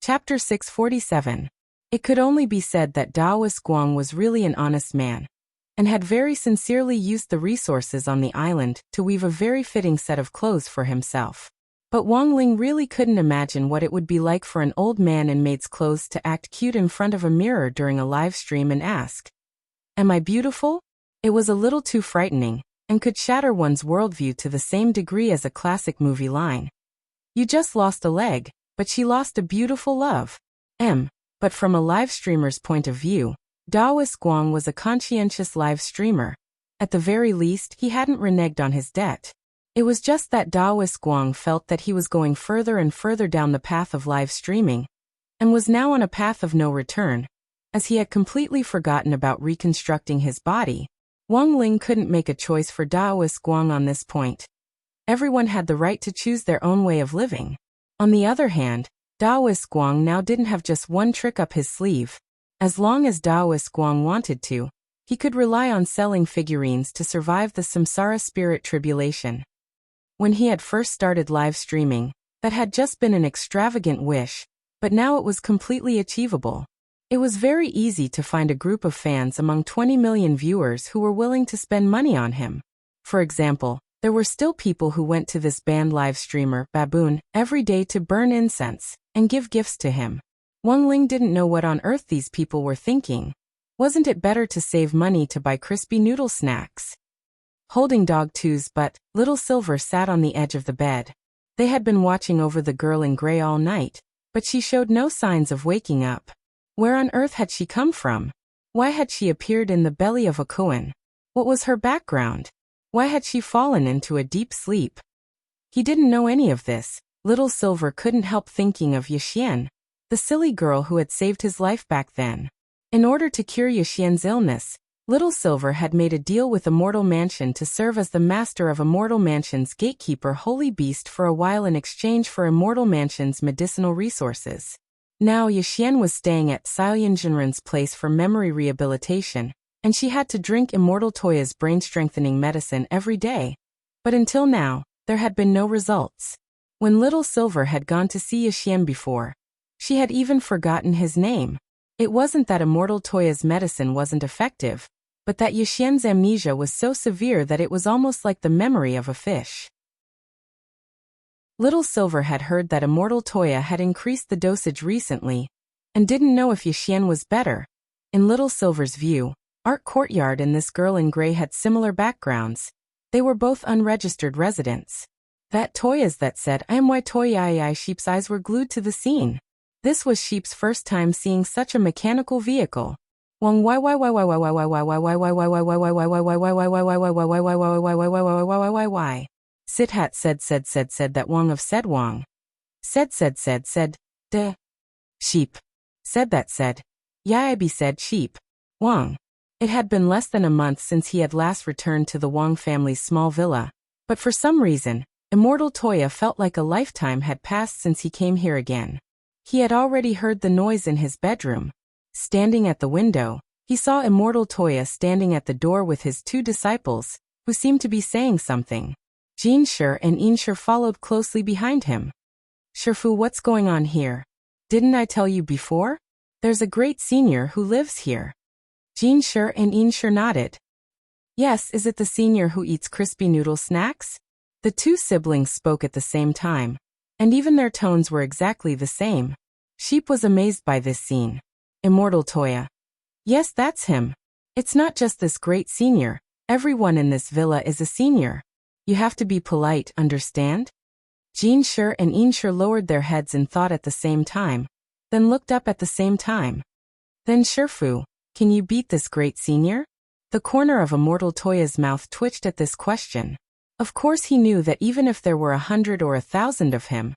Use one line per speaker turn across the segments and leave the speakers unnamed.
Chapter 647. It could only be said that Daoist Guang was really an honest man, and had very sincerely used the resources on the island to weave a very fitting set of clothes for himself. But Wang Ling really couldn't imagine what it would be like for an old man in maid's clothes to act cute in front of a mirror during a live stream and ask, "Am I beautiful?" It was a little too frightening, and could shatter one's worldview to the same degree as a classic movie line. "You just lost a leg, but she lost a beautiful love." But from a live streamer's point of view, Daoist Guang was a conscientious live streamer. At the very least, he hadn't reneged on his debt. It was just that Daoist Guang felt that he was going further and further down the path of live streaming, and was now on a path of no return, as he had completely forgotten about reconstructing his body. Wang Ling couldn't make a choice for Daoist Guang on this point. Everyone had the right to choose their own way of living. On the other hand, Daoist Guang now didn't have just one trick up his sleeve. As long as Daoist Guang wanted to, he could rely on selling figurines to survive the samsara spirit tribulation. When he had first started live streaming, that had just been an extravagant wish, but now it was completely achievable. It was very easy to find a group of fans among 20 million viewers who were willing to spend money on him. For example, there were still people who went to this banned live streamer, Baboon, every day to burn incense and give gifts to him. Wang Ling didn't know what on earth these people were thinking. Wasn't it better to save money to buy crispy noodle snacks? Holding Dog 2's butt, Little Silver sat on the edge of the bed. They had been watching over the girl in gray all night, but she showed no signs of waking up. Where on earth had she come from? Why had she appeared in the belly of a koan? What was her background? Why had she fallen into a deep sleep? He didn't know any of this. Little Silver couldn't help thinking of Yixian, the silly girl who had saved his life back then. In order to cure Yixian's illness, Little Silver had made a deal with Immortal Mansion to serve as the master of Immortal Mansion's gatekeeper Holy Beast for a while in exchange for Immortal Mansion's medicinal resources. Now Yixian was staying at Xiaoyan Jinren's place for memory rehabilitation, and she had to drink Immortal Toya's brain-strengthening medicine every day. But until now, there had been no results. When Little Silver had gone to see Yixian before, she had even forgotten his name. It wasn't that Immortal Toya's medicine wasn't effective, but that Yixian's amnesia was so severe that it was almost like the memory of a fish. Little Silver had heard that Immortal Toya had increased the dosage recently, and didn't know if Yixian was better. In Little Silver's view, Art Courtyard and this girl in gray had similar backgrounds. They were both unregistered residents. That Toya's that said, "I am why Toya." Sheep's eyes were glued to the scene. This was Sheep's first time seeing such a mechanical vehicle. Wang Sithat said that Wang of said Wang. Said de. Sheep. Said Yaibi said sheep. Wang. It had been less than a month since he had last returned to the Wang family's small villa, but for some reason, Immortal Toya felt like a lifetime had passed since he came here again. He had already heard the noise in his bedroom. Standing at the window, he saw Immortal Toya standing at the door with his two disciples, who seemed to be saying something. Jin Shi and Yin Shi followed closely behind him. "Shifu, what's going on here? Didn't I tell you before? There's a great senior who lives here." Jin Shi and Yin Shi nodded. "Yes, is it the senior who eats crispy noodle snacks?" The two siblings spoke at the same time, and even their tones were exactly the same. Sheep was amazed by this scene. Immortal Toya. "Yes, that's him. It's not just this great senior. Everyone in this villa is a senior. You have to be polite, understand?" Jin Shi and Yin Shi lowered their heads in thought at the same time, then looked up at the same time. "Then Shifu, can you beat this great senior?" The corner of Immortal Toya's mouth twitched at this question. Of course he knew that even if there were 100 or 1,000 of him,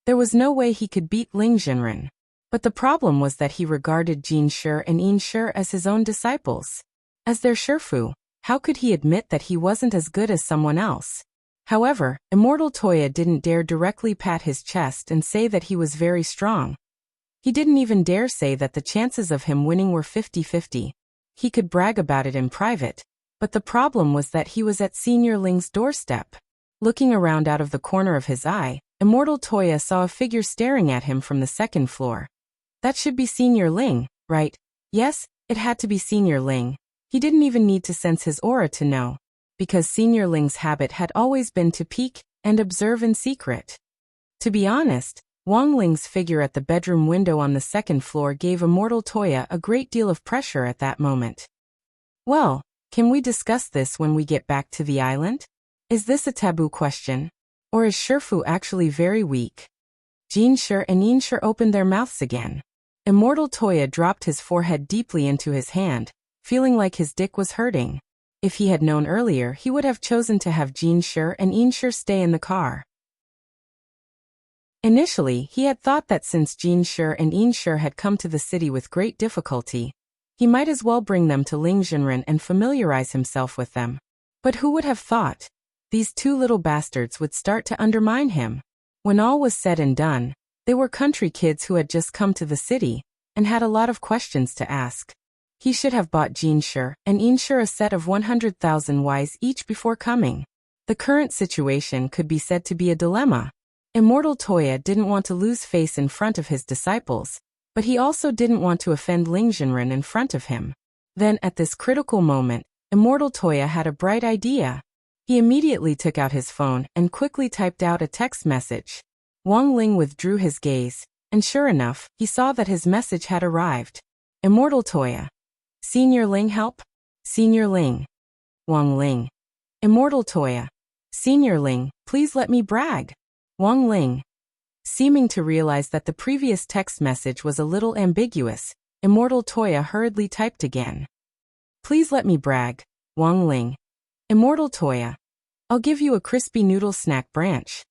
there was no way he could beat Ling Jinren. But the problem was that he regarded Jin Shi and Yin Shi as his own disciples. As their Shifu, how could he admit that he wasn't as good as someone else? However, Immortal Toya didn't dare directly pat his chest and say that he was very strong. He didn't even dare say that the chances of him winning were 50-50. He could brag about it in private, but the problem was that he was at Senior Ling's doorstep. Looking around out of the corner of his eye, Immortal Toya saw a figure staring at him from the second floor. That should be Senior Ling, right? Yes, it had to be Senior Ling. He didn't even need to sense his aura to know, because Senior Ling's habit had always been to peek and observe in secret. To be honest, Wang Ling's figure at the bedroom window on the second floor gave Immortal Toya a great deal of pressure at that moment. Well, can we discuss this when we get back to the island? Is this a taboo question? Or is Shifu actually very weak? Jin Shi and Yin Shi opened their mouths again. Immortal Toya dropped his forehead deeply into his hand, feeling like his dick was hurting. If he had known earlier, he would have chosen to have Jin Shi and Yin Shi stay in the car. Initially, he had thought that since Jin Shi and Yin Shi had come to the city with great difficulty, he might as well bring them to Lingjinren and familiarize himself with them. But who would have thought? These two little bastards would start to undermine him. When all was said and done, they were country kids who had just come to the city and had a lot of questions to ask. He should have bought Jin Shi and Yin Shi a set of 100,000 Ys each before coming. The current situation could be said to be a dilemma. Immortal Toya didn't want to lose face in front of his disciples, but he also didn't want to offend Lingjinren in front of him. Then, at this critical moment, Immortal Toya had a bright idea. He immediately took out his phone and quickly typed out a text message. Wang Ling withdrew his gaze, and sure enough, he saw that his message had arrived. Immortal Toya. Senior Ling help? Senior Ling. Wang Ling. Immortal Toya. Senior Ling, please let me brag. Wang Ling. Seeming to realize that the previous text message was a little ambiguous, Immortal Toya hurriedly typed again. Please let me brag, Wang Ling. Immortal Toya. I'll give you a crispy noodle snack branch.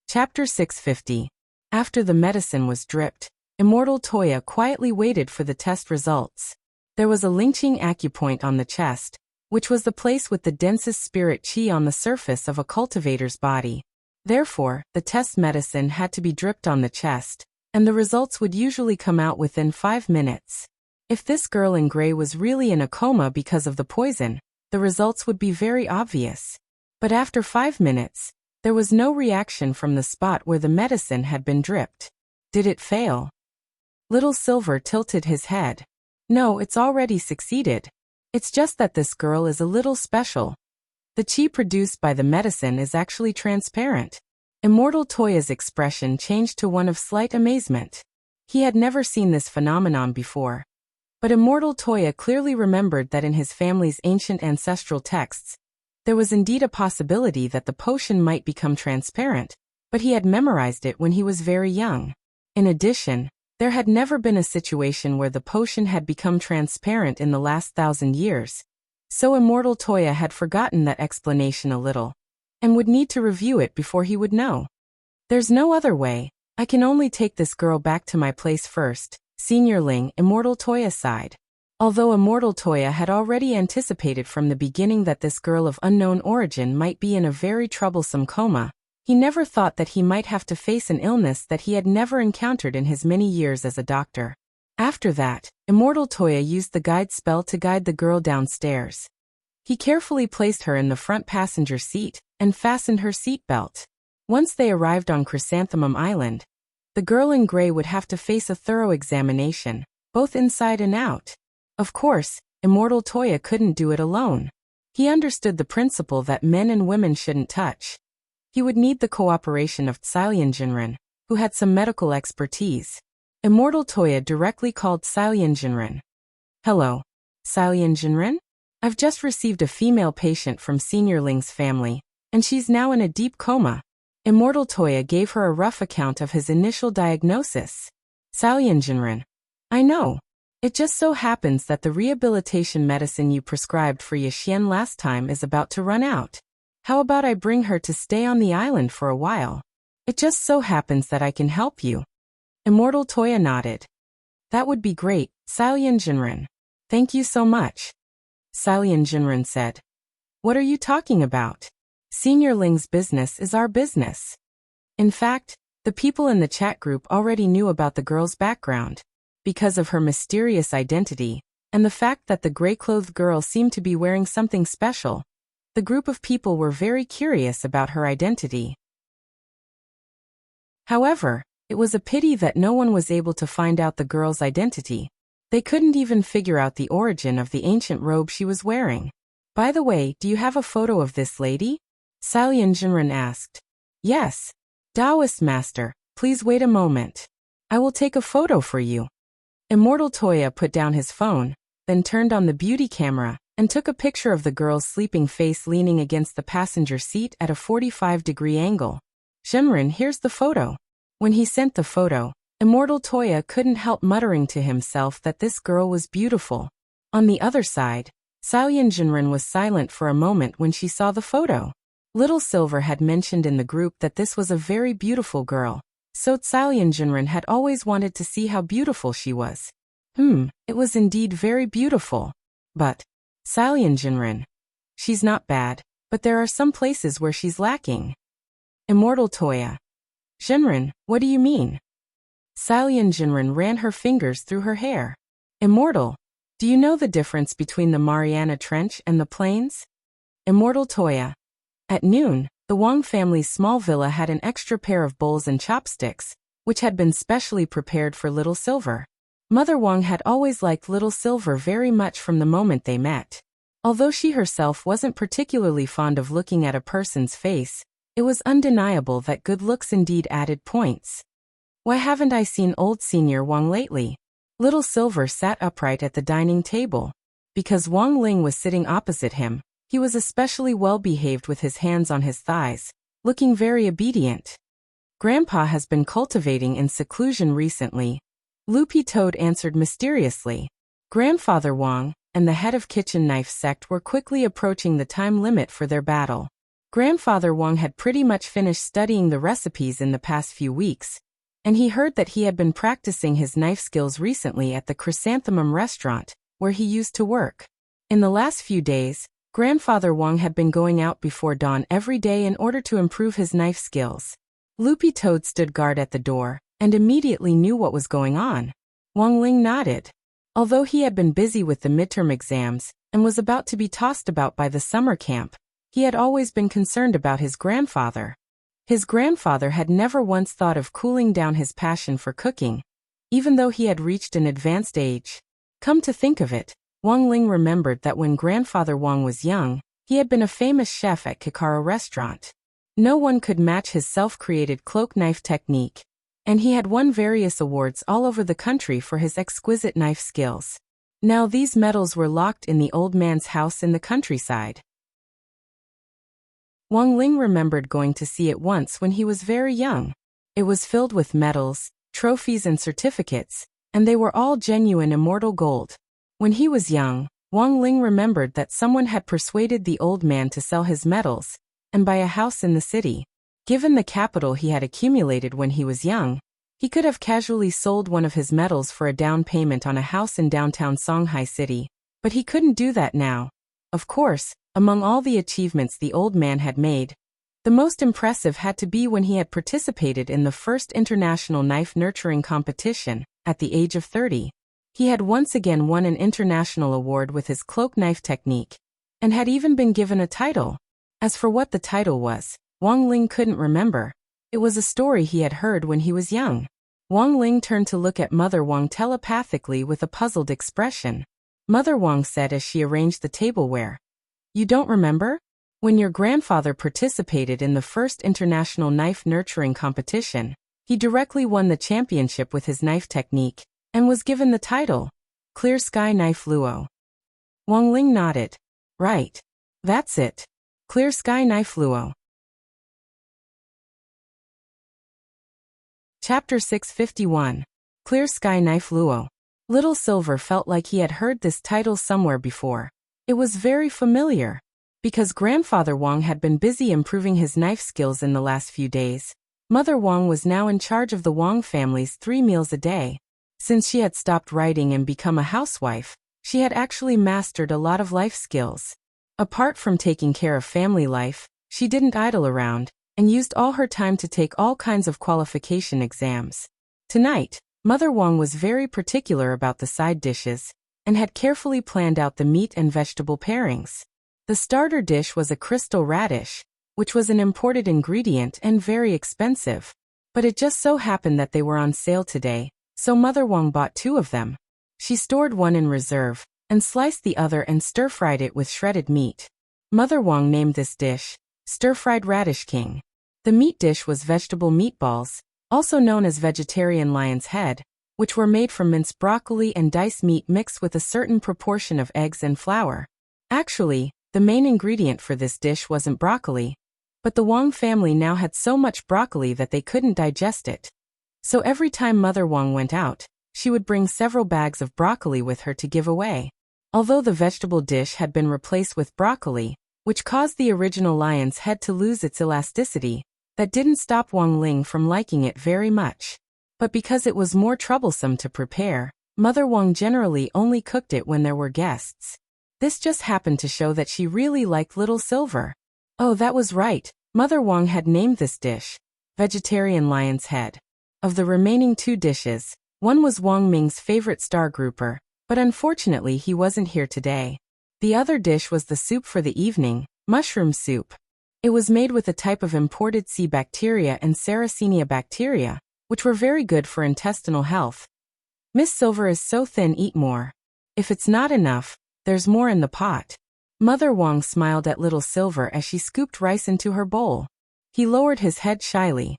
Chapter 650. After the medicine was dripped, Immortal Toya quietly waited for the test results. There was a Lingqing acupoint on the chest, which was the place with the densest spirit qi on the surface of a cultivator's body. Therefore, the test medicine had to be dripped on the chest, and the results would usually come out within 5 minutes. If this girl in gray was really in a coma because of the poison, the results would be very obvious. But after 5 minutes, there was no reaction from the spot where the medicine had been dripped. Did it fail? Little Silver tilted his head. No, it's already succeeded. It's just that this girl is a little special. The qi produced by the medicine is actually transparent. Immortal Toya's expression changed to one of slight amazement. He had never seen this phenomenon before. But Immortal Toya clearly remembered that in his family's ancient ancestral texts, there was indeed a possibility that the potion might become transparent, but he had memorized it when he was very young. In addition, there had never been a situation where the potion had become transparent in the last 1,000 years, so Immortal Toya had forgotten that explanation a little, and would need to review it before he would know. There's no other way. I can only take this girl back to my place first, Senior Ling, Immortal Toya sighed. Although Immortal Toya had already anticipated from the beginning that this girl of unknown origin might be in a very troublesome coma, he never thought that he might have to face an illness that he had never encountered in his many years as a doctor. After that, Immortal Toya used the guide spell to guide the girl downstairs. He carefully placed her in the front passenger seat and fastened her seatbelt. Once they arrived on Chrysanthemum Island, the girl in gray would have to face a thorough examination, both inside and out. Of course, Immortal Toya couldn't do it alone. He understood the principle that men and women shouldn't touch. He would need the cooperation of Lingjinren, who had some medical expertise. Immortal Toya directly called Lingjinren. Hello, Lingjinren? I've just received a female patient from Senior Ling's family, and she's now in a deep coma. Immortal Toya gave her a rough account of his initial diagnosis. Lingjinren. I know. It just so happens that the rehabilitation medicine you prescribed for Yixian last time is about to run out. How about I bring her to stay on the island for a while? It just so happens that I can help you. Immortal Toya nodded. That would be great, Lingjinren. Thank you so much. Lingjinren said. What are you talking about? Senior Ling's business is our business. In fact, the people in the chat group already knew about the girl's background, because of her mysterious identity, and the fact that the gray-clothed girl seemed to be wearing something special. The group of people were very curious about her identity. However, it was a pity that no one was able to find out the girl's identity. They couldn't even figure out the origin of the ancient robe she was wearing. By the way, do you have a photo of this lady? Salian Jinren asked. Yes. Taoist master, please wait a moment. I will take a photo for you. Immortal Toya put down his phone, then turned on the beauty camera, and took a picture of the girl's sleeping face leaning against the passenger seat at a 45-degree angle. Jinren, here's the photo. When he sent the photo, Immortal Toya couldn't help muttering to himself that this girl was beautiful. On the other side, Salian Jinren was silent for a moment when she saw the photo. Little Silver had mentioned in the group that this was a very beautiful girl, so Salian Jinren had always wanted to see how beautiful she was. It was indeed very beautiful. But, Salian Jinren, she's not bad, but there are some places where she's lacking. Immortal Toya. Jinren, what do you mean? Salian Jinren ran her fingers through her hair. Immortal, do you know the difference between the Mariana Trench and the plains? Immortal Toya. At noon, the Wang family's small villa had an extra pair of bowls and chopsticks, which had been specially prepared for Little Silver. Mother Wang had always liked Little Silver very much from the moment they met. Although she herself wasn't particularly fond of looking at a person's face, it was undeniable that good looks indeed added points. Why haven't I seen old Senior Wang lately? Little Silver sat upright at the dining table. Because Wang Ling was sitting opposite him, he was especially well behaved with his hands on his thighs, looking very obedient. Grandpa has been cultivating in seclusion recently. Loopy Toad answered mysteriously. Grandfather Wang and the head of Kitchen Knife sect were quickly approaching the time limit for their battle. Grandfather Wang had pretty much finished studying the recipes in the past few weeks, and he heard that he had been practicing his knife skills recently at the Chrysanthemum restaurant, where he used to work. In the last few days, Grandfather Wang had been going out before dawn every day in order to improve his knife skills. Loopy Toad stood guard at the door, and immediately knew what was going on. Wang Ling nodded. Although he had been busy with the midterm exams, and was about to be tossed about by the summer camp, he had always been concerned about his grandfather. His grandfather had never once thought of cooling down his passion for cooking, even though he had reached an advanced age. Come to think of it, Wang Ling remembered that when Grandfather Wang was young, he had been a famous chef at Kikara restaurant. No one could match his self-created cloak knife technique, and he had won various awards all over the country for his exquisite knife skills. Now these medals were locked in the old man's house in the countryside. Wang Ling remembered going to see it once when he was very young. It was filled with medals, trophies and certificates, and they were all genuine immortal gold. When he was young, Wang Ling remembered that someone had persuaded the old man to sell his medals and buy a house in the city. Given the capital he had accumulated when he was young, he could have casually sold one of his medals for a down payment on a house in downtown Songhai City, but he couldn't do that now. Of course, among all the achievements the old man had made, the most impressive had to be when he had participated in the first international knife nurturing competition, at the age of 30. He had once again won an international award with his cloak knife technique, and had even been given a title. As for what the title was, Wang Ling couldn't remember. It was a story he had heard when he was young. Wang Ling turned to look at Mother Wang telepathically with a puzzled expression. Mother Wang said as she arranged the tableware. You don't remember? When your grandfather participated in the first international knife nurturing competition, he directly won the championship with his knife technique, and was given the title, Clear Sky Knife Luo. Wang Ling nodded. Right. That's it. Clear Sky Knife Luo. Chapter 651. Clear Sky Knife Luo. Little Silver felt like he had heard this title somewhere before. It was very familiar. Because Grandfather Wang had been busy improving his knife skills in the last few days, Mother Wang was now in charge of the Wang family's 3 meals a day. Since she had stopped writing and become a housewife, she had actually mastered a lot of life skills. Apart from taking care of family life, she didn't idle around, and used all her time to take all kinds of qualification exams. Tonight, Mother Wang was very particular about the side dishes, and had carefully planned out the meat and vegetable pairings. The starter dish was a crystal radish, which was an imported ingredient and very expensive. But it just so happened that they were on sale today, so Mother Wong bought 2 of them. She stored one in reserve, and sliced the other and stir-fried it with shredded meat. Mother Wong named this dish, Stir-Fried Radish King. The meat dish was vegetable meatballs, also known as vegetarian lion's head, which were made from minced broccoli and diced meat mixed with a certain proportion of eggs and flour. Actually, the main ingredient for this dish wasn't broccoli, but the Wong family now had so much broccoli that they couldn't digest it. So every time Mother Wong went out, she would bring several bags of broccoli with her to give away. Although the vegetable dish had been replaced with broccoli, which caused the original lion's head to lose its elasticity, that didn't stop Wong Ling from liking it very much. But because it was more troublesome to prepare, Mother Wong generally only cooked it when there were guests. This just happened to show that she really liked Little Silver. Oh, that was right, Mother Wong had named this dish, Vegetarian Lion's Head. Of the remaining 2 dishes, one was Wong Ming's favorite star grouper, but unfortunately he wasn't here today. The other dish was the soup for the evening, mushroom soup. It was made with a type of imported sea bacteria and Sarracenia bacteria, which were very good for intestinal health. Miss Silver is so thin, eat more. If it's not enough, there's more in the pot. Mother Wong smiled at Little Silver as she scooped rice into her bowl. He lowered his head shyly.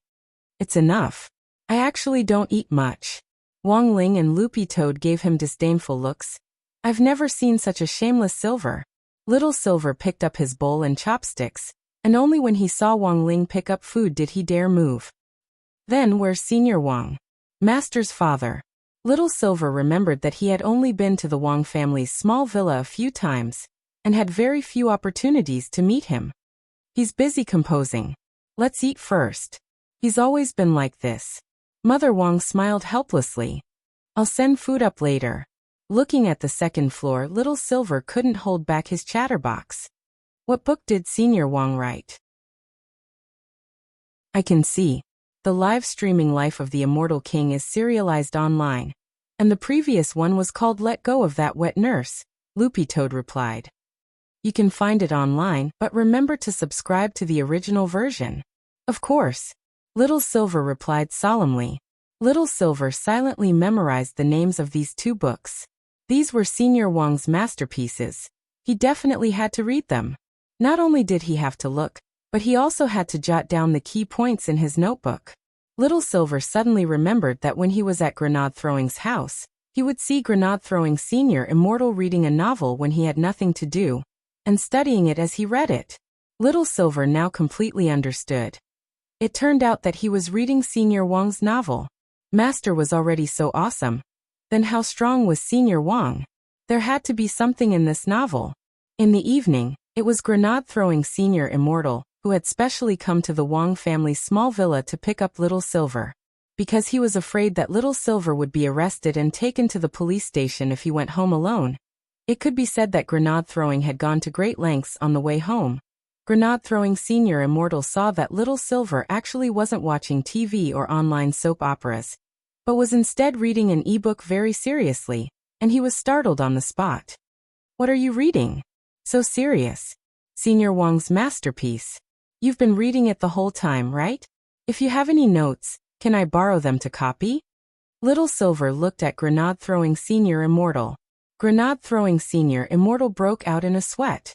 It's enough. I actually don't eat much. Wong Ling and Loopy Toad gave him disdainful looks. I've never seen such a shameless Silver. Little Silver picked up his bowl and chopsticks, and only when he saw Wong Ling pick up food did he dare move. Then where's Senior Wong? Master's father. Little Silver remembered that he had only been to the Wong family's small villa a few times, and had very few opportunities to meet him. He's busy composing. Let's eat first. He's always been like this. Mother Wong smiled helplessly. I'll send food up later. Looking at the second floor, Little Silver couldn't hold back his chatterbox. What book did Senior Wong write? I can see. The live streaming Life of the Immortal King is serialized online, and the previous one was called Let Go of That Wet Nurse, Loopy Toad replied. You can find it online, but remember to subscribe to the original version. Of course. Little Silver replied solemnly. Little Silver silently memorized the names of these 2 books. These were Senior Wong's masterpieces. He definitely had to read them. Not only did he have to look, but he also had to jot down the key points in his notebook. Little Silver suddenly remembered that when he was at Grenade Throwing's house, he would see Grenade Throwing Senior Immortal reading a novel when he had nothing to do, and studying it as he read it. Little Silver now completely understood. It turned out that he was reading Senior Wong's novel. Master was already so awesome. Then how strong was Senior Wong? There had to be something in this novel. In the evening, it was Grenade Throwing Senior Immortal, who had specially come to the Wong family's small villa to pick up Little Silver. Because he was afraid that Little Silver would be arrested and taken to the police station if he went home alone. It could be said that Grenade Throwing had gone to great lengths on the way home. Grenade Throwing Senior Immortal saw that Little Silver actually wasn't watching TV or online soap operas, but was instead reading an ebook very seriously, and he was startled on the spot. What are you reading? So serious. Senior Wong's masterpiece. You've been reading it the whole time, right? If you have any notes, can I borrow them to copy? Little Silver looked at Grenade Throwing Senior Immortal. Grenade Throwing Senior Immortal broke out in a sweat.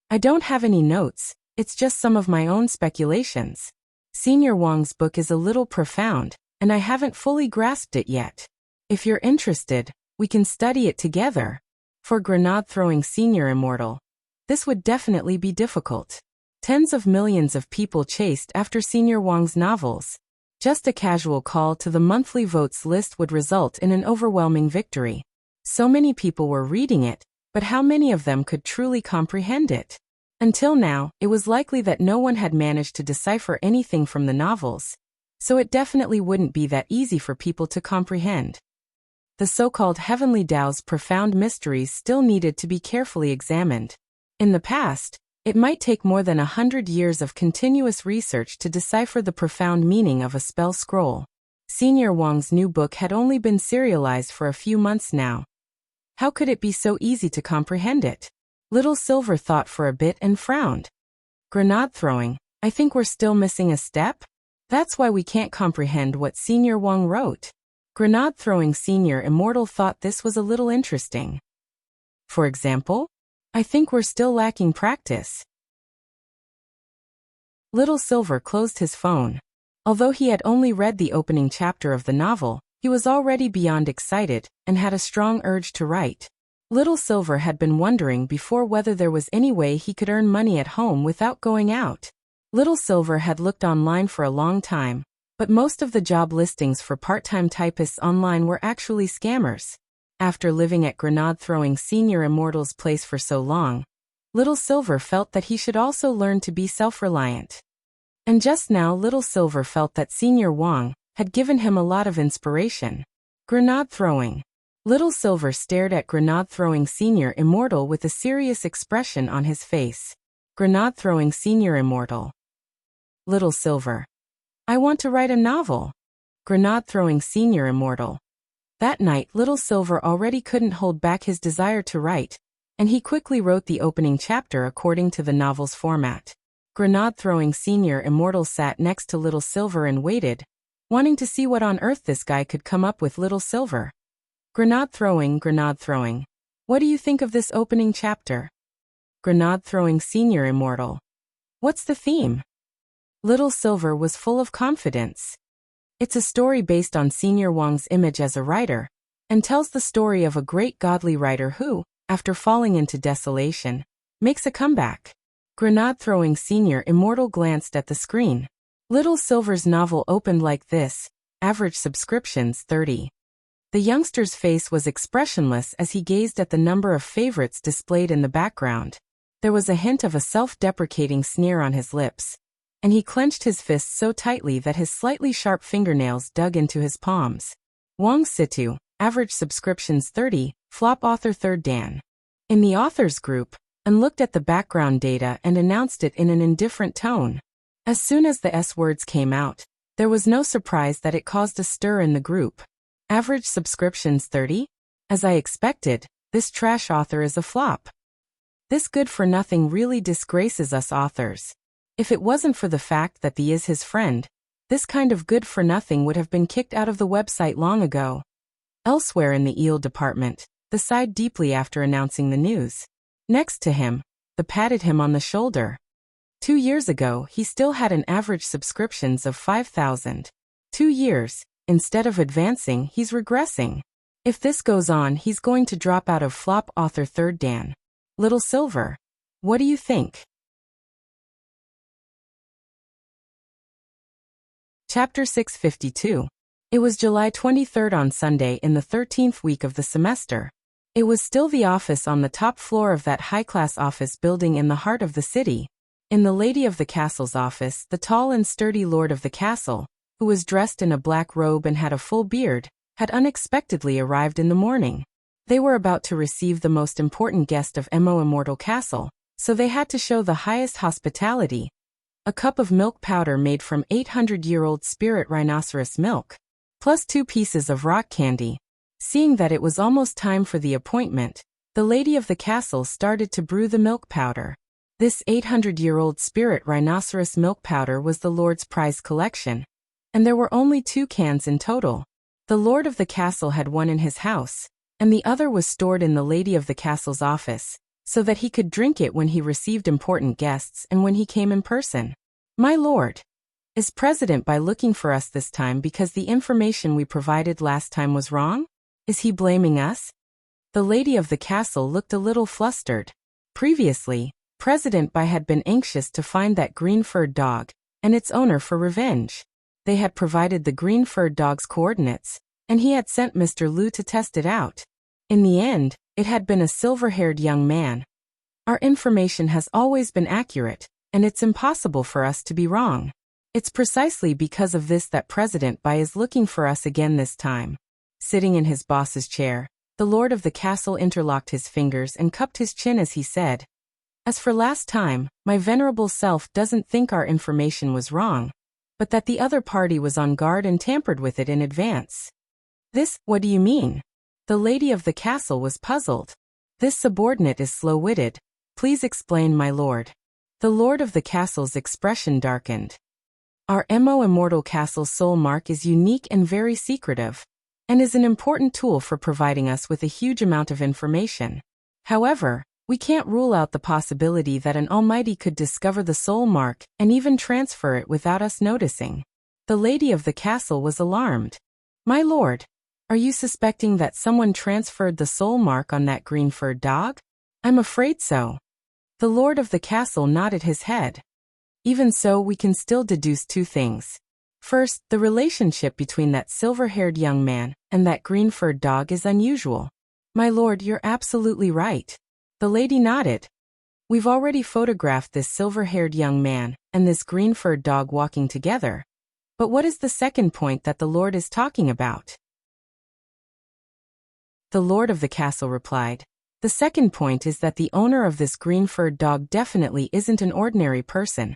I don't have any notes, it's just some of my own speculations. Senior Wong's book is a little profound, and I haven't fully grasped it yet. If you're interested, we can study it together. For Grenade Throwing Senior Immortal, this would definitely be difficult. Tens of millions of people chased after Senior Wong's novels. Just a casual call to the monthly votes list would result in an overwhelming victory. So many people were reading it, but how many of them could truly comprehend it? Until now, it was likely that no one had managed to decipher anything from the novels, so it definitely wouldn't be that easy for people to comprehend. The so-called Heavenly Tao's profound mysteries still needed to be carefully examined. In the past, it might take more than 100 years of continuous research to decipher the profound meaning of a spell scroll. Senior Wong's new book had only been serialized for a few months now. How could it be so easy to comprehend it? Little Silver thought for a bit and frowned. Grenade throwing, I think we're still missing a step? That's why we can't comprehend what Senior Wang wrote. Grenade throwing Senior Immortal thought this was a little interesting. For example, I think we're still lacking practice. Little Silver closed his phone. Although he had only read the opening chapter of the novel, he was already beyond excited and had a strong urge to write. Little Silver had been wondering before whether there was any way he could earn money at home without going out. Little Silver had looked online for a long time, but most of the job listings for part-time typists online were actually scammers. After living at Grenade-throwing Senior Immortal's place for so long, Little Silver felt that he should also learn to be self-reliant. And just now Little Silver felt that Senior Wang had given him a lot of inspiration. Grenade-throwing. Little Silver stared at Grenade-throwing Senior Immortal with a serious expression on his face. Grenade-throwing Senior Immortal. Little Silver. I want to write a novel. Grenade-throwing Senior Immortal. That night Little Silver already couldn't hold back his desire to write, and he quickly wrote the opening chapter according to the novel's format. Grenade-throwing Senior Immortal sat next to Little Silver and waited, wanting to see what on earth this guy could come up with. Little Silver. Grenade-throwing. What do you think of this opening chapter? Grenade-throwing Senior Immortal. What's the theme? Little Silver was full of confidence. It's a story based on Senior Wang's image as a writer, and tells the story of a great godly writer who, after falling into desolation, makes a comeback. Grenade-throwing Senior Immortal glanced at the screen. Little Silver's novel opened like this: average subscriptions 30. The youngster's face was expressionless as he gazed at the number of favorites displayed in the background. There was a hint of a self-deprecating sneer on his lips, and he clenched his fists so tightly that his slightly sharp fingernails dug into his palms. Wang Situ, average subscriptions 30, flop author 3rd Dan. In the authors group, and looked at the background data and announced it in an indifferent tone. As soon as the S words came out, there was no surprise that it caused a stir in the group. Average subscriptions 30? As I expected, this trash author is a flop. This good-for-nothing really disgraces us authors. If it wasn't for the fact that the is his friend, this kind of good-for-nothing would have been kicked out of the website long ago. Elsewhere in the eel department, the sighed deeply after announcing the news. Next to him, the patted him on the shoulder. 2 years ago he still had an average subscriptions of 5,000. 2 years, instead of advancing he's regressing. If this goes on he's going to drop out of flop author 3rd Dan. Little Silver. What do you think? Chapter 652. It was July 23rd on Sunday in the 13th week of the semester. It was still the office on the top floor of that high-class office building in the heart of the city. In the lady of the castle's office, the tall and sturdy lord of the castle, who was dressed in a black robe and had a full beard, had unexpectedly arrived in the morning. They were about to receive the most important guest of Mo Immortal Castle, so they had to show the highest hospitality. A cup of milk powder made from 800-year-old spirit rhinoceros milk, plus 2 pieces of rock candy. Seeing that it was almost time for the appointment, the lady of the castle started to brew the milk powder. This 800-year-old spirit rhinoceros milk powder was the lord's prize collection, and there were only 2 cans in total. The lord of the castle had one in his house, and the other was stored in the lady of the castle's office, so that he could drink it when he received important guests and when he came in person. My lord, is President Bai looking for us this time because the information we provided last time was wrong? Is he blaming us? The lady of the castle looked a little flustered. Previously, President Bai had been anxious to find that green-furred dog and its owner for revenge. They had provided the green-furred dog's coordinates, and he had sent Mr. Liu to test it out. In the end, it had been a silver-haired young man. Our information has always been accurate, and it's impossible for us to be wrong. It's precisely because of this that President Bai is looking for us again this time. Sitting in his boss's chair, the lord of the castle interlocked his fingers and cupped his chin as he said, "As for last time, my venerable self doesn't think our information was wrong, but that the other party was on guard and tampered with it in advance." This, what do you mean? The lady of the castle was puzzled. This subordinate is slow-witted, Please explain, my lord. The lord of the castle's expression darkened. Our immortal castle soul mark is unique and very secretive, and is an important tool for providing us with a huge amount of information. However, we can't rule out the possibility that an almighty could discover the soul mark and even transfer it without us noticing. The lady of the castle was alarmed. My lord, are you suspecting that someone transferred the soul mark on that green-furred dog? I'm afraid so. The lord of the castle nodded his head. Even so, we can still deduce two things. First, the relationship between that silver-haired young man and that green-furred dog is unusual. My lord, you're absolutely right. The lady nodded. We've already photographed this silver-haired young man and this green-furred dog walking together. But what is the second point that the lord is talking about? The lord of the castle replied. The second point is that the owner of this green-furred dog definitely isn't an ordinary person.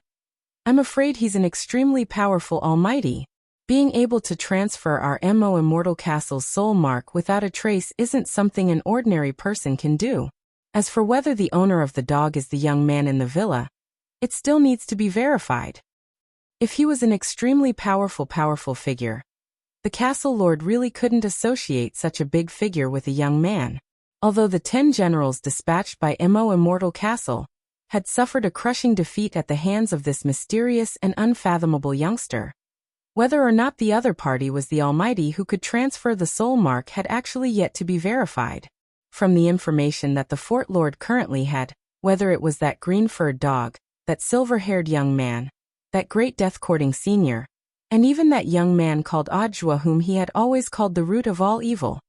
I'm afraid he's an extremely powerful almighty. Being able to transfer our immortal castle's soul mark without a trace isn't something an ordinary person can do. As for whether the owner of the dog is the young man in the villa, it still needs to be verified. If he was an extremely powerful figure, the castle lord really couldn't associate such a big figure with a young man. Although the 10 generals dispatched by immortal castle had suffered a crushing defeat at the hands of this mysterious and unfathomable youngster, whether or not the other party was the almighty who could transfer the soul mark had actually yet to be verified. From the information that the fort lord currently had, whether it was that green-furred dog, that silver-haired young man, that great death-courting senior, and even that young man called Audiobook whom he had always called the root of all evil,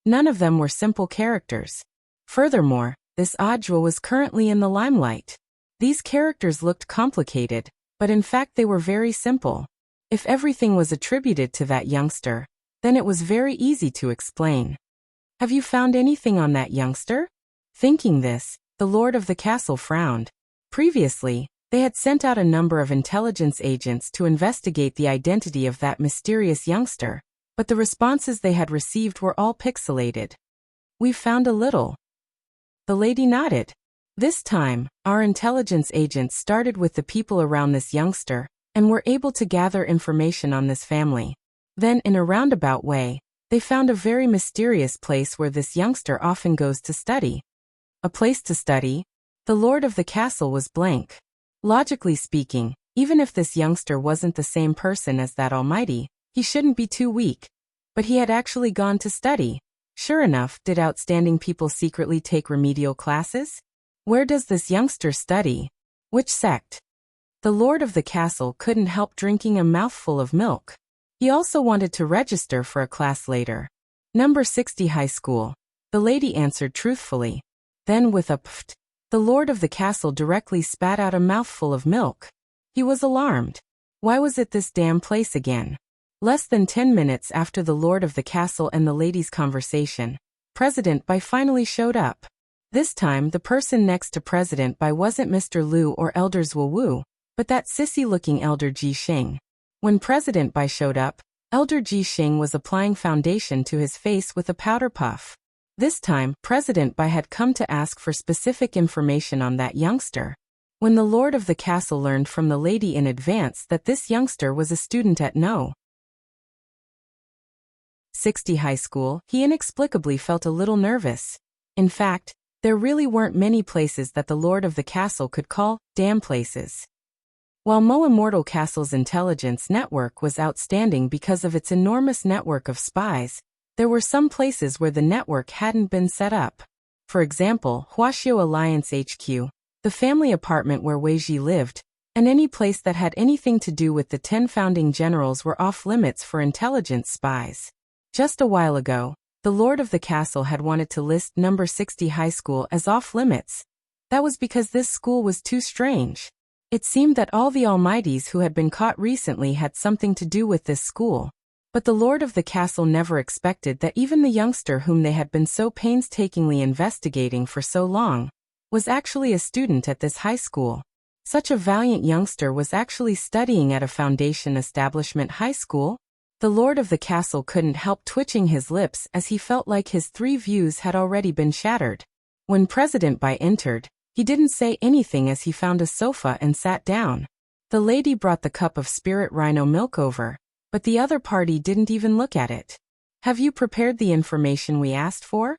none of them were simple characters. Furthermore, this Audiobook was currently in the limelight. These characters looked complicated, but in fact they were very simple. If everything was attributed to that youngster, then it was very easy to explain. Have you found anything on that youngster? Thinking this, the lord of the castle frowned. Previously, they had sent out a number of intelligence agents to investigate the identity of that mysterious youngster, but the responses they had received were all pixelated. We've found a little. The lady nodded. This time, our intelligence agents started with the people around this youngster, and were able to gather information on this family. Then, in a roundabout way, they found a very mysterious place where this youngster often goes to study. A place to study? The lord of the castle was blank. Logically speaking, even if this youngster wasn't the same person as that almighty, he shouldn't be too weak. But he had actually gone to study. Sure enough, did outstanding people secretly take remedial classes? Where does this youngster study? Which sect? The lord of the castle couldn't help drinking a mouthful of milk. He also wanted to register for a class later. Number 60 high school. The lady answered truthfully. Then with a pft, the lord of the castle directly spat out a mouthful of milk. He was alarmed. Why was it this damn place again? Less than 10 minutes after the lord of the castle and the lady's conversation, President Bai finally showed up. This time the person next to President Bai wasn't Mr. Liu or Elder Zhuowu, but that sissy-looking Elder Ji Xing. When President Bai showed up, Elder Ji Xing was applying foundation to his face with a powder puff. This time, President Bai had come to ask for specific information on that youngster. When the lord of the castle learned from the lady in advance that this youngster was a student at No. 60 high school, he inexplicably felt a little nervous. In fact, there really weren't many places that the lord of the castle could call damn places. While Immortal Castle's intelligence network was outstanding because of its enormous network of spies, there were some places where the network hadn't been set up. For example, Huaxiao Alliance HQ, the family apartment where Wei Ji lived, and any place that had anything to do with the 10 founding generals were off-limits for intelligence spies. Just a while ago, the lord of the castle had wanted to list number 60 high school as off-limits. That was because this school was too strange. It seemed that all the almighties who had been caught recently had something to do with this school. But the lord of the castle never expected that even the youngster whom they had been so painstakingly investigating for so long was actually a student at this high school. Such a valiant youngster was actually studying at a foundation establishment high school. The lord of the castle couldn't help twitching his lips as he felt like his 3 views had already been shattered. When President Bai entered, He didn't say anything as he found a sofa and sat down. The lady brought the cup of spirit rhino milk over, but the other party didn't even look at it. Have you prepared the information we asked for?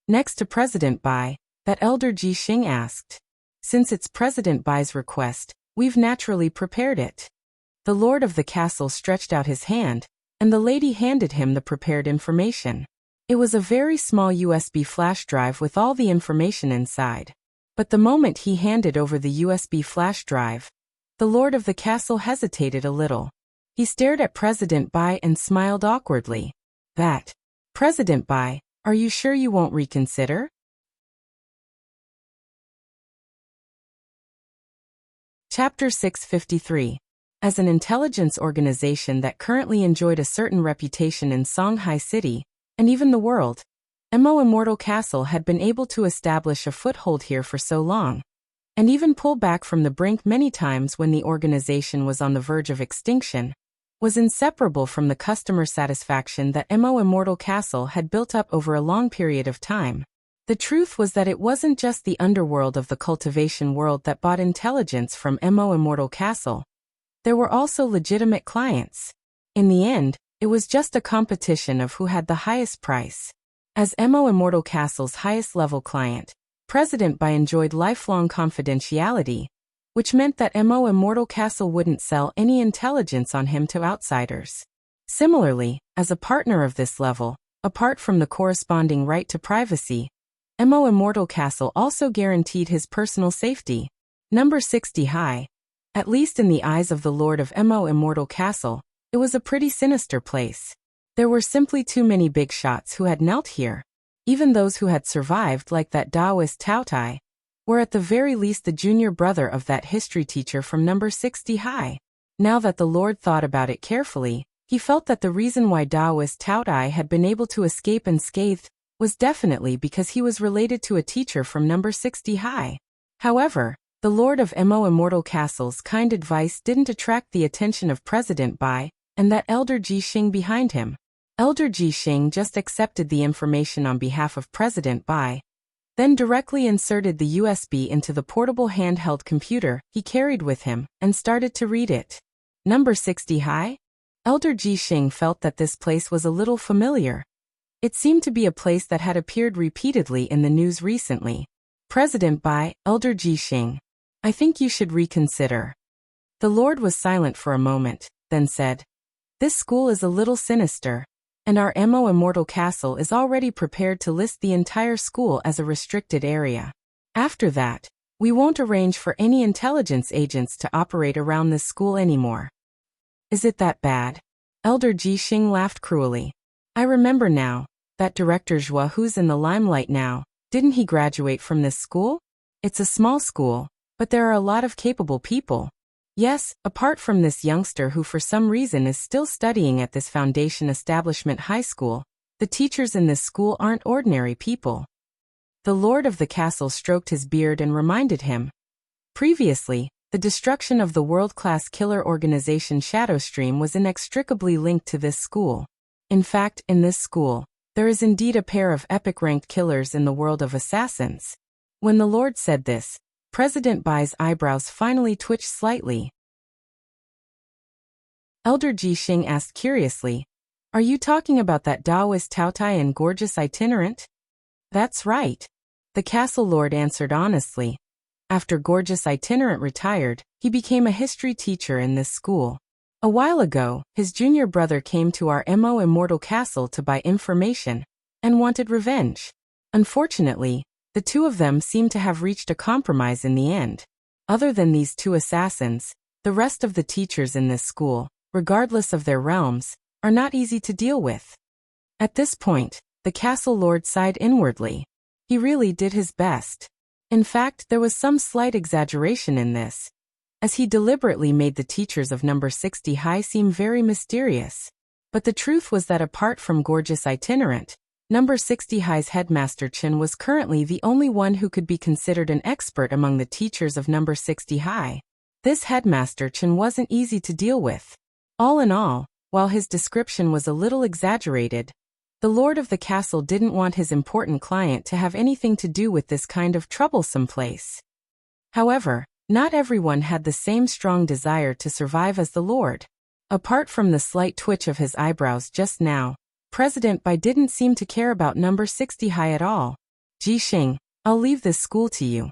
Next to President Bai, that elder Ji Xing asked. Since it's President Bai's request, we've naturally prepared it. The lord of the castle stretched out his hand, and the lady handed him the prepared information. It was a very small USB flash drive with all the information inside. But the moment he handed over the USB flash drive, the lord of the castle hesitated a little. He stared at President Bai and smiled awkwardly. That. President Bai, are you sure you won't reconsider? Chapter 653. As an intelligence organization that currently enjoyed a certain reputation in Shanghai City, and even the world, Mo Immortal Castle had been able to establish a foothold here for so long, and even pull back from the brink many times when the organization was on the verge of extinction, was inseparable from the customer satisfaction that Mo Immortal Castle had built up over a long period of time. The truth was that it wasn't just the underworld of the cultivation world that bought intelligence from Mo Immortal Castle. There were also legitimate clients. In the end, it was just a competition of who had the highest price. As Mo Immortal Castle's highest level client, President Bai enjoyed lifelong confidentiality, which meant that Mo Immortal Castle wouldn't sell any intelligence on him to outsiders. Similarly, as a partner of this level, apart from the corresponding right to privacy, Mo Immortal Castle also guaranteed his personal safety. Number 60 high. At least in the eyes of the lord of Mo Immortal Castle, it was a pretty sinister place. There were simply too many big shots who had knelt here. Even those who had survived, like that Taoist Tao Tai, were at the very least the junior brother of that history teacher from number 60 high. Now that the lord thought about it carefully, he felt that the reason why Taoist Tao Tai had been able to escape unscathed was definitely because he was related to a teacher from number 60 high. However, the lord of Mo Immortal Castle's kind advice didn't attract the attention of President Bai and that elder Ji Xing behind him. Elder Ji Xing just accepted the information on behalf of President Bai, then directly inserted the USB into the portable handheld computer he carried with him and started to read it. Number 60 high? Elder Ji Xing felt that this place was a little familiar. It seemed to be a place that had appeared repeatedly in the news recently. President Bai, Elder Ji Xing, I think you should reconsider. The lord was silent for a moment, then said, This school is a little sinister, and our Mo Immortal Castle is already prepared to list the entire school as a restricted area. After that, we won't arrange for any intelligence agents to operate around this school anymore. Is it that bad? Elder Ji Xing laughed cruelly. I remember now, that Director Zhua who's in the limelight now, didn't he graduate from this school? It's a small school, but there are a lot of capable people. Yes, apart from this youngster who for some reason is still studying at this foundation establishment high school, the teachers in this school aren't ordinary people. The lord of the castle stroked his beard and reminded him. Previously, the destruction of the world-class killer organization Shadowstream was inextricably linked to this school. In fact, in this school, there is indeed a pair of epic-ranked killers in the world of assassins. When the lord said this, President Bai's eyebrows finally twitched slightly. Elder Ji Xing asked curiously, Are you talking about that Taoist Tao Tai and gorgeous itinerant? That's right. The castle lord answered honestly. After gorgeous itinerant retired, he became a history teacher in this school. A while ago, his junior brother came to our Mo Immortal Castle to buy information, and wanted revenge. Unfortunately, the two of them seem to have reached a compromise in the end. Other than these two assassins, the rest of the teachers in this school, regardless of their realms, are not easy to deal with. At this point, the castle lord sighed inwardly. He really did his best. In fact, there was some slight exaggeration in this, as he deliberately made the teachers of number 60 high seem very mysterious. But the truth was that apart from gorgeous itinerant, number 60 high's headmaster Chen was currently the only one who could be considered an expert among the teachers of number 60 high. This headmaster Chen wasn't easy to deal with. All in all, while his description was a little exaggerated, the lord of the castle didn't want his important client to have anything to do with this kind of troublesome place. However, not everyone had the same strong desire to survive as the Lord. Apart from the slight twitch of his eyebrows just now, President Bai didn't seem to care about number 60 high at all. Ji Xing, I'll leave this school to you.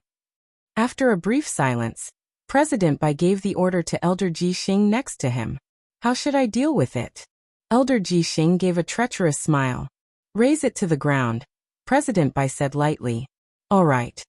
After a brief silence, President Bai gave the order to Elder Ji Xing next to him. How should I deal with it? Elder Ji Xing gave a treacherous smile. Raise it to the ground, President Bai said lightly. All right.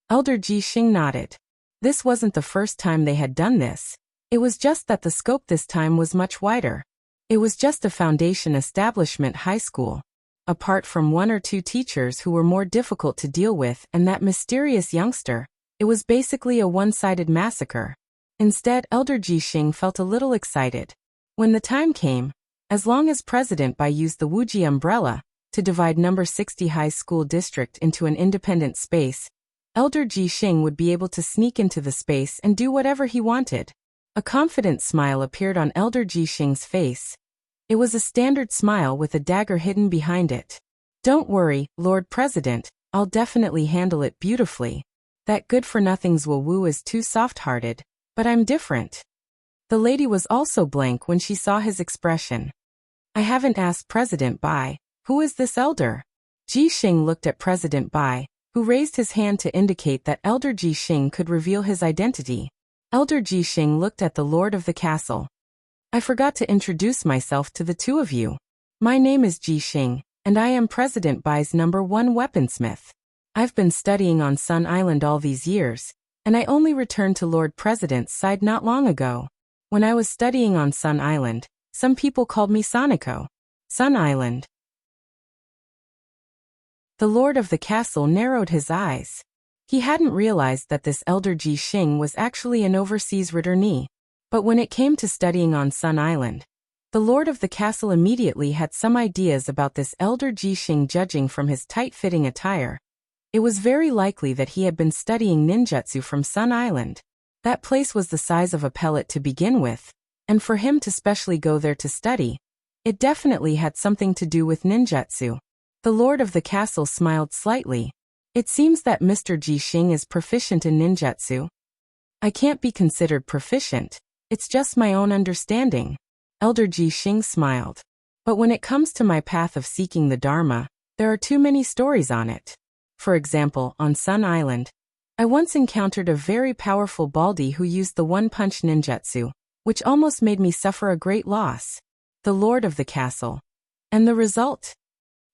Elder Ji Xing nodded. This wasn't the first time they had done this. It was just that the scope this time was much wider. It was just a foundation establishment high school. Apart from one or two teachers who were more difficult to deal with and that mysterious youngster, it was basically a one-sided massacre. Instead, Elder Ji Xing felt a little excited. When the time came, as long as President Bai used the Wuji umbrella to divide number 60 high school district into an independent space, Elder Ji Xing would be able to sneak into the space and do whatever he wanted. A confident smile appeared on Elder Ji Xing's face. It was a standard smile with a dagger hidden behind it. Don't worry, Lord President, I'll definitely handle it beautifully. That good-for-nothing's Wu is too soft-hearted, but I'm different. The lady was also blank when she saw his expression. I haven't asked President Bai, who is this elder? Ji Xing looked at President Bai, who raised his hand to indicate that Elder Ji Xing could reveal his identity. Elder Ji Xing looked at the Lord of the Castle. I forgot to introduce myself to the two of you. My name is Ji Xing, and I am President Bai's #1 weaponsmith. I've been studying on Sun Island all these years, and I only returned to Lord President's side not long ago. When I was studying on Sun Island, some people called me Sonico. Sun Island. The Lord of the Castle narrowed his eyes. He hadn't realized that this Elder Ji Xing was actually an overseas returnee. But when it came to studying on Sun Island, the Lord of the Castle immediately had some ideas about this Elder Ji Xing. Judging from his tight-fitting attire, it was very likely that he had been studying ninjutsu from Sun Island. That place was the size of a pellet to begin with, and for him to specially go there to study, it definitely had something to do with ninjutsu. The Lord of the Castle smiled slightly. It seems that Mr. Ji Xing is proficient in ninjutsu. I can't be considered proficient. It's just my own understanding. Elder Ji Xing smiled. But when it comes to my path of seeking the Dharma, there are too many stories on it. For example, on Sun Island, I once encountered a very powerful Baldi who used the one-punch ninjutsu, which almost made me suffer a great loss. The Lord of the Castle. And the result?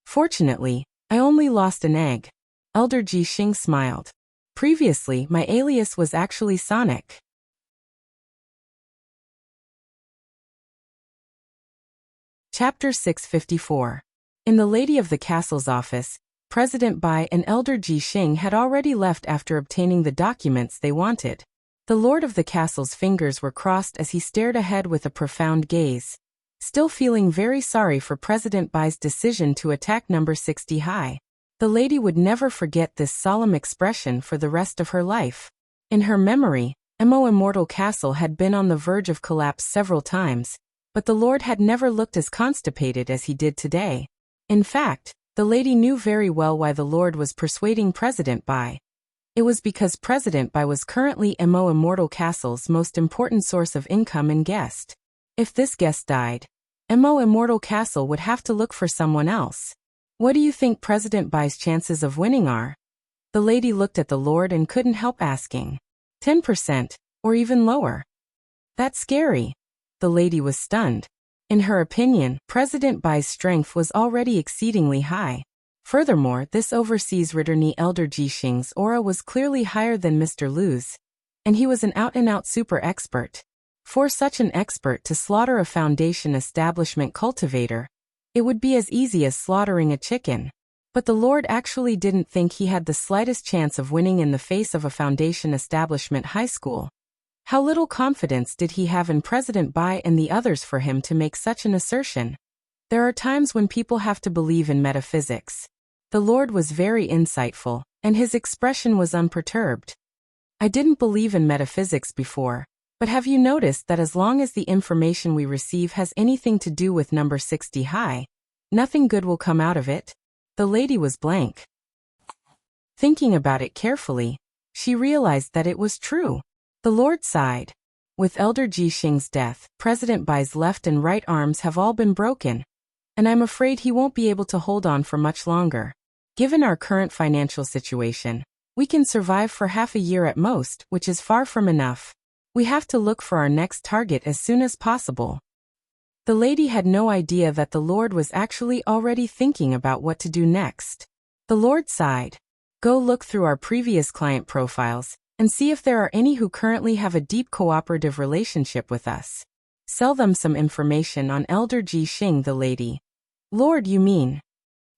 Fortunately, I only lost an egg. Elder Ji Xing smiled. Previously, my alias was actually Sonic. Chapter 654. In the Lady of the Castle's office, President Bai and Elder Ji Xing had already left after obtaining the documents they wanted. The Lord of the Castle's fingers were crossed as he stared ahead with a profound gaze, still feeling very sorry for President Bai's decision to attack number 60 high. The lady would never forget this solemn expression for the rest of her life. In her memory, Immortal Castle had been on the verge of collapse several times, but the Lord had never looked as constipated as he did today. In fact, the lady knew very well why the Lord was persuading President Bai. It was because President Bai was currently Immortal Castle's most important source of income and guest. If this guest died, Immortal Castle would have to look for someone else. What do you think President Bai's chances of winning are? The lady looked at the Lord and couldn't help asking. 10%, or even lower. That's scary. The lady was stunned. In her opinion, President Bai's strength was already exceedingly high. Furthermore, this overseas returnee Elder Ji Xing's aura was clearly higher than Mr. Lu's, and he was an out-and-out super expert. For such an expert to slaughter a foundation establishment cultivator, it would be as easy as slaughtering a chicken. But the Lord actually didn't think he had the slightest chance of winning in the face of a foundation establishment high school. How little confidence did he have in President Bai and the others for him to make such an assertion? There are times when people have to believe in metaphysics. The Lord was very insightful, and his expression was unperturbed. I didn't believe in metaphysics before, but have you noticed that as long as the information we receive has anything to do with number 60 high, nothing good will come out of it? The lady was blank. Thinking about it carefully, She realized that it was true. The Lord sighed. With Elder Ji Xing's death, President Bai's left and right arms have all been broken, and I'm afraid he won't be able to hold on for much longer. Given our current financial situation, we can survive for half a year at most, which is far from enough. We have to look for our next target as soon as possible. The lady had no idea that the Lord was actually already thinking about what to do next. The Lord sighed. Go look through our previous client profiles and see if there are any who currently have a deep cooperative relationship with us. Sell them some information on Elder Ji Xing, the lady. Lord, you mean?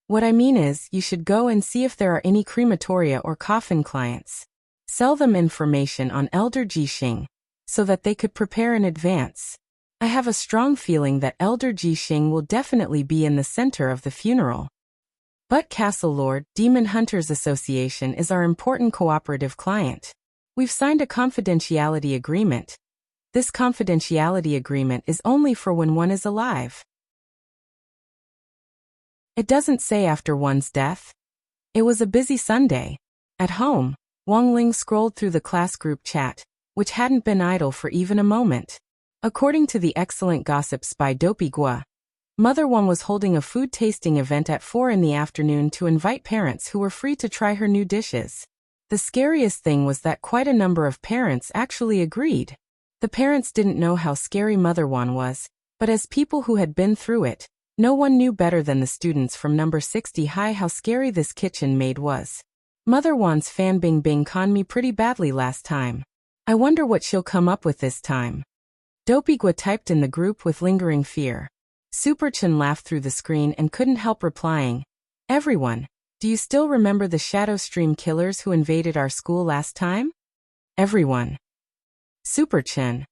What I mean is, you should go and see if there are any crematoria or coffin clients. Sell them information on Elder Ji Xing, so that they could prepare in advance. I have a strong feeling that Elder Ji Xing will definitely be in the center of the funeral. But Castle Lord, Demon Hunters Association is our important cooperative client. We've signed a confidentiality agreement. This confidentiality agreement is only for when one is alive. It doesn't say after one's death. It was a busy Sunday. At home, Wang Ling scrolled through the class group chat, which hadn't been idle for even a moment. According to the excellent gossips by Dopey Gua, Mother Wang was holding a food tasting event at 4 in the afternoon to invite parents who were free to try her new dishes. The scariest thing was that quite a number of parents actually agreed. The parents didn't know how scary Mother Wang was, but as people who had been through it, no one knew better than the students from number 60 high how scary this kitchen maid was. Mother Wan's Fan Bing Bing conned me pretty badly last time. I wonder what she'll come up with this time. Dopey Gua typed in the group with lingering fear. Super Chen laughed through the screen and couldn't help replying. Everyone, do you still remember the Shadow Stream killers who invaded our school last time? Everyone. Super Chen.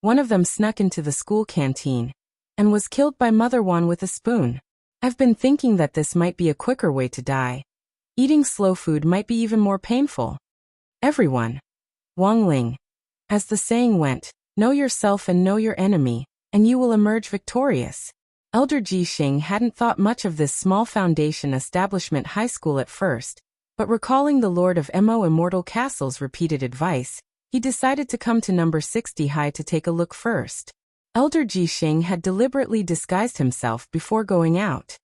One of them snuck into the school canteen and was killed by Mother Wan with a spoon. I've been thinking that this might be a quicker way to die. Eating slow food might be even more painful. Everyone. Wang Ling. As the saying went, know yourself and know your enemy, and you will emerge victorious. Elder Ji Xing hadn't thought much of this small foundation establishment high school at first, but recalling the Lord of Mo Immortal Castle's repeated advice, he decided to come to number 60 high to take a look first. Elder Ji Xing had deliberately disguised himself before going out.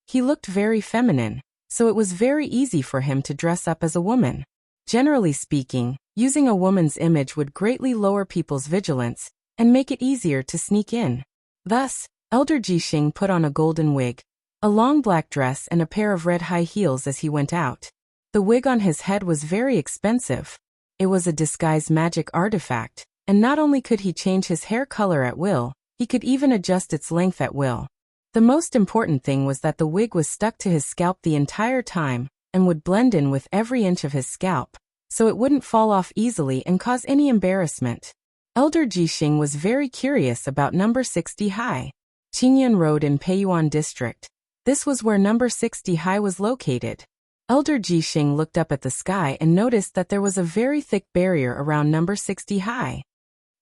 He looked very feminine, so it was very easy for him to dress up as a woman. Generally speaking, using a woman's image would greatly lower people's vigilance and make it easier to sneak in. Thus, Elder Ji Xing put on a golden wig, a long black dress and a pair of red high heels as he went out. The wig on his head was very expensive. It was a disguise magic artifact, and not only could he change his hair color at will, he could even adjust its length at will. The most important thing was that the wig was stuck to his scalp the entire time and would blend in with every inch of his scalp, so it wouldn't fall off easily and cause any embarrassment. Elder Ji Xing was very curious about number 60 high. Qingyan Road in Peiyuan District. This was where number 60 high was located. Elder Ji Xing looked up at the sky and noticed that there was a very thick barrier around number 60 high.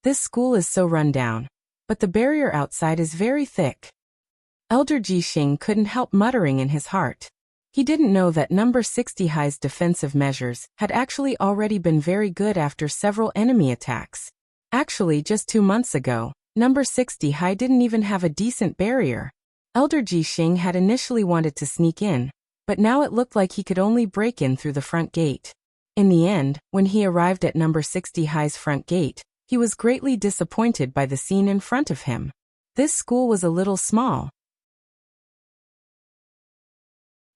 This school is so run down, but the barrier outside is very thick. Elder Ji Xing couldn't help muttering in his heart. He didn't know that number 60 high's defensive measures had actually already been very good after several enemy attacks. Actually, just 2 months ago, number 60 high didn't even have a decent barrier. Elder Ji Xing had initially wanted to sneak in, but now it looked like he could only break in through the front gate. In the end, when he arrived at number 60 high's front gate, he was greatly disappointed by the scene in front of him. This school was a little small.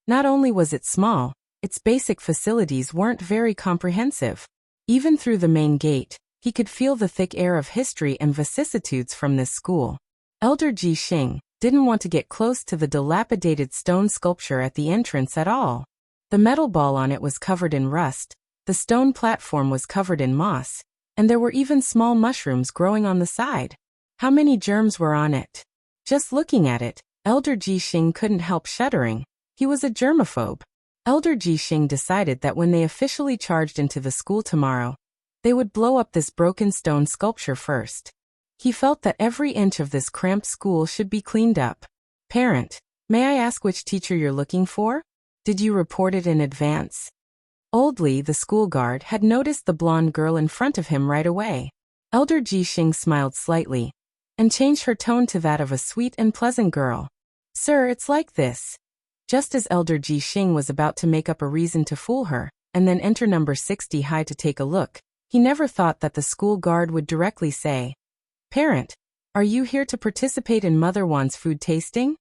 Not only was it small, its basic facilities weren't very comprehensive. Even through the main gate, he could feel the thick air of history and vicissitudes from this school. Elder Ji Xing didn't want to get close to the dilapidated stone sculpture at the entrance at all. The metal ball on it was covered in rust, the stone platform was covered in moss, and there were even small mushrooms growing on the side. How many germs were on it? Just looking at it, Elder Ji Xing couldn't help shuddering. He was a germaphobe. Elder Ji Xing decided that when they officially charged into the school tomorrow, they would blow up this broken stone sculpture first. He felt that every inch of this cramped school should be cleaned up. Parent, may I ask which teacher you're looking for? Did you report it in advance? Old Lee, the school guard, had noticed the blonde girl in front of him right away. Elder Ji-Xing smiled slightly and changed her tone to that of a sweet and pleasant girl. Sir, it's like this. Just as Elder Ji-Xing was about to make up a reason to fool her, and then enter number 60 high to take a look, he never thought that the school guard would directly say, "Parent, are you here to participate in Mother Wan's food tasting?"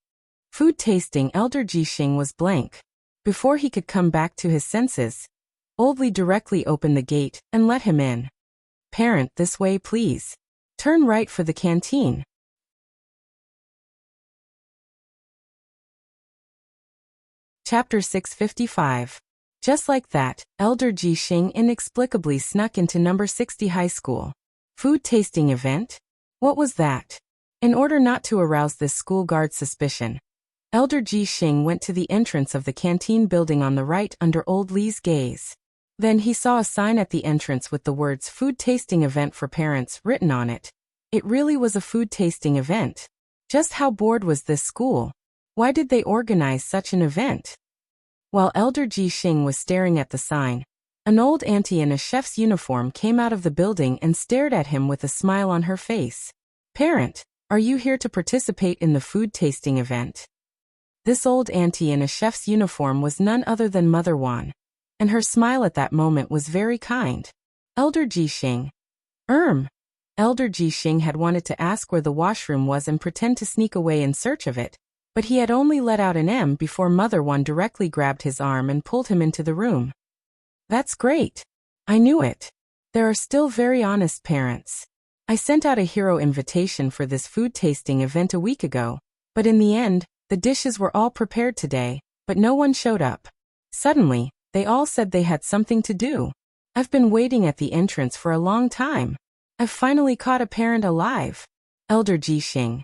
Food tasting. Elder Ji-Xing was blank. Before he could come back to his senses, Old Lee directly opened the gate and let him in. "Parent, this way please. Turn right for the canteen." Chapter 655. Just like that, Elder Ji-Xing inexplicably snuck into number 60 high school. Food tasting event? What was that? In order not to arouse this school guard's suspicion, Elder Ji-Xing went to the entrance of the canteen building on the right under Old Lee's gaze. Then he saw a sign at the entrance with the words "Food Tasting Event for Parents" written on it. It really was a food tasting event. Just how bored was this school? Why did they organize such an event? While Elder Ji-Xing was staring at the sign, an old auntie in a chef's uniform came out of the building and stared at him with a smile on her face. "Parent, are you here to participate in the food tasting event?" This old auntie in a chef's uniform was none other than Mother Wan, and her smile at that moment was very kind. Elder Ji-Xing. Elder Ji-Xing had wanted to ask where the washroom was and pretend to sneak away in search of it, but he had only let out an M before Mother Wan directly grabbed his arm and pulled him into the room. "That's great. I knew it. There are still very honest parents. I sent out a hero invitation for this food tasting event a week ago, but in the end, the dishes were all prepared today, but no one showed up. Suddenly, they all said they had something to do. I've been waiting at the entrance for a long time. I've finally caught a parent alive." Elder Ji-Xing.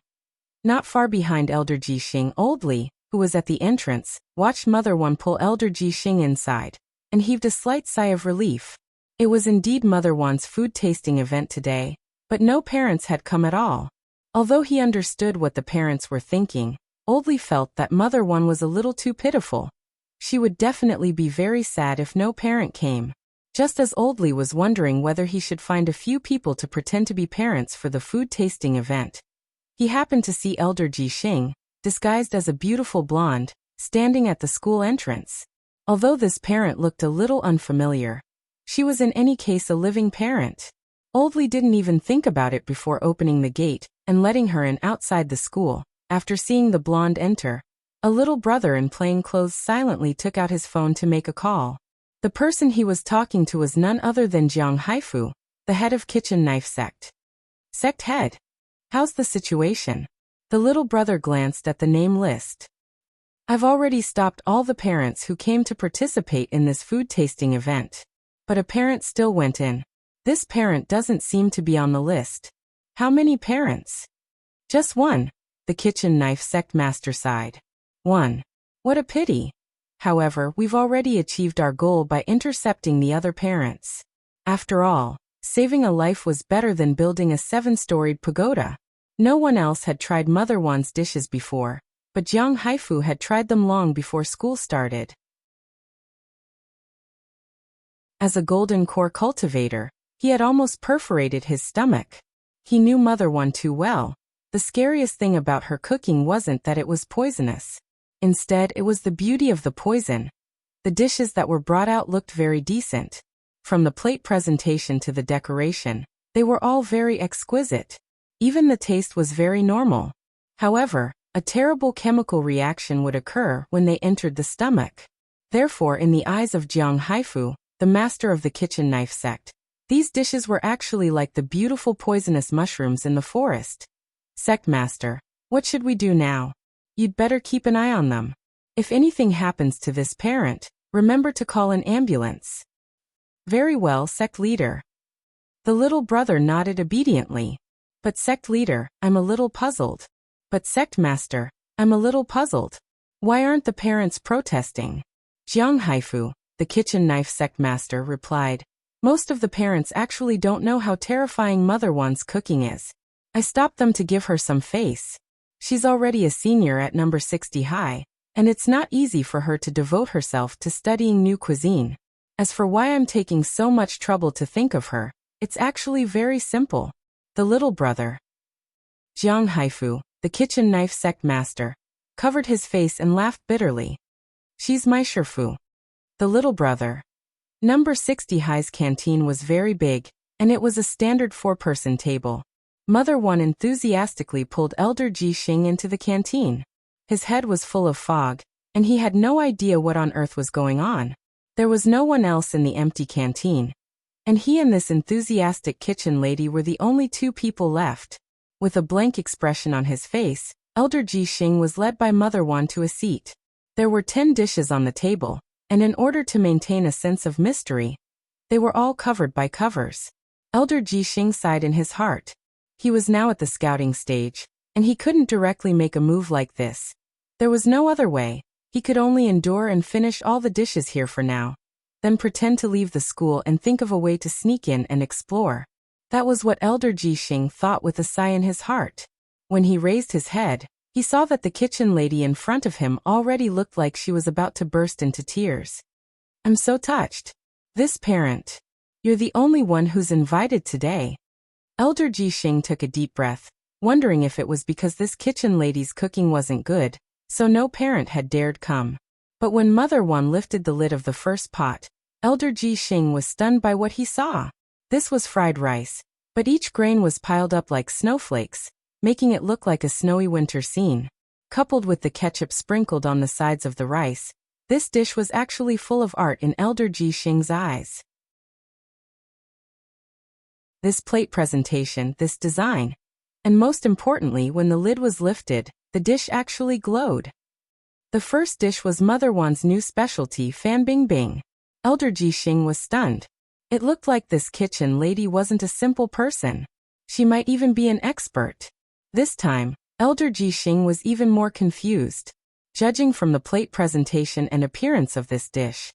Not far behind Elder Ji-Xing, Old Lee, who was at the entrance, watched Mother Wan pull Elder Ji-Xing inside, and heaved a slight sigh of relief. It was indeed Mother Wan's food tasting event today, but no parents had come at all. Although he understood what the parents were thinking, Old Lee felt that Mother Wan was a little too pitiful. She would definitely be very sad if no parent came. Just as Old Lee was wondering whether he should find a few people to pretend to be parents for the food tasting event, he happened to see Elder Ji-Xing, disguised as a beautiful blonde, standing at the school entrance. Although this parent looked a little unfamiliar, she was in any case a living parent. Old Lee didn't even think about it before opening the gate and letting her in outside the school. After seeing the blonde enter, a little brother in plain clothes silently took out his phone to make a call. The person he was talking to was none other than Jiang Haifu, the head of Kitchen Knife Sect. "Sect head? How's the situation?" The little brother glanced at the name list. "I've already stopped all the parents who came to participate in this food tasting event. But a parent still went in. This parent doesn't seem to be on the list." "How many parents?" "Just one," the Kitchen Knife Sect master sighed. "One. What a pity. However, we've already achieved our goal by intercepting the other parents. After all, saving a life was better than building a 7-storied pagoda." No one else had tried Mother Wan's dishes before, but Jiang Haifu had tried them long before school started. As a golden core cultivator, he had almost perforated his stomach. He knew Mother Wan too well. The scariest thing about her cooking wasn't that it was poisonous. Instead, it was the beauty of the poison. The dishes that were brought out looked very decent. From the plate presentation to the decoration, they were all very exquisite. Even the taste was very normal. However, a terrible chemical reaction would occur when they entered the stomach. Therefore, in the eyes of Jiang Haifu, the master of the Kitchen Knife Sect, these dishes were actually like the beautiful poisonous mushrooms in the forest. "Sect master, what should we do now?" "You'd better keep an eye on them. If anything happens to this parent, remember to call an ambulance." "Very well, sect leader." The little brother nodded obediently. "But sect leader, I'm a little puzzled." "But sect master, I'm a little puzzled. Why aren't the parents protesting?" Jiang Haifu, the Kitchen Knife Sect master, replied, "Most of the parents actually don't know how terrifying Mother Wan's cooking is. I stopped them to give her some face. She's already a senior at number 60 high, and it's not easy for her to devote herself to studying new cuisine. As for why I'm taking so much trouble to think of her, it's actually very simple. The little brother, Jiang Haifu, the kitchen knife sect master, covered his face and laughed bitterly. She's my Shifu. The little brother. Number 60 High's canteen was very big, and it was a standard 4-person table. Mother One enthusiastically pulled Elder Ji Xing into the canteen. His head was full of fog, and he had no idea what on earth was going on. There was no one else in the empty canteen, and he and this enthusiastic kitchen lady were the only 2 people left. With a blank expression on his face, Elder Ji Xing was led by Mother Wan to a seat. There were 10 dishes on the table, and in order to maintain a sense of mystery, they were all covered by covers. Elder Ji Xing sighed in his heart. He was now at the scouting stage, and he couldn't directly make a move like this. There was no other way. He could only endure and finish all the dishes here for now, then pretend to leave the school and think of a way to sneak in and explore. That was what Elder Ji Xing thought with a sigh in his heart. When he raised his head, he saw that the kitchen lady in front of him already looked like she was about to burst into tears. I'm so touched. This parent. You're the only one who's invited today. Elder Ji Xing took a deep breath, wondering if it was because this kitchen lady's cooking wasn't good, so no parent had dared come. But when Mother One lifted the lid of the first pot, Elder Ji Xing was stunned by what he saw. This was fried rice, but each grain was piled up like snowflakes, making it look like a snowy winter scene. Coupled with the ketchup sprinkled on the sides of the rice, this dish was actually full of art in Elder Ji Xing's eyes. This plate presentation, this design, and most importantly, when the lid was lifted, the dish actually glowed. The first dish was Mother Wan's new specialty, Fan Bing Bing. Elder Ji Xing was stunned. It looked like this kitchen lady wasn't a simple person. She might even be an expert. This time, Elder Ji Xing was even more confused. Judging from the plate presentation and appearance of this dish,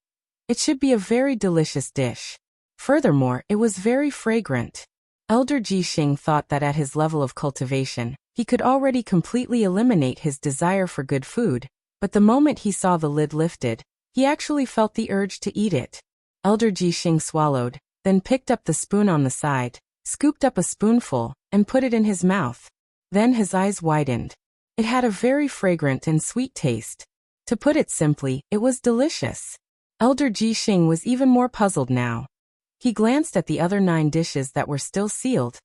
it should be a very delicious dish. Furthermore, it was very fragrant. Elder Ji Xing thought that at his level of cultivation, he could already completely eliminate his desire for good food, but the moment he saw the lid lifted, he actually felt the urge to eat it. Elder Ji Xing swallowed, then picked up the spoon on the side, scooped up a spoonful, and put it in his mouth. Then his eyes widened. It had a very fragrant and sweet taste. To put it simply, it was delicious. Elder Ji Xing was even more puzzled now. He glanced at the other 9 dishes that were still sealed,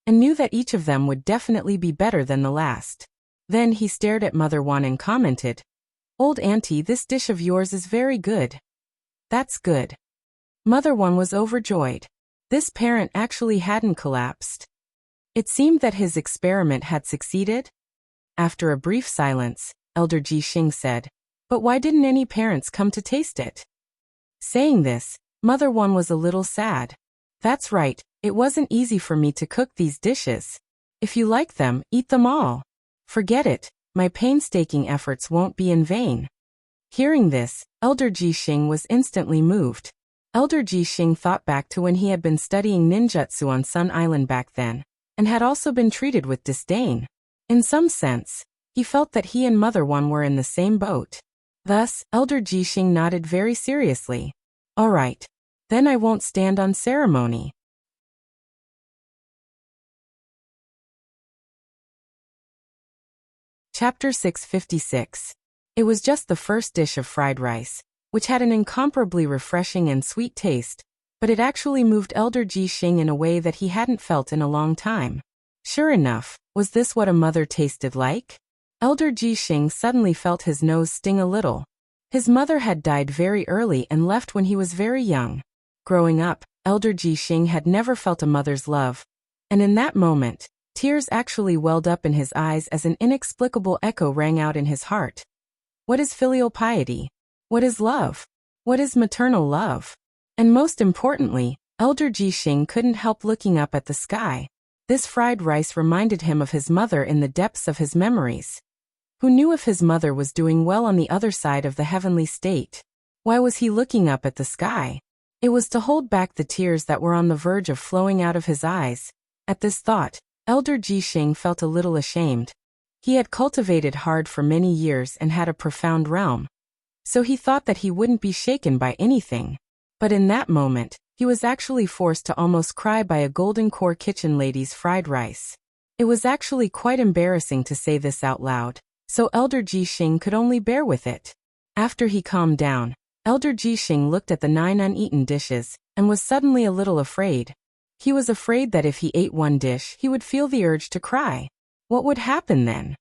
and knew that each of them would definitely be better than the last. Then he stared at Mother Wan and commented, "Old auntie, this dish of yours is very good." "That's good." Mother One was overjoyed. This parent actually hadn't collapsed. It seemed that his experiment had succeeded. After a brief silence, Elder Ji Xing said, "But why didn't any parents come to taste it?" Saying this, Mother One was a little sad. "That's right, it wasn't easy for me to cook these dishes. If you like them, eat them all. Forget it, my painstaking efforts won't be in vain." Hearing this, Elder Ji Xing was instantly moved. Elder Ji Xing thought back to when he had been studying ninjutsu on Sun Island back then, and had also been treated with disdain. In some sense, he felt that he and Mother One were in the same boat. Thus, Elder Ji Xing nodded very seriously. "All right. Then I won't stand on ceremony." Chapter 656. It was just the first dish of fried rice, which had an incomparably refreshing and sweet taste, but it actually moved Elder Ji Xing in a way that he hadn't felt in a long time. Sure enough, was this what a mother tasted like? Elder Ji Xing suddenly felt his nose sting a little. His mother had died very early and left when he was very young. Growing up, Elder Ji Xing had never felt a mother's love, and in that moment, tears actually welled up in his eyes as an inexplicable echo rang out in his heart. What is filial piety? What is love? What is maternal love? And most importantly, Elder Ji Xing couldn't help looking up at the sky. This fried rice reminded him of his mother in the depths of his memories. Who knew if his mother was doing well on the other side of the heavenly state? Why was he looking up at the sky? It was to hold back the tears that were on the verge of flowing out of his eyes. At this thought, Elder Ji Xing felt a little ashamed. He had cultivated hard for many years and had a profound realm, so he thought that he wouldn't be shaken by anything. But in that moment, he was actually forced to almost cry by a golden core kitchen lady's fried rice. It was actually quite embarrassing to say this out loud, so Elder Jixing could only bear with it. After he calmed down, Elder Jixing looked at the 9 uneaten dishes, and was suddenly a little afraid. He was afraid that if he ate one dish, he would feel the urge to cry. What would happen then?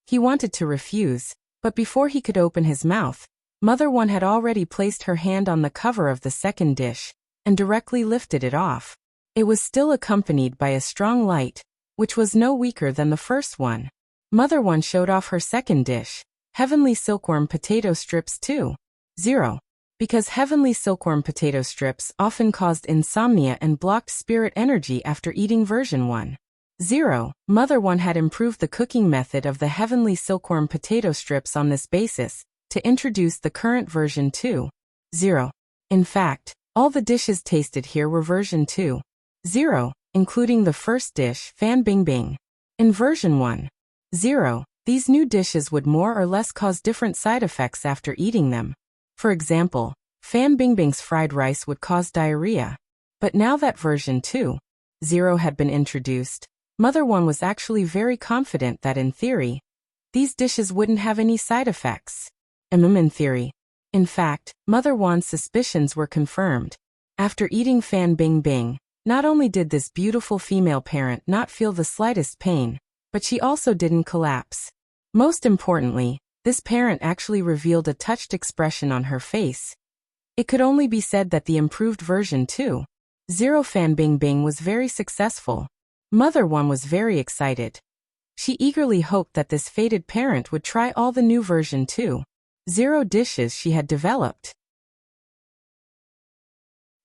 He wanted to refuse, but before he could open his mouth, Mother One had already placed her hand on the cover of the second dish, and directly lifted it off. It was still accompanied by a strong light, which was no weaker than the first one. Mother One showed off her second dish, Heavenly Silkworm Potato Strips 2.0. Because Heavenly Silkworm Potato Strips often caused insomnia and blocked spirit energy after eating version 1.0, Mother One had improved the cooking method of the Heavenly Silkworm Potato Strips on this basis, to introduce the current version 2.0. In fact, all the dishes tasted here were version 2.0, including the first dish, Fan Bing Bing. In version 1.0, these new dishes would more or less cause different side effects after eating them. For example, Fan Bing Bing's fried rice would cause diarrhea. But now that version 2.0 had been introduced, Mother One was actually very confident that in theory, these dishes wouldn't have any side effects. In theory. In fact, Mother One's suspicions were confirmed. After eating Fan Bing Bing, not only did this beautiful female parent not feel the slightest pain, but she also didn't collapse. Most importantly, this parent actually revealed a touched expression on her face. It could only be said that the improved version 2.0 Fan Bing Bing was very successful. Mother One was very excited. She eagerly hoped that this fated parent would try all the new version 2.0 dishes she had developed.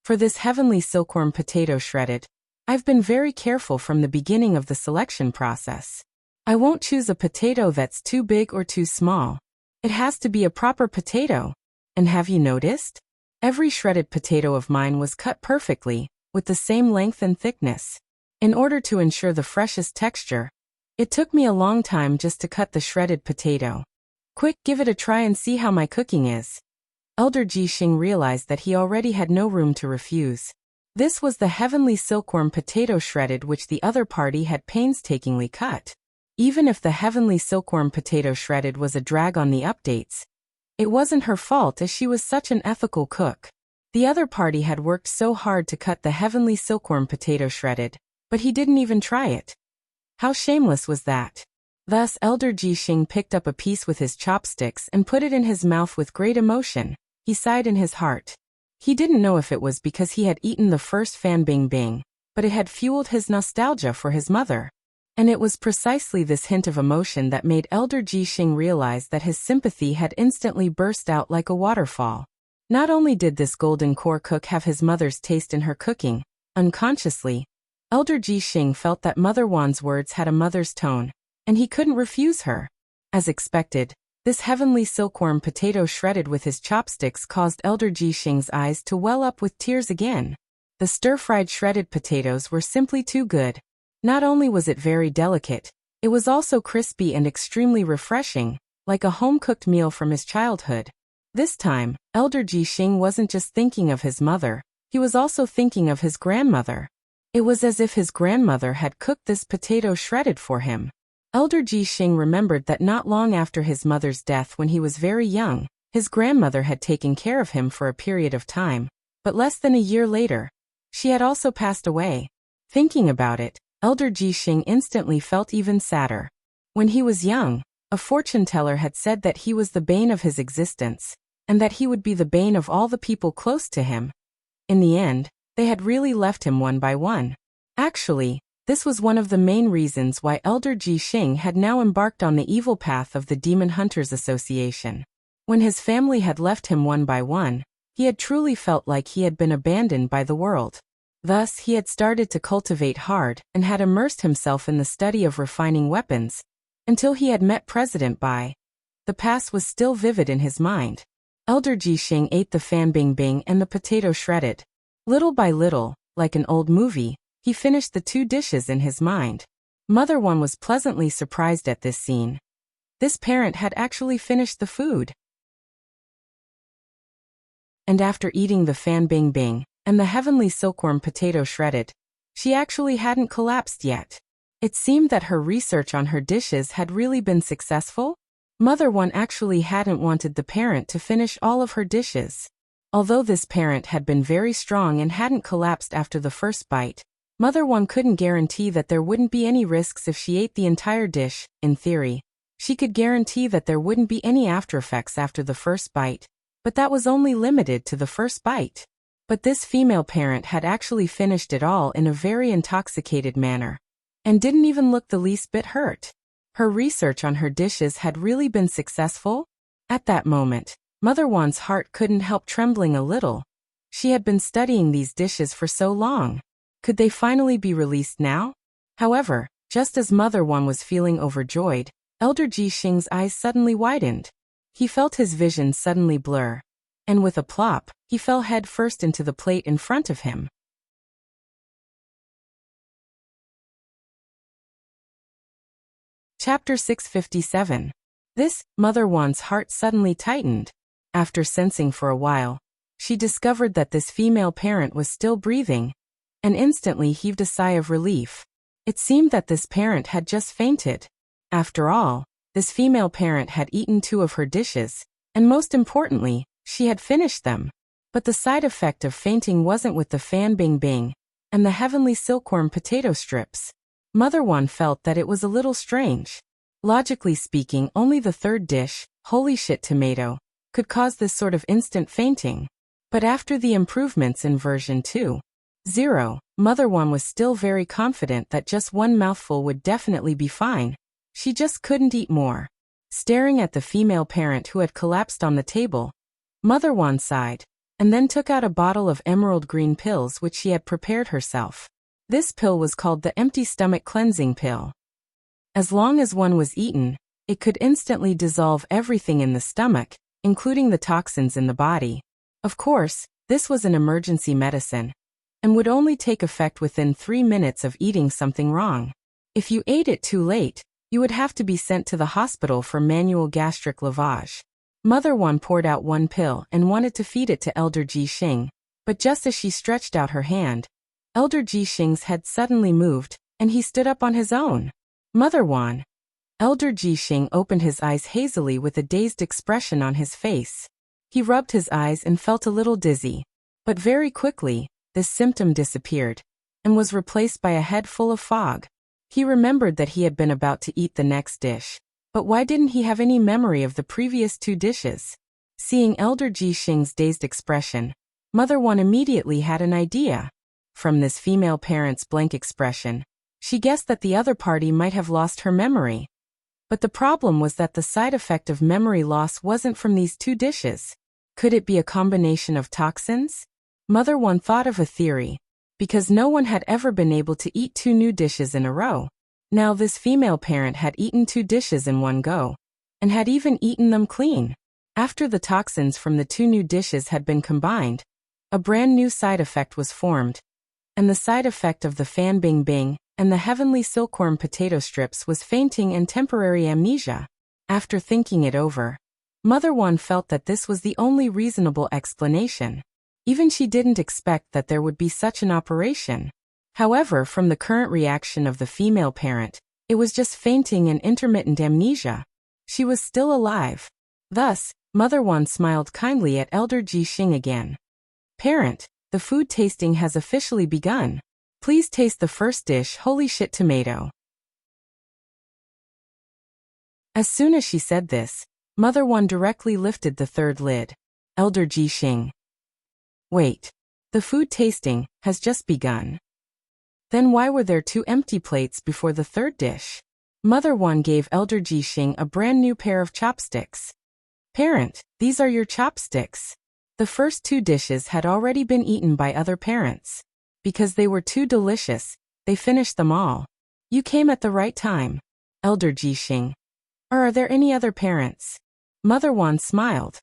For this Heavenly Silkworm Potato Shredded, I've been very careful from the beginning of the selection process. I won't choose a potato that's too big or too small. It has to be a proper potato. And have you noticed? Every shredded potato of mine was cut perfectly, with the same length and thickness. In order to ensure the freshest texture, it took me a long time just to cut the shredded potato. Quick, give it a try and see how my cooking is. Elder Jixing realized that he already had no room to refuse. This was the Heavenly Silkworm Potato Shredded which the other party had painstakingly cut. Even if the Heavenly Silkworm Potato Shredded was a drag on the updates, it wasn't her fault as she was such an ethical cook. The other party had worked so hard to cut the Heavenly Silkworm Potato Shredded, but he didn't even try it. How shameless was that? Thus, Elder Jixing picked up a piece with his chopsticks and put it in his mouth with great emotion. He sighed in his heart. He didn't know if it was because he had eaten the first Fan Bing Bing, but it had fueled his nostalgia for his mother. And it was precisely this hint of emotion that made Elder Jixing realize that his sympathy had instantly burst out like a waterfall. Not only did this golden core cook have his mother's taste in her cooking, unconsciously, Elder Jixing felt that Mother Wan's words had a mother's tone, and he couldn't refuse her. As expected, this Heavenly Silkworm Potato Shredded with his chopsticks caused Elder Jixing's eyes to well up with tears again. The stir-fried shredded potatoes were simply too good. Not only was it very delicate, it was also crispy and extremely refreshing, like a home-cooked meal from his childhood. This time, Elder Jixing wasn't just thinking of his mother, he was also thinking of his grandmother. It was as if his grandmother had cooked this potato shredded for him. Elder Jixing remembered that not long after his mother's death when he was very young, his grandmother had taken care of him for a period of time, but less than a year later, she had also passed away. Thinking about it, Elder Jixing instantly felt even sadder. When he was young, a fortune teller had said that he was the bane of his existence, and that he would be the bane of all the people close to him. In the end, they had really left him one by one. Actually, this was one of the main reasons why Elder Jixing had now embarked on the evil path of the Demon Hunters Association. When his family had left him one by one, he had truly felt like he had been abandoned by the world. Thus, he had started to cultivate hard and had immersed himself in the study of refining weapons, until he had met President Bai. The past was still vivid in his mind. Elder Jixing ate the Fan Bing Bing and the potato shredded. Little by little, like an old movie, he finished the two dishes in his mind. Mother One was pleasantly surprised at this scene. This parent had actually finished the food. And after eating the fan bing bing and the heavenly silkworm potato shredded, she actually hadn't collapsed yet. It seemed that her research on her dishes had really been successful. Mother One actually hadn't wanted the parent to finish all of her dishes. Although this parent had been very strong and hadn't collapsed after the first bite, Mother One couldn't guarantee that there wouldn't be any risks if she ate the entire dish. In theory, she could guarantee that there wouldn't be any aftereffects after the first bite, but that was only limited to the first bite. But this female parent had actually finished it all in a very intoxicated manner, and didn't even look the least bit hurt. Her research on her dishes had really been successful. At that moment, Mother Wan's heart couldn't help trembling a little. She had been studying these dishes for so long. Could they finally be released now? However, just as Mother Wan was feeling overjoyed, Elder Ji Xing's eyes suddenly widened. He felt his vision suddenly blur, and with a plop, he fell head first into the plate in front of him. Chapter 657. Mother Wan's heart suddenly tightened. After sensing for a while, she discovered that this female parent was still breathing, and instantly heaved a sigh of relief. It seemed that this parent had just fainted. After all, this female parent had eaten 2 of her dishes, and most importantly, she had finished them. But the side effect of fainting wasn't with the fan bing bing and the heavenly silkworm potato strips. Mother Wan felt that it was a little strange. Logically speaking, only the third dish, holy shit tomato, could cause this sort of instant fainting. But after the improvements in version 2.0, Mother Wan was still very confident that just 1 mouthful would definitely be fine. She just couldn't eat more. Staring at the female parent who had collapsed on the table, Mother Wan sighed, and then took out a bottle of emerald green pills which she had prepared herself. This pill was called the empty stomach cleansing pill. As long as one was eaten, it could instantly dissolve everything in the stomach, including the toxins in the body. Of course, this was an emergency medicine, and would only take effect within 3 minutes of eating something wrong. If you ate it too late, you would have to be sent to the hospital for manual gastric lavage. Mother Wan poured out 1 pill and wanted to feed it to Elder Ji Xing, but just as she stretched out her hand, Elder Ji Xing's head suddenly moved, and he stood up on his own. Mother Wan. Elder Ji Xing opened his eyes hazily with a dazed expression on his face. He rubbed his eyes and felt a little dizzy. But very quickly, this symptom disappeared, and was replaced by a head full of fog. He remembered that he had been about to eat the next dish. But why didn't he have any memory of the previous 2 dishes? Seeing Elder Ji Xing's dazed expression, Mother Wan immediately had an idea. From this female parent's blank expression, she guessed that the other party might have lost her memory. But the problem was that the side effect of memory loss wasn't from these 2 dishes. Could it be a combination of toxins? Mother Wan thought of a theory. Because no one had ever been able to eat 2 new dishes in a row. Now this female parent had eaten 2 dishes in one go, and had even eaten them clean. After the toxins from the 2 new dishes had been combined, a brand new side effect was formed. And the side effect of the fan bing bing and the heavenly silkworm potato strips was fainting and temporary amnesia. After thinking it over, Mother Wan felt that this was the only reasonable explanation. Even she didn't expect that there would be such an operation. However, from the current reaction of the female parent, it was just fainting and intermittent amnesia. She was still alive. Thus, Mother Wan smiled kindly at Elder Ji Xing again. Parent, the food tasting has officially begun. Please taste the first dish, holy shit tomato. As soon as she said this, Mother Wan directly lifted the third lid. Elder Ji Xing. Wait. The food tasting has just begun. Then why were there 2 empty plates before the third dish? Mother Wan gave Elder Ji Xing a brand new pair of chopsticks. Parent, these are your chopsticks. The first 2 dishes had already been eaten by other parents. Because they were too delicious, they finished them all. You came at the right time, Elder Ji Xing. Or are there any other parents? Mother Wan smiled.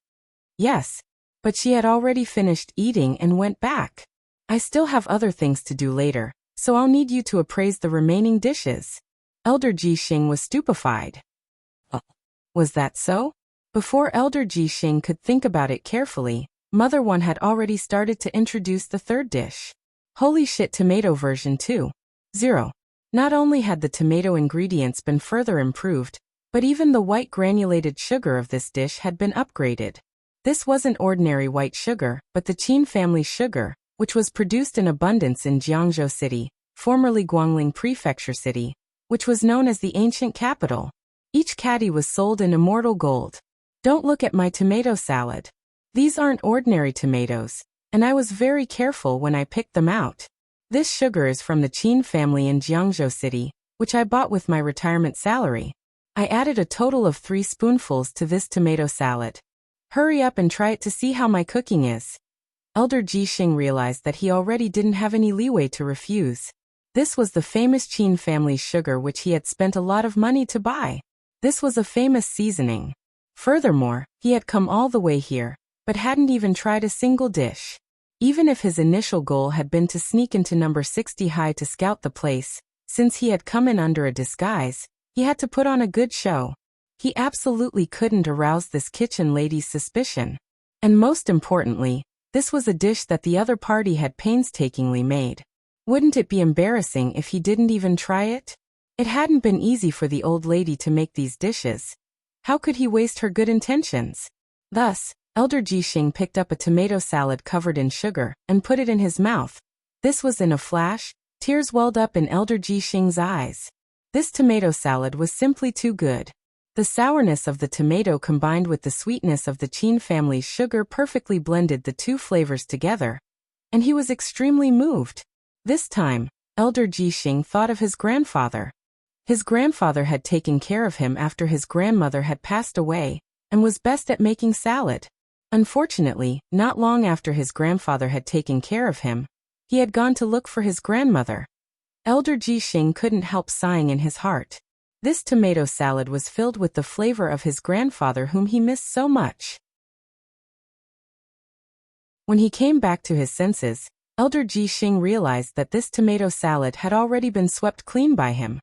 Yes, but she had already finished eating and went back. I still have other things to do later, so I'll need you to appraise the remaining dishes. Elder Ji Xing was stupefied. Was that so? Before Elder Ji Xing could think about it carefully, Mother One had already started to introduce the third dish. Holy shit, tomato version 2.0. Not only had the tomato ingredients been further improved, but even the white granulated sugar of this dish had been upgraded. This wasn't ordinary white sugar, but the Qin family sugar, which was produced in abundance in Jiangzhou City, formerly Guangling Prefecture City, which was known as the ancient capital. Each caddy was sold in immortal gold. Don't look at my tomato salad. These aren't ordinary tomatoes, and I was very careful when I picked them out. This sugar is from the Qin family in Jiangzhou City, which I bought with my retirement salary. I added a total of 3 spoonfuls to this tomato salad. Hurry up and try it to see how my cooking is. Elder Ji Xing realized that he already didn't have any leeway to refuse. This was the famous Qin family's sugar which he had spent a lot of money to buy. This was a famous seasoning. Furthermore, he had come all the way here, but hadn't even tried a single dish. Even if his initial goal had been to sneak into number 60 high to scout the place, since he had come in under a disguise, he had to put on a good show. He absolutely couldn't arouse this kitchen lady's suspicion. And most importantly, this was a dish that the other party had painstakingly made. Wouldn't it be embarrassing if he didn't even try it? It hadn't been easy for the old lady to make these dishes. How could he waste her good intentions? Thus, Elder Ji Xing picked up a tomato salad covered in sugar and put it in his mouth. This was in a flash. Tears welled up in Elder Ji Xing's eyes. This tomato salad was simply too good. The sourness of the tomato combined with the sweetness of the Qin family's sugar perfectly blended the two flavors together, and he was extremely moved. This time, Elder Ji Xing thought of his grandfather. His grandfather had taken care of him after his grandmother had passed away, and was best at making salad. Unfortunately, not long after his grandfather had taken care of him, he had gone to look for his grandmother. Elder Ji Xing couldn't help sighing in his heart. This tomato salad was filled with the flavor of his grandfather whom he missed so much. When he came back to his senses, Elder Ji Xing realized that this tomato salad had already been swept clean by him.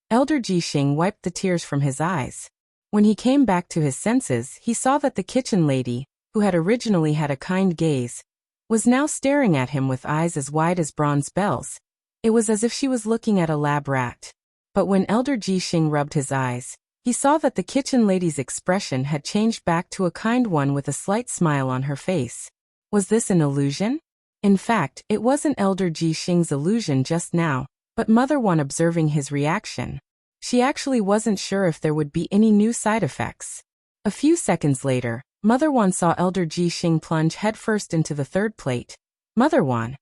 Elder Ji Xing wiped the tears from his eyes. When he came back to his senses, he saw that the kitchen lady, who had originally had a kind gaze, was now staring at him with eyes as wide as bronze bells. It was as if she was looking at a lab rat. But when Elder Ji Xing rubbed his eyes, he saw that the kitchen lady's expression had changed back to a kind one with a slight smile on her face. Was this an illusion? In fact, it wasn't Elder Ji Xing's illusion just now, but Mother One observing his reaction. She actually wasn't sure if there would be any new side effects. A few seconds later, Mother One saw Elder Ji Xing plunge headfirst into the third plate. Mother One.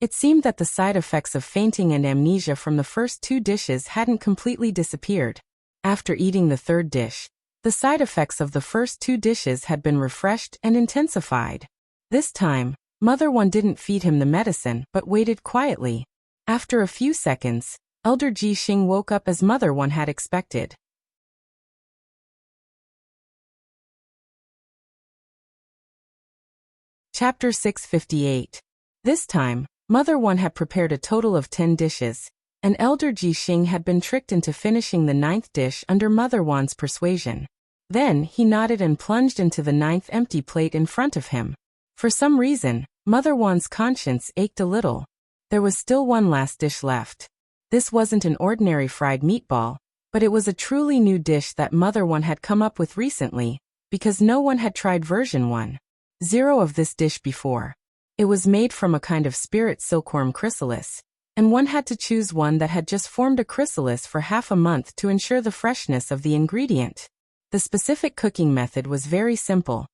It seemed that the side effects of fainting and amnesia from the first 2 dishes hadn't completely disappeared. After eating the third dish, the side effects of the first 2 dishes had been refreshed and intensified. This time, Mother One didn't feed him the medicine but waited quietly. After a few seconds, Elder Ji Xing woke up as Mother One had expected. Chapter 658. This time, Mother One had prepared a total of 10 dishes, and Elder Ji Xing had been tricked into finishing the 9th dish under Mother One's persuasion. Then, he nodded and plunged into the 9th empty plate in front of him. For some reason, Mother One's conscience ached a little. There was still one last dish left. This wasn't an ordinary fried meatball, but it was a truly new dish that Mother One had come up with recently, because no one had tried version 1.0 of this dish before. It was made from a kind of spirit silkworm chrysalis, and one had to choose one that had just formed a chrysalis for half a month to ensure the freshness of the ingredient. The specific cooking method was very simple.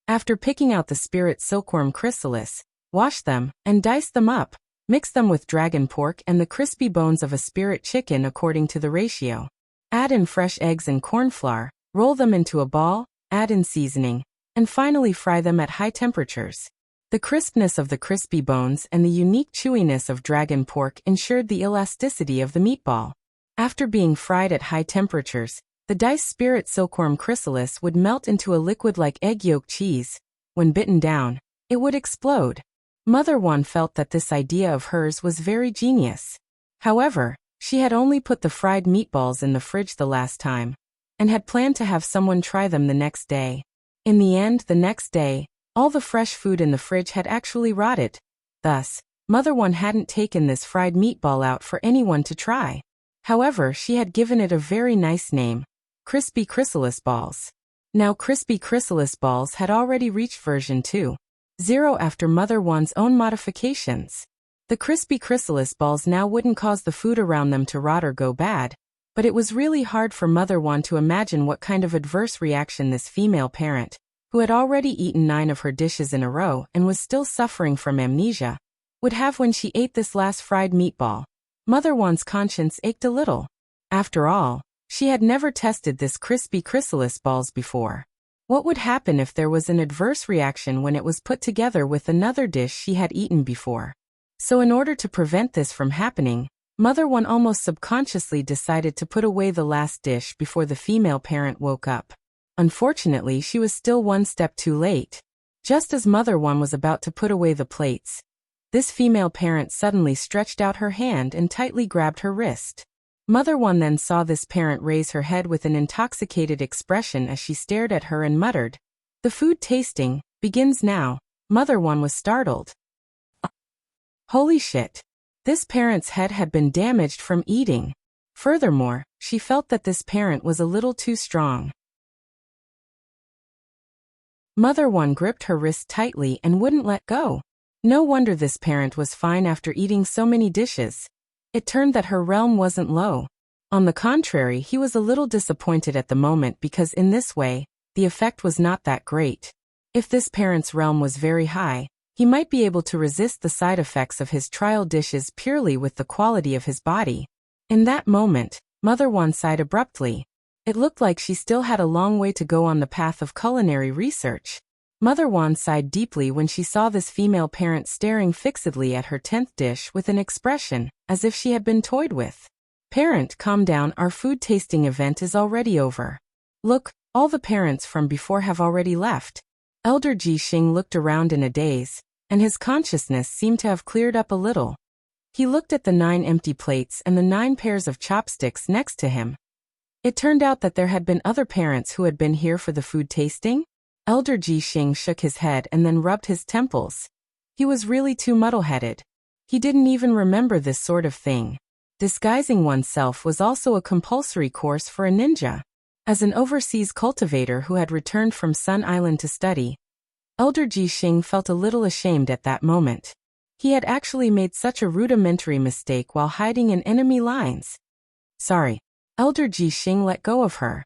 After picking out the spirit silkworm chrysalis, wash them and dice them up. Mix them with dragon pork and the crispy bones of a spirit chicken according to the ratio. Add in fresh eggs and corn flour, roll them into a ball, add in seasoning, and finally fry them at high temperatures. The crispness of the crispy bones and the unique chewiness of dragon pork ensured the elasticity of the meatball. After being fried at high temperatures, the diced spirit silkworm chrysalis would melt into a liquid like egg yolk cheese. When bitten down, it would explode. Mother One felt that this idea of hers was very genius. However, she had only put the fried meatballs in the fridge the last time, and had planned to have someone try them the next day. In the end, the next day, All the fresh food in the fridge had actually rotted. Thus, Mother One hadn't taken this fried meatball out for anyone to try. However, she had given it a very nice name, Crispy Chrysalis Balls. Now Crispy Chrysalis Balls had already reached version 2.0 after Mother One's own modifications. The Crispy Chrysalis Balls now wouldn't cause the food around them to rot or go bad, but it was really hard for Mother One to imagine what kind of adverse reaction this female parent, who had already eaten 9 of her dishes in a row and was still suffering from amnesia, would have when she ate this last fried meatball. Mother One's conscience ached a little. After all, she had never tested this Crispy Chrysalis Balls before. What would happen if there was an adverse reaction when it was put together with another dish she had eaten before? So in order to prevent this from happening, Mother One almost subconsciously decided to put away the last dish before the female parent woke up. Unfortunately, she was still one step too late. Just as Mother One was about to put away the plates, this female parent suddenly stretched out her hand and tightly grabbed her wrist. Mother One then saw this parent raise her head with an intoxicated expression as she stared at her and muttered, "The food tasting begins now." Mother One was startled. Holy shit! This parent's head had been damaged from eating. Furthermore, she felt that this parent was a little too strong. Mother One gripped her wrist tightly and wouldn't let go. No wonder this parent was fine after eating so many dishes. It turned that her realm wasn't low. On the contrary, he was a little disappointed at the moment because in this way, the effect was not that great. If this parent's realm was very high, he might be able to resist the side effects of his trial dishes purely with the quality of his body. In that moment, Mother One sighed abruptly. It looked like she still had a long way to go on the path of culinary research. Mother One sighed deeply when she saw this female parent staring fixedly at her 10th dish with an expression as if she had been toyed with. "Parent, calm down, our food tasting event is already over. Look, all the parents from before have already left." Elder Ji Xing looked around in a daze, and his consciousness seemed to have cleared up a little. He looked at the 9 empty plates and the 9 pairs of chopsticks next to him. It turned out that there had been other parents who had been here for the food tasting. Elder Ji Xing shook his head and then rubbed his temples. He was really too muddle-headed. He didn't even remember this sort of thing. Disguising oneself was also a compulsory course for a ninja. As an overseas cultivator who had returned from Sun Island to study, Elder Ji Xing felt a little ashamed at that moment. He had actually made such a rudimentary mistake while hiding in enemy lines. "Sorry." Elder Ji Xing let go of her.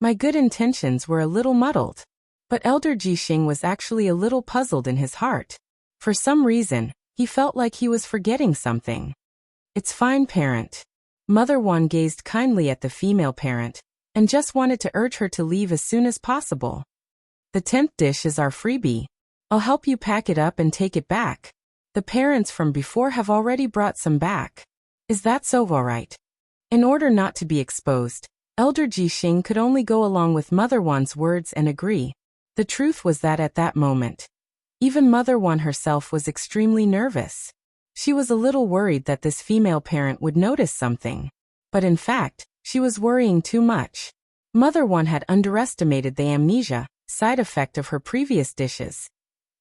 "My good intentions were a little muddled." But Elder Ji Xing was actually a little puzzled in his heart. For some reason, he felt like he was forgetting something. "It's fine, parent." Mother One gazed kindly at the female parent, and just wanted to urge her to leave as soon as possible. "The 10th dish is our freebie. I'll help you pack it up and take it back. The parents from before have already brought some back. Is that so alright?" In order not to be exposed, Elder Ji Xing could only go along with Mother One's words and agree. The truth was that at that moment, even Mother One herself was extremely nervous. She was a little worried that this female parent would notice something. But in fact, she was worrying too much. Mother One had underestimated the amnesia side effect of her previous dishes.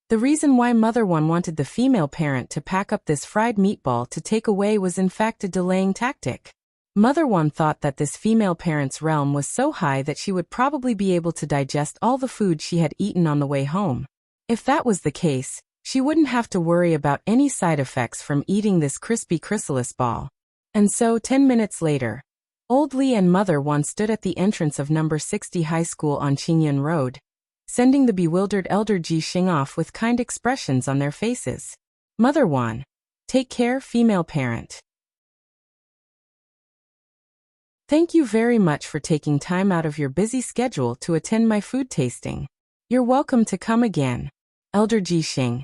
The reason why Mother One wanted the female parent to pack up this fried meatball to take away was in fact a delaying tactic. Mother One thought that this female parent's realm was so high that she would probably be able to digest all the food she had eaten on the way home. If that was the case, she wouldn't have to worry about any side effects from eating this crispy chrysalis ball. And so 10 minutes later, Old Lee and Mother One stood at the entrance of number 60 High School on Qingyun Road, sending the bewildered Elder Ji Xing off with kind expressions on their faces. "Mother One, take care, female parent. Thank you very much for taking time out of your busy schedule to attend my food tasting. You're welcome to come again." Elder Ji Xing.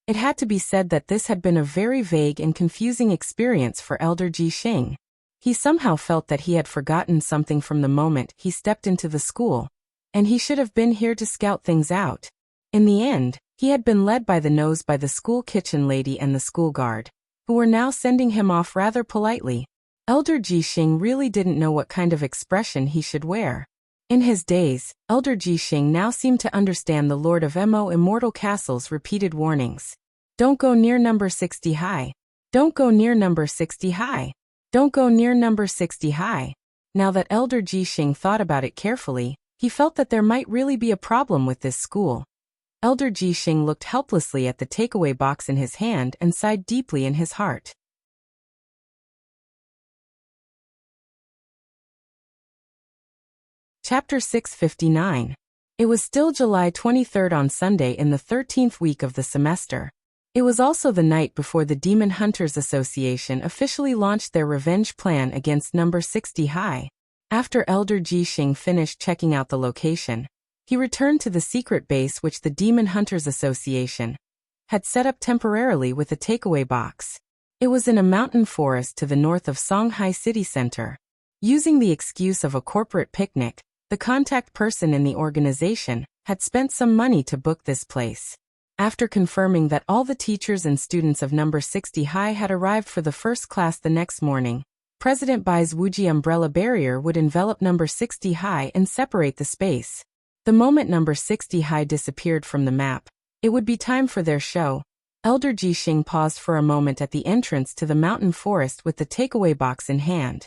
It had to be said that this had been a very vague and confusing experience for Elder Ji Xing. He somehow felt that he had forgotten something from the moment he stepped into the school, and he should have been here to scout things out. In the end, he had been led by the nose by the school kitchen lady and the school guard, who were now sending him off rather politely. Elder Ji Xing really didn't know what kind of expression he should wear. In his daze, Elder Jixing now seemed to understand the Lord of Mo Immortal Castle's repeated warnings. Don't go near number 60 high. Don't go near number 60 high. Don't go near number 60 high. Now that Elder Jixing thought about it carefully, he felt that there might really be a problem with this school. Elder Jixing looked helplessly at the takeaway box in his hand and sighed deeply in his heart. Chapter 659. It was still July 23rd on Sunday in the 13th week of the semester. It was also the night before the Demon Hunters Association officially launched their revenge plan against number 60 high. After Elder Jixing finished checking out the location, he returned to the secret base which the Demon Hunters Association had set up temporarily with a takeaway box. It was in a mountain forest to the north of Shanghai City Center. Using the excuse of a corporate picnic, the contact person in the organization had spent some money to book this place. After confirming that all the teachers and students of number 60 high had arrived for the first class the next morning, President Bai's Wuji umbrella barrier would envelop number 60 high and separate the space. The moment number 60 high disappeared from the map, it would be time for their show. Elder Jixing paused for a moment at the entrance to the mountain forest with the takeaway box in hand.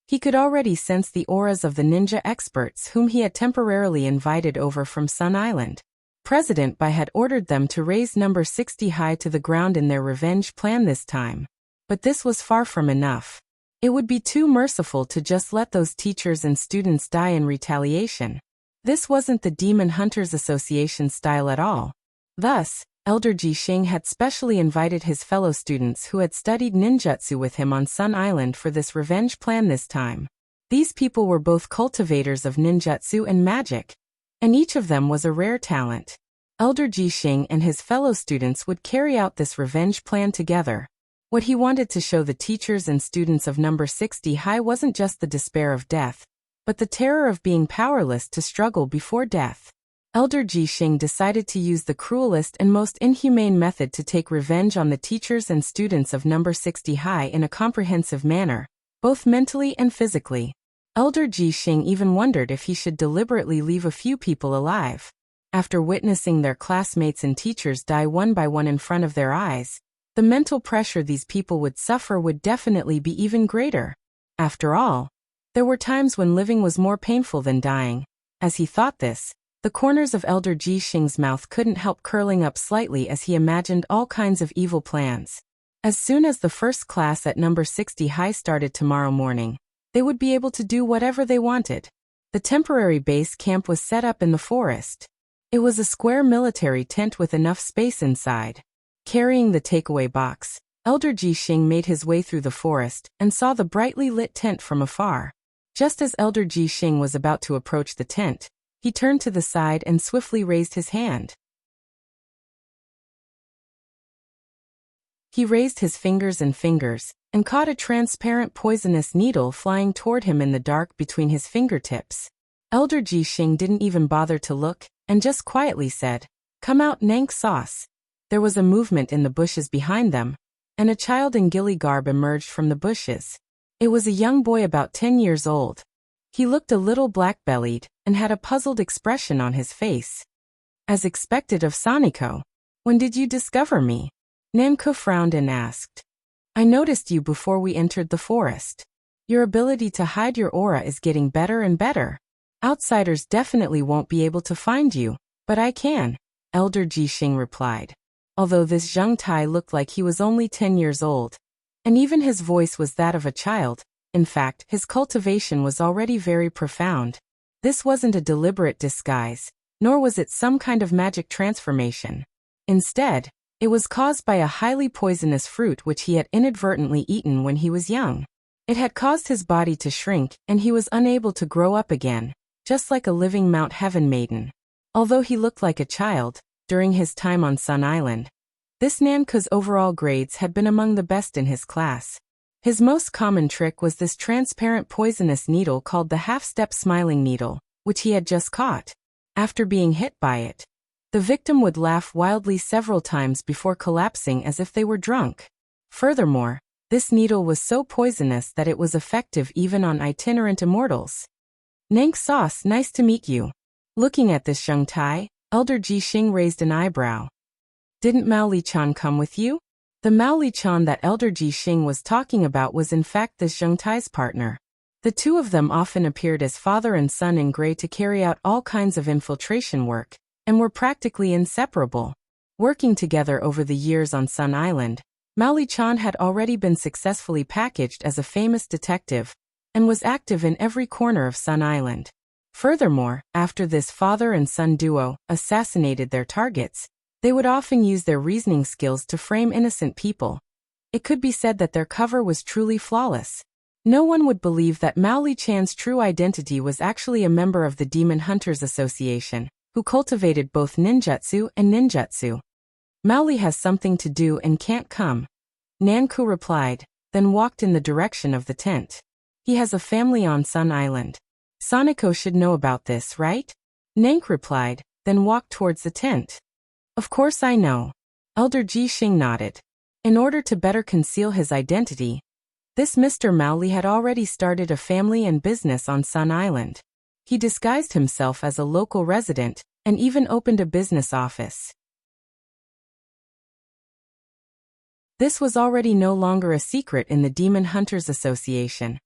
He could already sense the auras of the ninja experts whom he had temporarily invited over from Sun Island. President Bai had ordered them to raise number 60 high to the ground in their revenge plan this time. But this was far from enough. It would be too merciful to just let those teachers and students die in retaliation. This wasn't the Demon Hunters Association style at all. Thus, Elder Jixing had specially invited his fellow students who had studied ninjutsu with him on Sun Island for this revenge plan this time. These people were both cultivators of ninjutsu and magic, and each of them was a rare talent. Elder Jixing and his fellow students would carry out this revenge plan together. What he wanted to show the teachers and students of number 60 high wasn't just the despair of death, but the terror of being powerless to struggle before death. Elder Jixing decided to use the cruelest and most inhumane method to take revenge on the teachers and students of number 60 high in a comprehensive manner, both mentally and physically. Elder Jixing even wondered if he should deliberately leave a few people alive. After witnessing their classmates and teachers die one by one in front of their eyes, the mental pressure these people would suffer would definitely be even greater. After all, there were times when living was more painful than dying. As he thought this, the corners of Elder Jixing's mouth couldn't help curling up slightly as he imagined all kinds of evil plans. As soon as the first class at number 60 high started tomorrow morning, they would be able to do whatever they wanted. The temporary base camp was set up in the forest. It was a square military tent with enough space inside. Carrying the takeaway box, Elder Jixing made his way through the forest and saw the brightly lit tent from afar. Just as Elder Jixing was about to approach the tent, he turned to the side and swiftly raised his hand. He raised his fingers and caught a transparent poisonous needle flying toward him in the dark between his fingertips. Elder Jixing didn't even bother to look, and just quietly said, "Come out, Nank sauce." There was a movement in the bushes behind them, and a child in ghillie garb emerged from the bushes. It was a young boy about 10 years old. He looked a little black-bellied and had a puzzled expression on his face. As expected of Saniko, "When did you discover me?" Nanko frowned and asked. "I noticed you before we entered the forest. Your ability to hide your aura is getting better and better. Outsiders definitely won't be able to find you, but I can," Elder Jixing replied. Although this young Tai looked like he was only 10 years old, and even his voice was that of a child, in fact, his cultivation was already very profound. This wasn't a deliberate disguise, nor was it some kind of magic transformation. Instead, it was caused by a highly poisonous fruit which he had inadvertently eaten when he was young. It had caused his body to shrink, and he was unable to grow up again, just like a living Mount Heaven maiden. Although he looked like a child, during his time on Sun Island, this Nanko's overall grades had been among the best in his class. His most common trick was this transparent poisonous needle called the half-step smiling needle, which he had just caught. After being hit by it, the victim would laugh wildly several times before collapsing as if they were drunk. Furthermore, this needle was so poisonous that it was effective even on itinerant immortals. Nang Sauce, nice to meet you. Looking at this Zheng Tai, Elder Ji Xing raised an eyebrow. Didn't Mao Li-chan come with you? The Mao Li-chan that Elder Ji Xing was talking about was in fact this Zheng Tai's partner. The two of them often appeared as father and son in gray to carry out all kinds of infiltration work, and were practically inseparable. Working together over the years on Sun Island, Mao Li-chan had already been successfully packaged as a famous detective, and was active in every corner of Sun Island. Furthermore, after this father and son duo assassinated their targets, they would often use their reasoning skills to frame innocent people. It could be said that their cover was truly flawless. No one would believe that Mao Li-chan's true identity was actually a member of the Demon Hunters Association, who cultivated both ninjutsu and ninjutsu. Mao Li has something to do and can't come. Nanku replied, then walked in the direction of the tent. He has a family on Sun Island. Soniko should know about this, right? Nank replied, then walked towards the tent. Of course I know. Elder Ji Xing nodded. In order to better conceal his identity, this Mr. Mao Li had already started a family and business on Sun Island. He disguised himself as a local resident, and even opened a business office. This was already no longer a secret in the Demon Hunters Association,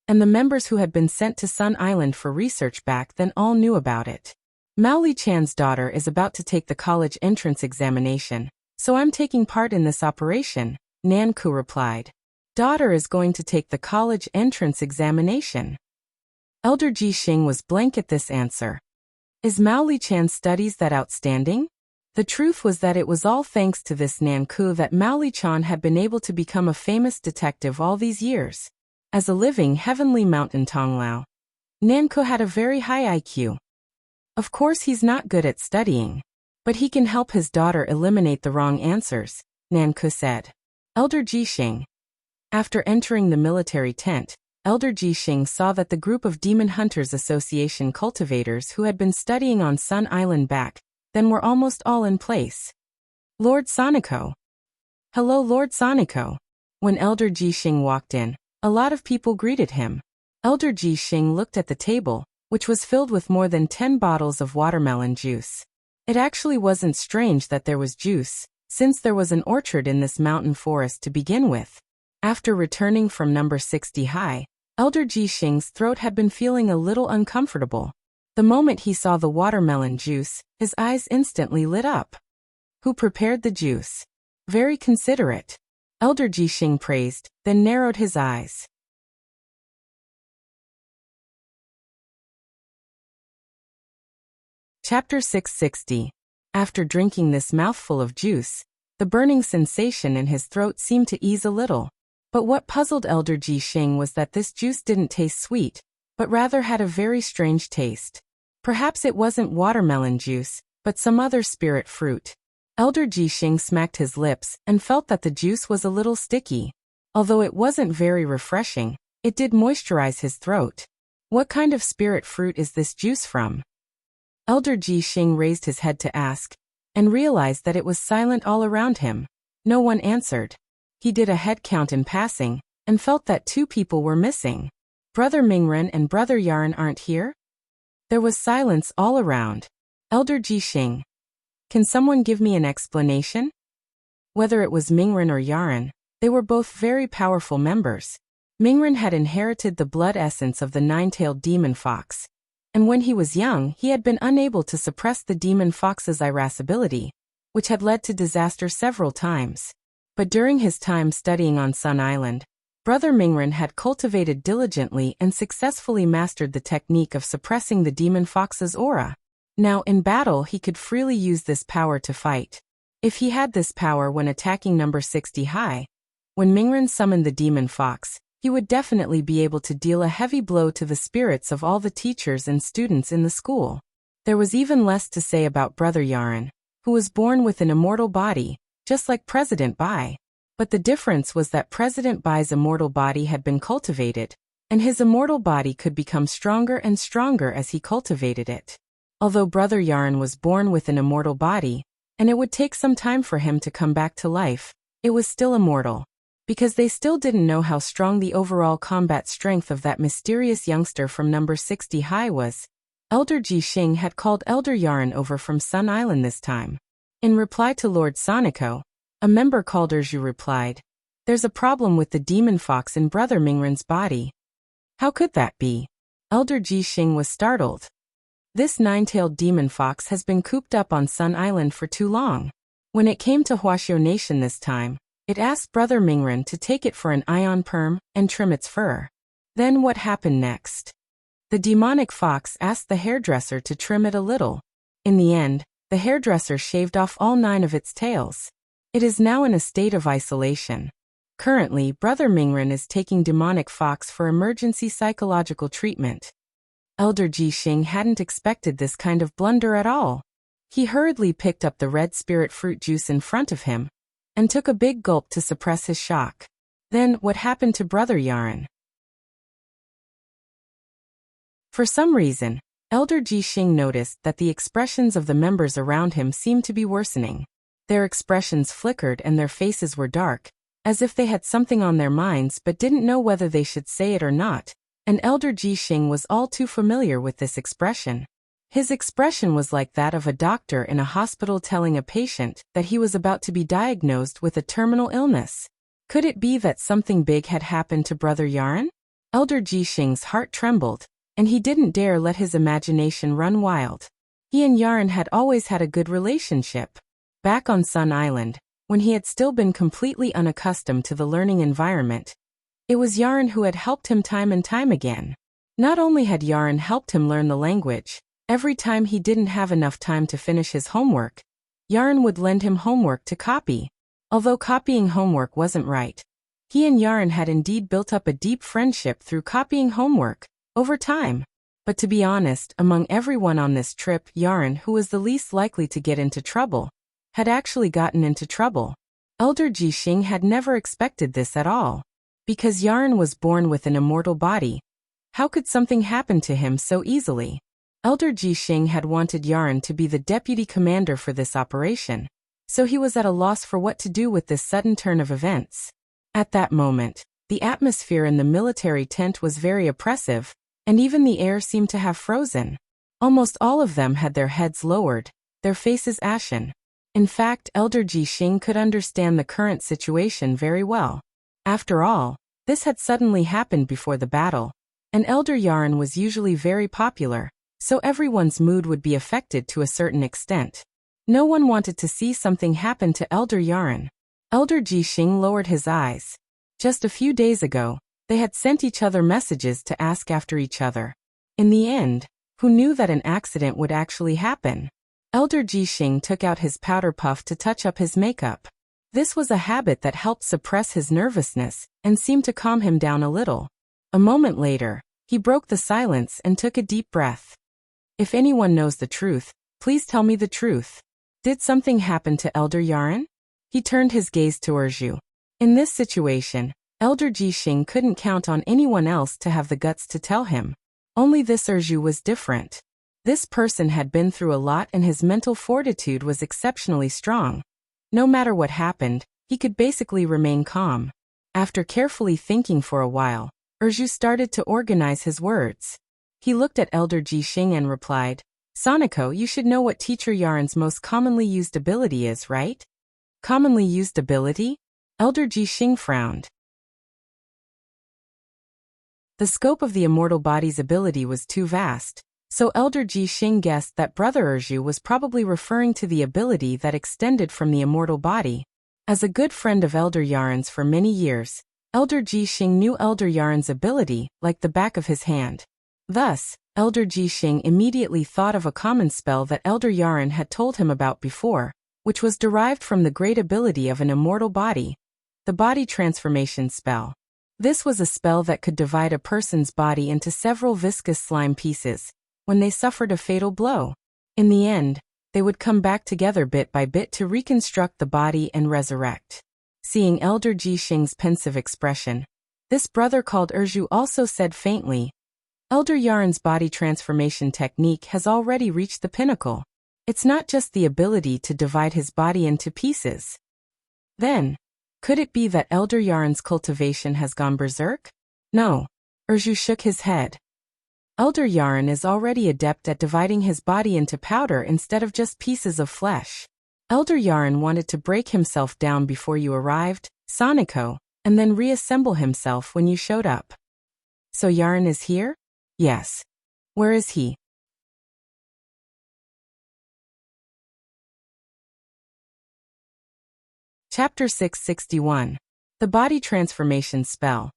and the members who had been sent to Sun Island for research back then all knew about it. Mao Li-chan's daughter is about to take the college entrance examination, so I'm taking part in this operation, Nanku replied. Daughter is going to take the college entrance examination. Elder Ji Xing was blank at this answer. Is Mao Li-chan's studies that outstanding? The truth was that it was all thanks to this Nanku that Mao Li-chan had been able to become a famous detective all these years. As a living heavenly mountain Tonglao, Nanku had a very high IQ. Of course he's not good at studying, but he can help his daughter eliminate the wrong answers, Nanku said. Elder Ji Xing. After entering the military tent, Elder Ji Xing saw that the group of Demon Hunters Association cultivators who had been studying on Sun Island back then were almost all in place. Lord Soniko. Hello Lord Soniko. When Elder Ji Xing walked in, a lot of people greeted him. Elder Ji Xing looked at the table, which was filled with more than 10 bottles of watermelon juice. It actually wasn't strange that there was juice, since there was an orchard in this mountain forest to begin with. After returning from number 60 high, Elder Ji Xing's throat had been feeling a little uncomfortable. The moment he saw the watermelon juice, his eyes instantly lit up. Who prepared the juice? Very considerate. Elder Ji Xing praised, then narrowed his eyes. Chapter 660. After drinking this mouthful of juice, the burning sensation in his throat seemed to ease a little. But what puzzled Elder Ji Xing was that this juice didn't taste sweet, but rather had a very strange taste. Perhaps it wasn't watermelon juice, but some other spirit fruit. Elder Ji Xing smacked his lips and felt that the juice was a little sticky. Although it wasn't very refreshing, it did moisturize his throat. What kind of spirit fruit is this juice from? Elder Ji Xing raised his head to ask, and realized that it was silent all around him. No one answered. He did a head count in passing, and felt that 2 people were missing. Brother Mingren and Brother Yaran aren't here? There was silence all around. Elder Ji Xing. Can someone give me an explanation? Whether it was Mingren or Yaran, they were both very powerful members. Mingren had inherited the blood essence of the 9-tailed demon fox, and when he was young he had been unable to suppress the demon fox's irascibility, which had led to disaster several times. But during his time studying on Sun Island, Brother Mingren had cultivated diligently and successfully mastered the technique of suppressing the demon fox's aura. Now in battle he could freely use this power to fight. If he had this power when attacking number 60 high, when Mingren summoned the demon fox, he would definitely be able to deal a heavy blow to the spirits of all the teachers and students in the school. There was even less to say about Brother Yaran, who was born with an immortal body, just like President Bai. But the difference was that President Bai's immortal body had been cultivated, and his immortal body could become stronger and stronger as he cultivated it. Although Brother Yaran was born with an immortal body, and it would take some time for him to come back to life, it was still immortal. Because they still didn't know how strong the overall combat strength of that mysterious youngster from number 60 high was, Elder Ji Xing had called Elder Yaren over from Sun Island this time. In reply to Lord Soniko, a member called Erju replied, "There's a problem with the demon fox in Brother Mingren's body." How could that be? Elder Ji Xing was startled. This nine-tailed demon fox has been cooped up on Sun Island for too long. When it came to Huaxiao Nation this time, it asked Brother Mingren to take it for an ion perm and trim its fur. Then what happened next? The demonic fox asked the hairdresser to trim it a little. In the end, the hairdresser shaved off all 9 of its tails. It is now in a state of isolation. Currently, Brother Mingren is taking demonic fox for emergency psychological treatment. Elder Ji Xing hadn't expected this kind of blunder at all. He hurriedly picked up the red spirit fruit juice in front of him and took a big gulp to suppress his shock. Then, what happened to Brother Yaren? For some reason, Elder Ji Xing noticed that the expressions of the members around him seemed to be worsening. Their expressions flickered and their faces were dark, as if they had something on their minds but didn't know whether they should say it or not, and Elder Ji Xing was all too familiar with this expression. His expression was like that of a doctor in a hospital telling a patient that he was about to be diagnosed with a terminal illness. Could it be that something big had happened to Brother Yaren? Elder Ji Xing's heart trembled, and he didn't dare let his imagination run wild. He and Yaren had always had a good relationship. Back on Sun Island, when he had still been completely unaccustomed to the learning environment, it was Yaren who had helped him time and time again. Not only had Yaren helped him learn the language, every time he didn't have enough time to finish his homework, Yaren would lend him homework to copy. Although copying homework wasn't right, he and Yaren had indeed built up a deep friendship through copying homework over time. But to be honest, among everyone on this trip, Yaren, who was the least likely to get into trouble, had actually gotten into trouble. Elder Ji Xing had never expected this at all. Because Yaren was born with an immortal body, how could something happen to him so easily? Elder Ji Xing had wanted Yaren to be the deputy commander for this operation, so he was at a loss for what to do with this sudden turn of events. At that moment, the atmosphere in the military tent was very oppressive, and even the air seemed to have frozen. Almost all of them had their heads lowered, their faces ashen. In fact, Elder Ji Xing could understand the current situation very well. After all, this had suddenly happened before the battle, and Elder Yaren was usually very popular, so everyone's mood would be affected to a certain extent. No one wanted to see something happen to Elder Yaren. Elder Ji Xing lowered his eyes. Just a few days ago, they had sent each other messages to ask after each other. In the end, who knew that an accident would actually happen? Elder Ji Xing took out his powder puff to touch up his makeup. This was a habit that helped suppress his nervousness and seemed to calm him down a little. A moment later, he broke the silence and took a deep breath. If anyone knows the truth, please tell me the truth. Did something happen to Elder Yaren? He turned his gaze to Erju. In this situation, Elder Ji Xing couldn't count on anyone else to have the guts to tell him. Only this Erju was different. This person had been through a lot and his mental fortitude was exceptionally strong. No matter what happened, he could basically remain calm. After carefully thinking for a while, Erju started to organize his words. He looked at Elder Ji Xing and replied, "Soniko, you should know what Teacher Yaren's most commonly used ability is, right?" Commonly used ability? Elder Ji Xing frowned. The scope of the immortal body's ability was too vast, so Elder Ji Xing guessed that Brother Erju was probably referring to the ability that extended from the immortal body. As a good friend of Elder Yaren's for many years, Elder Ji Xing knew Elder Yaren's ability like the back of his hand. Thus, Elder Ji Xing immediately thought of a common spell that Elder Yaren had told him about before, which was derived from the great ability of an immortal body, the body transformation spell. This was a spell that could divide a person's body into several viscous slime pieces when they suffered a fatal blow. In the end, they would come back together bit by bit to reconstruct the body and resurrect. Seeing Elder Ji Xing's pensive expression, this brother called Erju also said faintly, "Elder Yaren's body transformation technique has already reached the pinnacle. It's not just the ability to divide his body into pieces." Then, Could it be that Elder Yaren's cultivation has gone berserk? No. Urju shook his head. Elder Yaren is already adept at dividing his body into powder instead of just pieces of flesh. Elder Yaren wanted to break himself down before you arrived, Soniko, and then reassemble himself when you showed up. So Yaren is here? Yes. Where is he? Chapter 661. The Body Transformation Spell.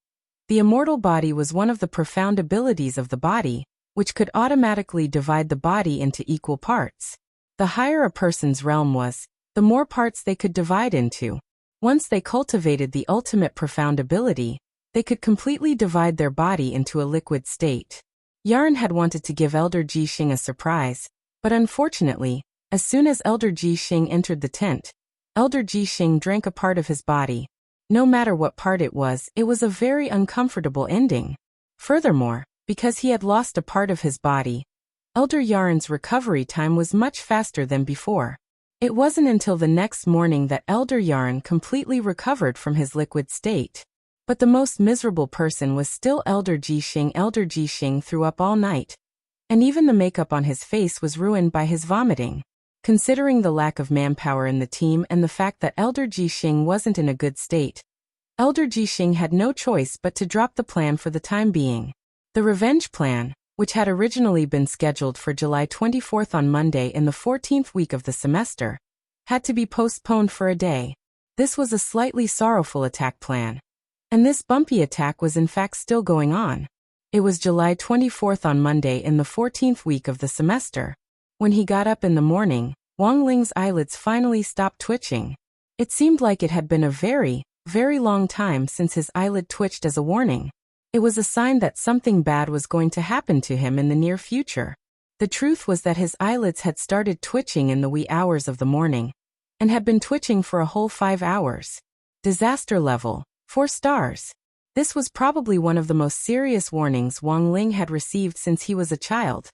The immortal body was one of the profound abilities of the body, which could automatically divide the body into equal parts. The higher a person's realm was, the more parts they could divide into. Once they cultivated the ultimate profound ability, they could completely divide their body into a liquid state. Yaren had wanted to give Elder Jixing a surprise, but unfortunately, as soon as Elder Jixing entered the tent, Elder Jixing drank a part of his body. No matter what part it was a very uncomfortable ending. Furthermore, because he had lost a part of his body, Elder Yaren's recovery time was much faster than before. It wasn't until the next morning that Elder Yaren completely recovered from his liquid state. But the most miserable person was still Elder Jixing. Elder Jixing threw up all night, and even the makeup on his face was ruined by his vomiting. Considering the lack of manpower in the team and the fact that Elder Jixing wasn't in a good state, Elder Jixing had no choice but to drop the plan for the time being. The revenge plan, which had originally been scheduled for July 24th on Monday in the 14th week of the semester, had to be postponed for a day. This was a slightly sorrowful attack plan. And this bumpy attack was in fact still going on. It was July 24th on Monday in the 14th week of the semester. When he got up in the morning, Wang Ling's eyelids finally stopped twitching. It seemed like it had been a very, very long time since his eyelid twitched as a warning. It was a sign that something bad was going to happen to him in the near future. The truth was that his eyelids had started twitching in the wee hours of the morning, and had been twitching for a whole 5 hours. Disaster level, 4 stars. This was probably one of the most serious warnings Wang Ling had received since he was a child.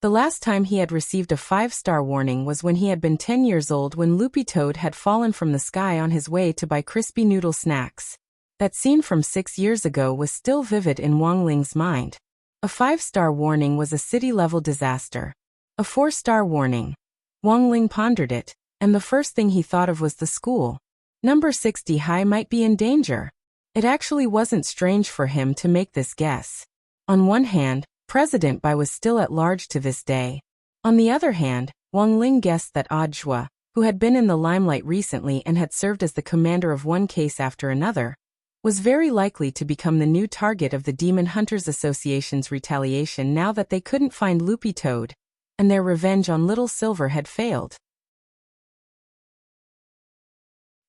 The last time he had received a 5-star warning was when he had been 10 years old, when Loopy Toad had fallen from the sky on his way to buy crispy noodle snacks. That scene from 6 years ago was still vivid in Wang Ling's mind. A 5-star warning was a city-level disaster. A 4-star warning. Wang Ling pondered it, and the first thing he thought of was the school. Number 60 High might be in danger. It actually wasn't strange for him to make this guess. On one hand, President Bai was still at large to this day. On the other hand, Wang Ling guessed that Audiobook, who had been in the limelight recently and had served as the commander of one case after another, was very likely to become the new target of the Demon Hunters Association's retaliation now that they couldn't find Loopy Toad, and their revenge on Little Silver had failed.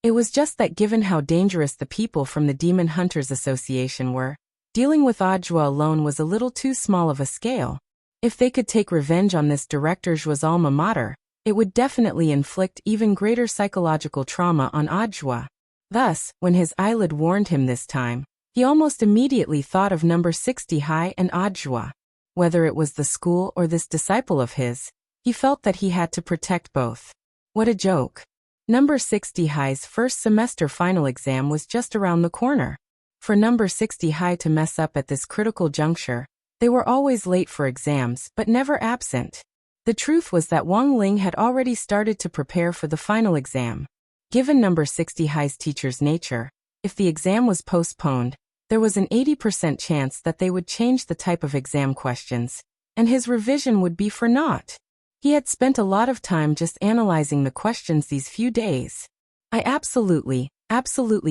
It was just that given how dangerous the people from the Demon Hunters Association were, dealing with Audiobook alone was a little too small of a scale. If they could take revenge on this director's alma mater, it would definitely inflict even greater psychological trauma on Audiobook. Thus, when his eyelid warned him this time, he almost immediately thought of number 60 High and Audiobook. Whether it was the school or this disciple of his, he felt that he had to protect both. What a joke. Number 60 High's first semester final exam was just around the corner. For number 60 High to mess up at this critical juncture, they were always late for exams but never absent. The truth was that Wang Ling had already started to prepare for the final exam. Given number 60 High's teacher's nature, if the exam was postponed, there was an 80% chance that they would change the type of exam questions, and his revision would be for naught. He had spent a lot of time just analyzing the questions these few days. I absolutely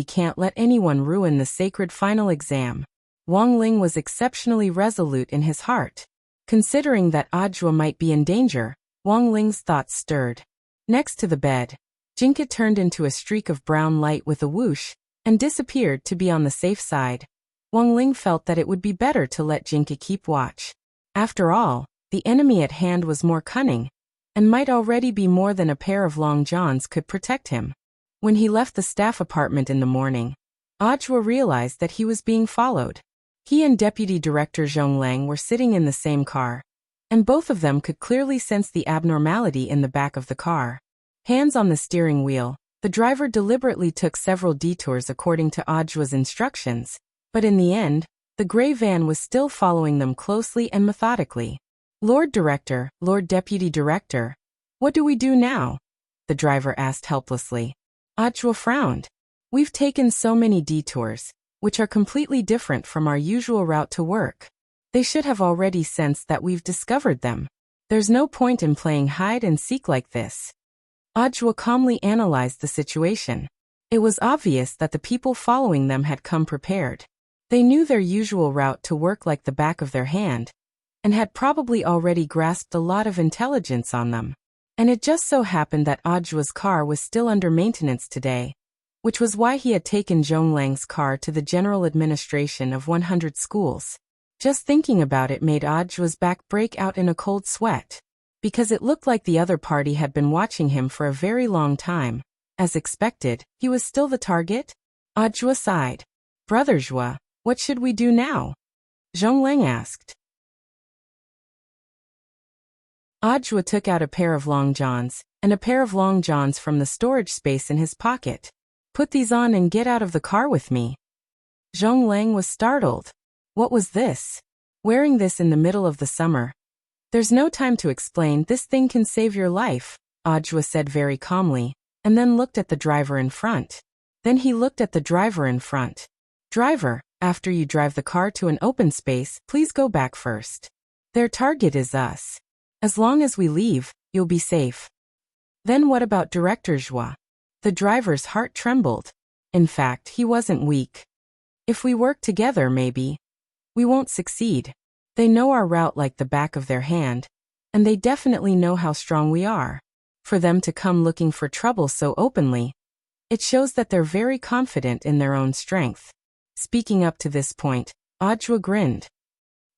can't let anyone ruin the sacred final exam. Wang Ling was exceptionally resolute in his heart. Considering that Audiobook might be in danger, Wang Ling's thoughts stirred. Next to the bed, Jinka turned into a streak of brown light with a whoosh, and disappeared to be on the safe side. Wang Ling felt that it would be better to let Jinka keep watch. After all, the enemy at hand was more cunning, and might already be more than a pair of long johns could protect him. When he left the staff apartment in the morning, Audiobook realized that he was being followed. He and Deputy Director Zhong Lang were sitting in the same car, and both of them could clearly sense the abnormality in the back of the car. Hands on the steering wheel, The driver deliberately took several detours according to Ajwa's instructions, but in the end, the gray van was still following them closely and methodically. Lord Director, Lord Deputy Director, what do we do now? The driver asked helplessly. Ajwa frowned. We've taken so many detours, which are completely different from our usual route to work. They should have already sensed that we've discovered them. There's no point in playing hide and seek like this. Ajwa calmly analyzed the situation. It was obvious that the people following them had come prepared. They knew their usual route to work like the back of their hand, and had probably already grasped a lot of intelligence on them. And it just so happened that Ajwa's car was still under maintenance today, which was why he had taken Zhonglang's car to the general administration of 100 schools. Just thinking about it made Ajwa's back break out in a cold sweat, because it looked like the other party had been watching him for a very long time. As expected, he was still the target. Ajwa sighed. Brother Zhua, what should we do now? Zhonglang asked. Ajwa took out a pair of long johns, and a pair of long johns from the storage space in his pocket. Put these on and get out of the car with me. Zhonglang was startled. What was this? Wearing this in the middle of the summer. There's no time to explain, this thing can save your life, Ajwa said very calmly, and then looked at the driver in front. Then he looked at the driver in front. Driver, after you drive the car to an open space, please go back first. Their target is us. As long as we leave, you'll be safe. Then what about Director Zhua? The driver's heart trembled. In fact, he wasn't weak. If we work together, maybe. We won't succeed. They know our route like the back of their hand, and they definitely know how strong we are. For them to come looking for trouble so openly, it shows that they're very confident in their own strength. Speaking up to this point, Ajwa grinned.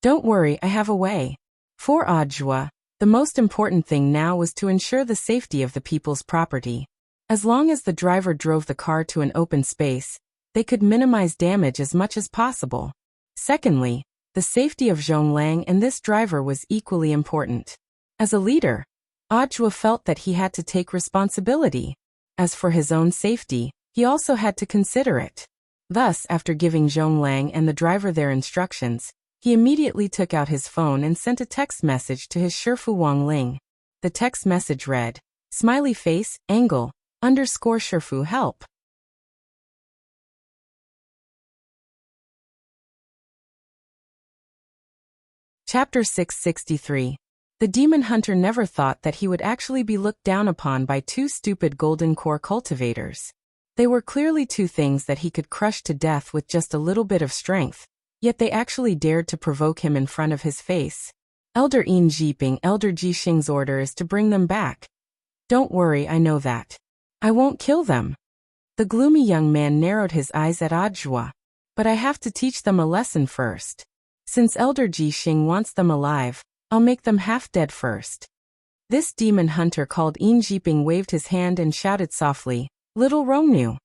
Don't worry, I have a way. For Ajwa, the most important thing now was to ensure the safety of the people's property. As long as the driver drove the car to an open space, they could minimize damage as much as possible. Secondly, the safety of Zhonglang and this driver was equally important. As a leader, Ajwa felt that he had to take responsibility. As for his own safety, he also had to consider it. Thus, after giving Zhonglang and the driver their instructions, he immediately took out his phone and sent a text message to his Shifu Wang Ling. The text message read, smiley face, angle, _ Shifu help. Chapter 663. The demon hunter never thought that he would actually be looked down upon by two stupid golden core cultivators. They were clearly two things that he could crush to death with just a little bit of strength, yet they actually dared to provoke him in front of his face. Elder Yin Jiping, Elder Ji Xing's order is to bring them back. Don't worry, I know that. I won't kill them. The gloomy young man narrowed his eyes at Ajwa. But I have to teach them a lesson first. Since Elder Ji Xing wants them alive, I'll make them half dead first. This demon hunter called Yin Jiping waved his hand and shouted softly, Little Rongnu.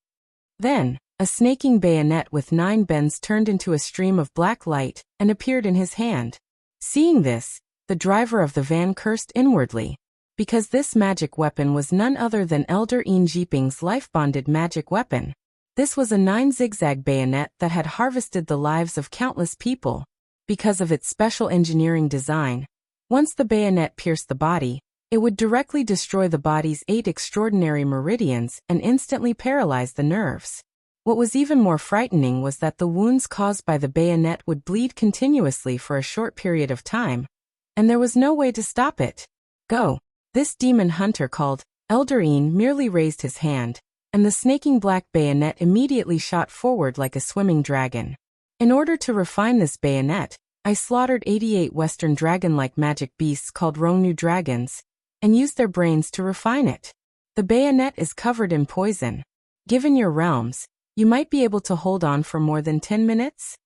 Then, a snaking bayonet with 9 bends turned into a stream of black light and appeared in his hand. Seeing this, the driver of the van cursed inwardly, because this magic weapon was none other than Elder Yin Jiping's life-bonded magic weapon. This was a 9 zigzag bayonet that had harvested the lives of countless people. Because of its special engineering design, once the bayonet pierced the body, it would directly destroy the body's 8 extraordinary meridians and instantly paralyze the nerves. What was even more frightening was that the wounds caused by the bayonet would bleed continuously for a short period of time, and there was no way to stop it. Go! This demon hunter called Elder Yin merely raised his hand, and the snaking black bayonet immediately shot forward like a swimming dragon. In order to refine this bayonet, I slaughtered 88 Western dragon-like magic beasts called Rongnu dragons, and used their brains to refine it. The bayonet is covered in poison. Given your realms, you might be able to hold on for more than 10 minutes?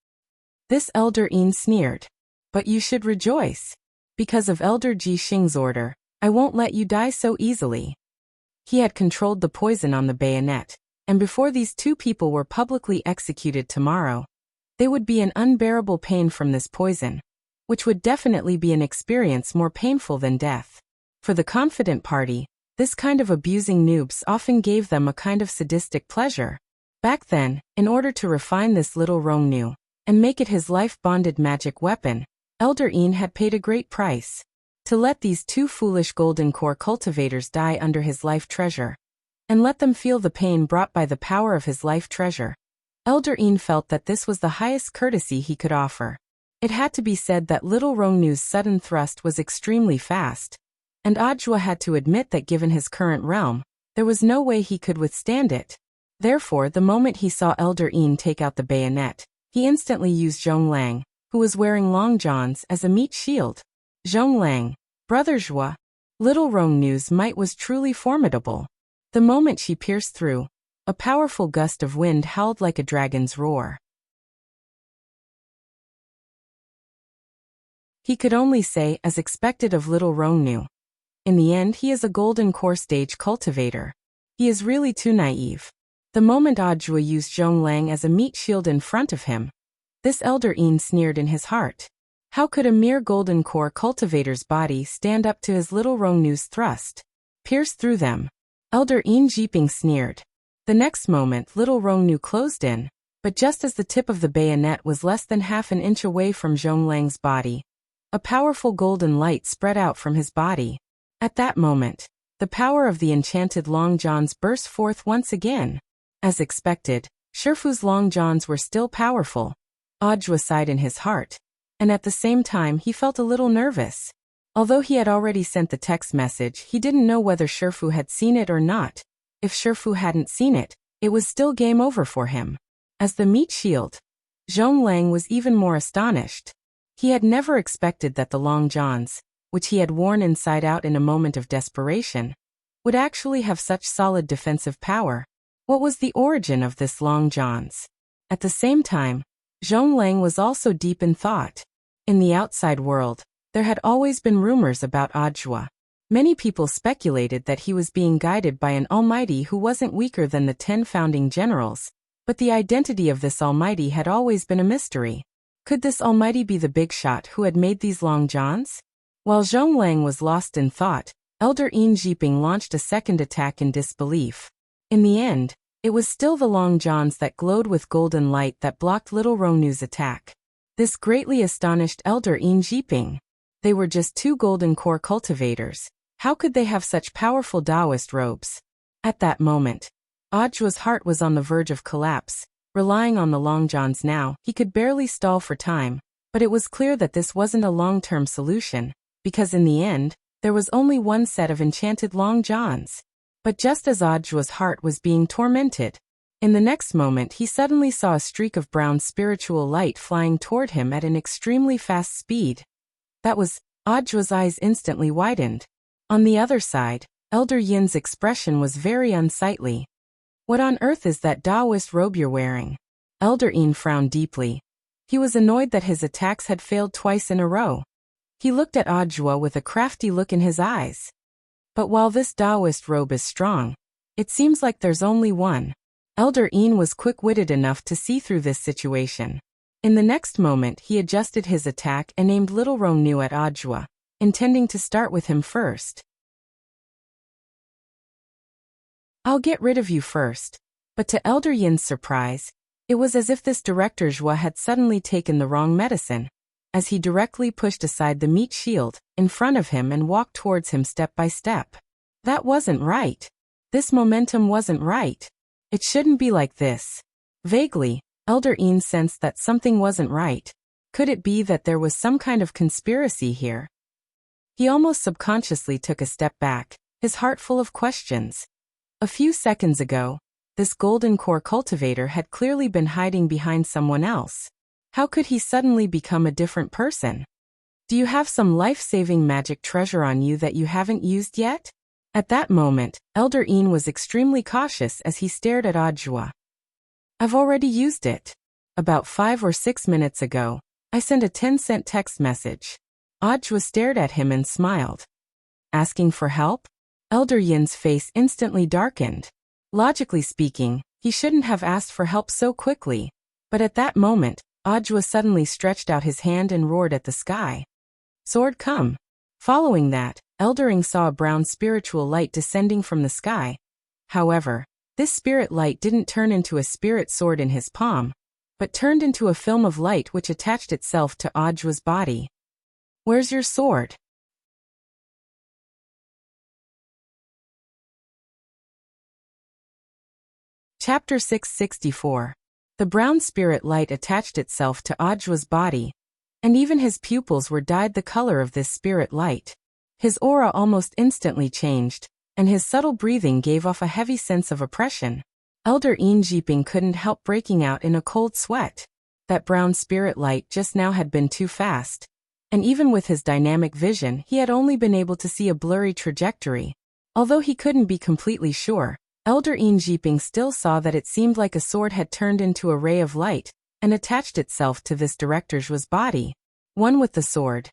This Elder Yin sneered. But you should rejoice. Because of Elder Ji Xing's order, I won't let you die so easily. He had controlled the poison on the bayonet, and before these two people were publicly executed tomorrow, they would be in unbearable pain from this poison, which would definitely be an experience more painful than death. For the confident party, This kind of abusing noobs often gave them a kind of sadistic pleasure. Back then, in order to refine this little Rongnu and make it his life-bonded magic weapon, Elder Een had paid a great price. To let these two foolish golden core cultivators die under his life treasure, and let them feel the pain brought by the power of his life treasure. Elder Een felt that this was the highest courtesy he could offer. It had to be said that little Rongnu's sudden thrust was extremely fast, and Ajwa had to admit that given his current realm, there was no way he could withstand it. Therefore, the moment he saw Elder Een take out the bayonet, he instantly used Zhong Lang, who was wearing long johns, as a meat shield. Zhong Lang, brother Zhua. Little Rongnu's might was truly formidable. The moment she pierced through, a powerful gust of wind howled like a dragon's roar. He could only say, as expected of little Rongnu. In the end, he is a golden core stage cultivator. He is really too naive. The moment Ajwa used Zhong Lang as a meat shield in front of him, this Elder Een sneered in his heart. How could a mere golden core cultivator's body stand up to his little Rongnu's thrust? Pierce through them. Elder Een Jeeping sneered. The next moment, little Rongnu closed in, but just as the tip of the bayonet was less than half an inch away from Zhong Lang's body, a powerful golden light spread out from his body. At that moment, the power of the enchanted long johns burst forth once again. As expected, Shifu's long johns were still powerful. Ajwa sighed in his heart, and at the same time he felt a little nervous. Although he had already sent the text message, he didn't know whether Shifu had seen it or not. If Shifu hadn't seen it, it was still game over for him. As the meat shield, Zhong Lang was even more astonished. He had never expected that the long johns, which he had worn inside out in a moment of desperation, would actually have such solid defensive power. What was the origin of this long johns? At the same time, Zhong Lang was also deep in thought. In the outside world, there had always been rumors about Ajwa. Many people speculated that he was being guided by an almighty who wasn't weaker than the 10 founding generals, but the identity of this almighty had always been a mystery. Could this almighty be the big shot who had made these long johns? While Zhong Lang was lost in thought, Elder Een Jeeping launched a second attack in disbelief. In the end, it was still the long johns that glowed with golden light that blocked little Rongnu's attack. This greatly astonished Elder Een Jeeping. They were just two golden core cultivators. How could they have such powerful Taoist robes? At that moment, Ajwa's heart was on the verge of collapse. Relying on the long johns now, he could barely stall for time, but it was clear that this wasn't a long-term solution, because in the end, there was only one set of enchanted long johns. But just as Ajwa's heart was being tormented, in the next moment he suddenly saw a streak of brown spiritual light flying toward him at an extremely fast speed. That was, Ajwa's eyes instantly widened. On the other side, Elder Yin's expression was very unsightly. What on earth is that Taoist robe you're wearing? Elder Een frowned deeply. He was annoyed that his attacks had failed twice in a row. He looked at Ajwa with a crafty look in his eyes. But while this Taoist robe is strong, it seems like there's only one. Elder Een was quick-witted enough to see through this situation. In the next moment he adjusted his attack and aimed little Rongnu at Ajwa, intending to start with him first. I'll get rid of you first. But to Elder Yin's surprise, it was as if this Director Zhua had suddenly taken the wrong medicine, as he directly pushed aside the meat shield in front of him and walked towards him step by step. That wasn't right. This momentum wasn't right. It shouldn't be like this. Vaguely, Elder Een sensed that something wasn't right. Could it be that there was some kind of conspiracy here? He almost subconsciously took a step back, his heart full of questions. A few seconds ago, this golden core cultivator had clearly been hiding behind someone else. How could he suddenly become a different person? Do you have some life-saving magic treasure on you that you haven't used yet? At that moment, Elder Een was extremely cautious as he stared at Ajwa. I've already used it. About 5 or 6 minutes ago, I sent a 10-cent text message. Ajwa stared at him and smiled. Asking for help? Elder Yin's face instantly darkened. Logically speaking, he shouldn't have asked for help so quickly. But at that moment, Ajwa suddenly stretched out his hand and roared at the sky. Sword come. Following that, Eldering saw a brown spiritual light descending from the sky. However, this spirit light didn't turn into a spirit sword in his palm, but turned into a film of light which attached itself to Audio's body. "Where's your sword?" Chapter 664. The brown spirit light attached itself to Audio's body, and even his pupils were dyed the color of this spirit light. His aura almost instantly changed, and his subtle breathing gave off a heavy sense of oppression. Elder Enjiping couldn't help breaking out in a cold sweat. That brown spirit light just now had been too fast, and even with his dynamic vision he had only been able to see a blurry trajectory. Although he couldn't be completely sure, Elder Enjiping still saw that it seemed like a sword had turned into a ray of light and attached itself to this director's body. One with the sword.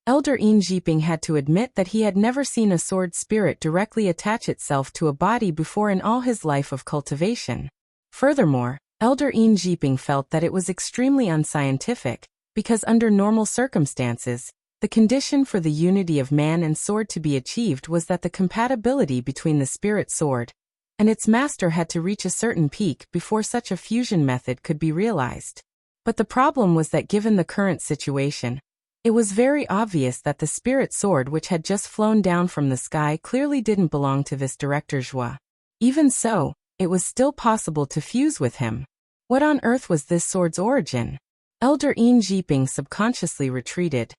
Elder Enjiping had to admit that he had never seen a sword spirit directly attach itself to a body before in all his life of cultivation. Furthermore, Elder Enjiping felt that it was extremely unscientific, because under normal circumstances, the condition for the unity of man and sword to be achieved was that the compatibility between the spirit sword and its master had to reach a certain peak before such a fusion method could be realized. But the problem was that given the current situation, it was very obvious that the spirit sword which had just flown down from the sky clearly didn't belong to this director Zhua. Even so, it was still possible to fuse with him. What on earth was this sword's origin? Elder Enjiping subconsciously retreated,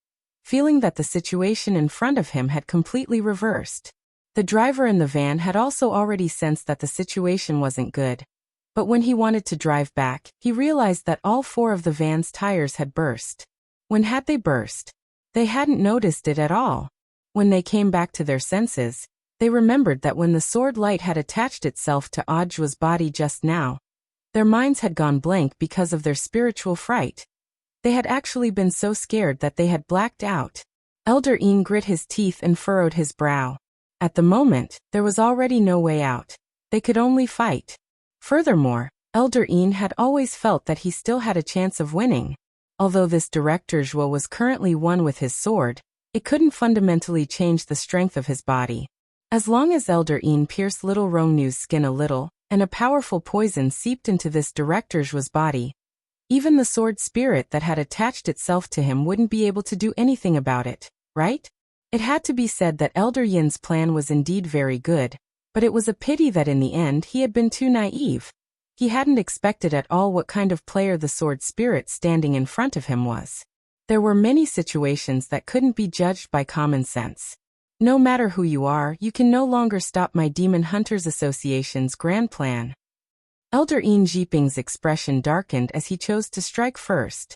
feeling that the situation in front of him had completely reversed. The driver in the van had also already sensed that the situation wasn't good, but when he wanted to drive back, he realized that all 4 of the van's tires had burst. When had they burst? They hadn't noticed it at all. When they came back to their senses, they remembered that when the sword light had attached itself to Audio's body just now, their minds had gone blank because of their spiritual fright. They had actually been so scared that they had blacked out. Elder En grit his teeth and furrowed his brow. At the moment, there was already no way out. They could only fight. Furthermore, Elder En had always felt that he still had a chance of winning. Although this director Zhuo was currently one with his sword, it couldn't fundamentally change the strength of his body. As long as Elder En pierced little Rongnu's skin a little, and a powerful poison seeped into this director Zhuo's body, even the sword spirit that had attached itself to him wouldn't be able to do anything about it, right? It had to be said that Elder Yin's plan was indeed very good, but it was a pity that in the end he had been too naive. He hadn't expected at all what kind of player the sword spirit standing in front of him was. There were many situations that couldn't be judged by common sense. No matter who you are, you can no longer stop my Demon Hunters Association's grand plan. Elder Enjiping's expression darkened as he chose to strike first.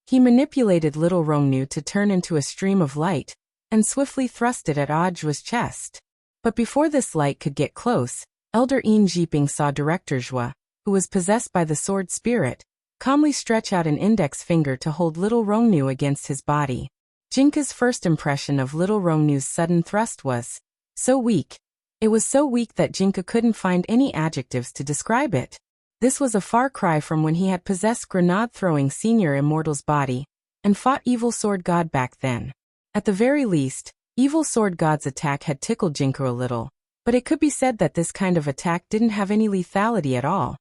He manipulated little Rongnu to turn into a stream of light, and swiftly thrust it at Audio's chest. But before this light could get close, Elder Enjiping saw Director Zhua, who was possessed by the sword spirit, calmly stretch out an index finger to hold little Rongnu against his body. Jinka's first impression of little Rongnu's sudden thrust was so weak. It was so weak that Jinka couldn't find any adjectives to describe it. This was a far cry from when he had possessed grenade-throwing senior immortal's body, and fought Evil Sword God back then. At the very least, Evil Sword God's attack had tickled Jinka a little, but it could be said that this kind of attack didn't have any lethality at all.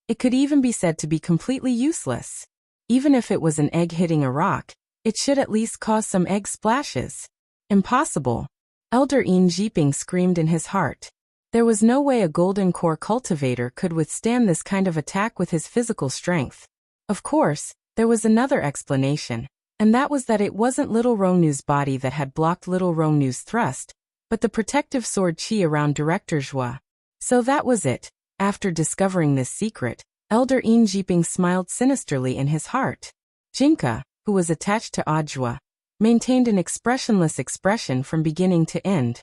It could even be said to be completely useless. Even if it was an egg hitting a rock, it should at least cause some egg splashes. Impossible. Elder Enjiping screamed in his heart. There was no way a golden core cultivator could withstand this kind of attack with his physical strength. Of course, there was another explanation, and that was that it wasn't little Rongnu's body that had blocked little Rongnu's thrust, but the protective sword chi around Director Zhua. So that was it. After discovering this secret, Elder Enjiping smiled sinisterly in his heart. Jinka, who was attached to Audio's, maintained an expressionless expression from beginning to end.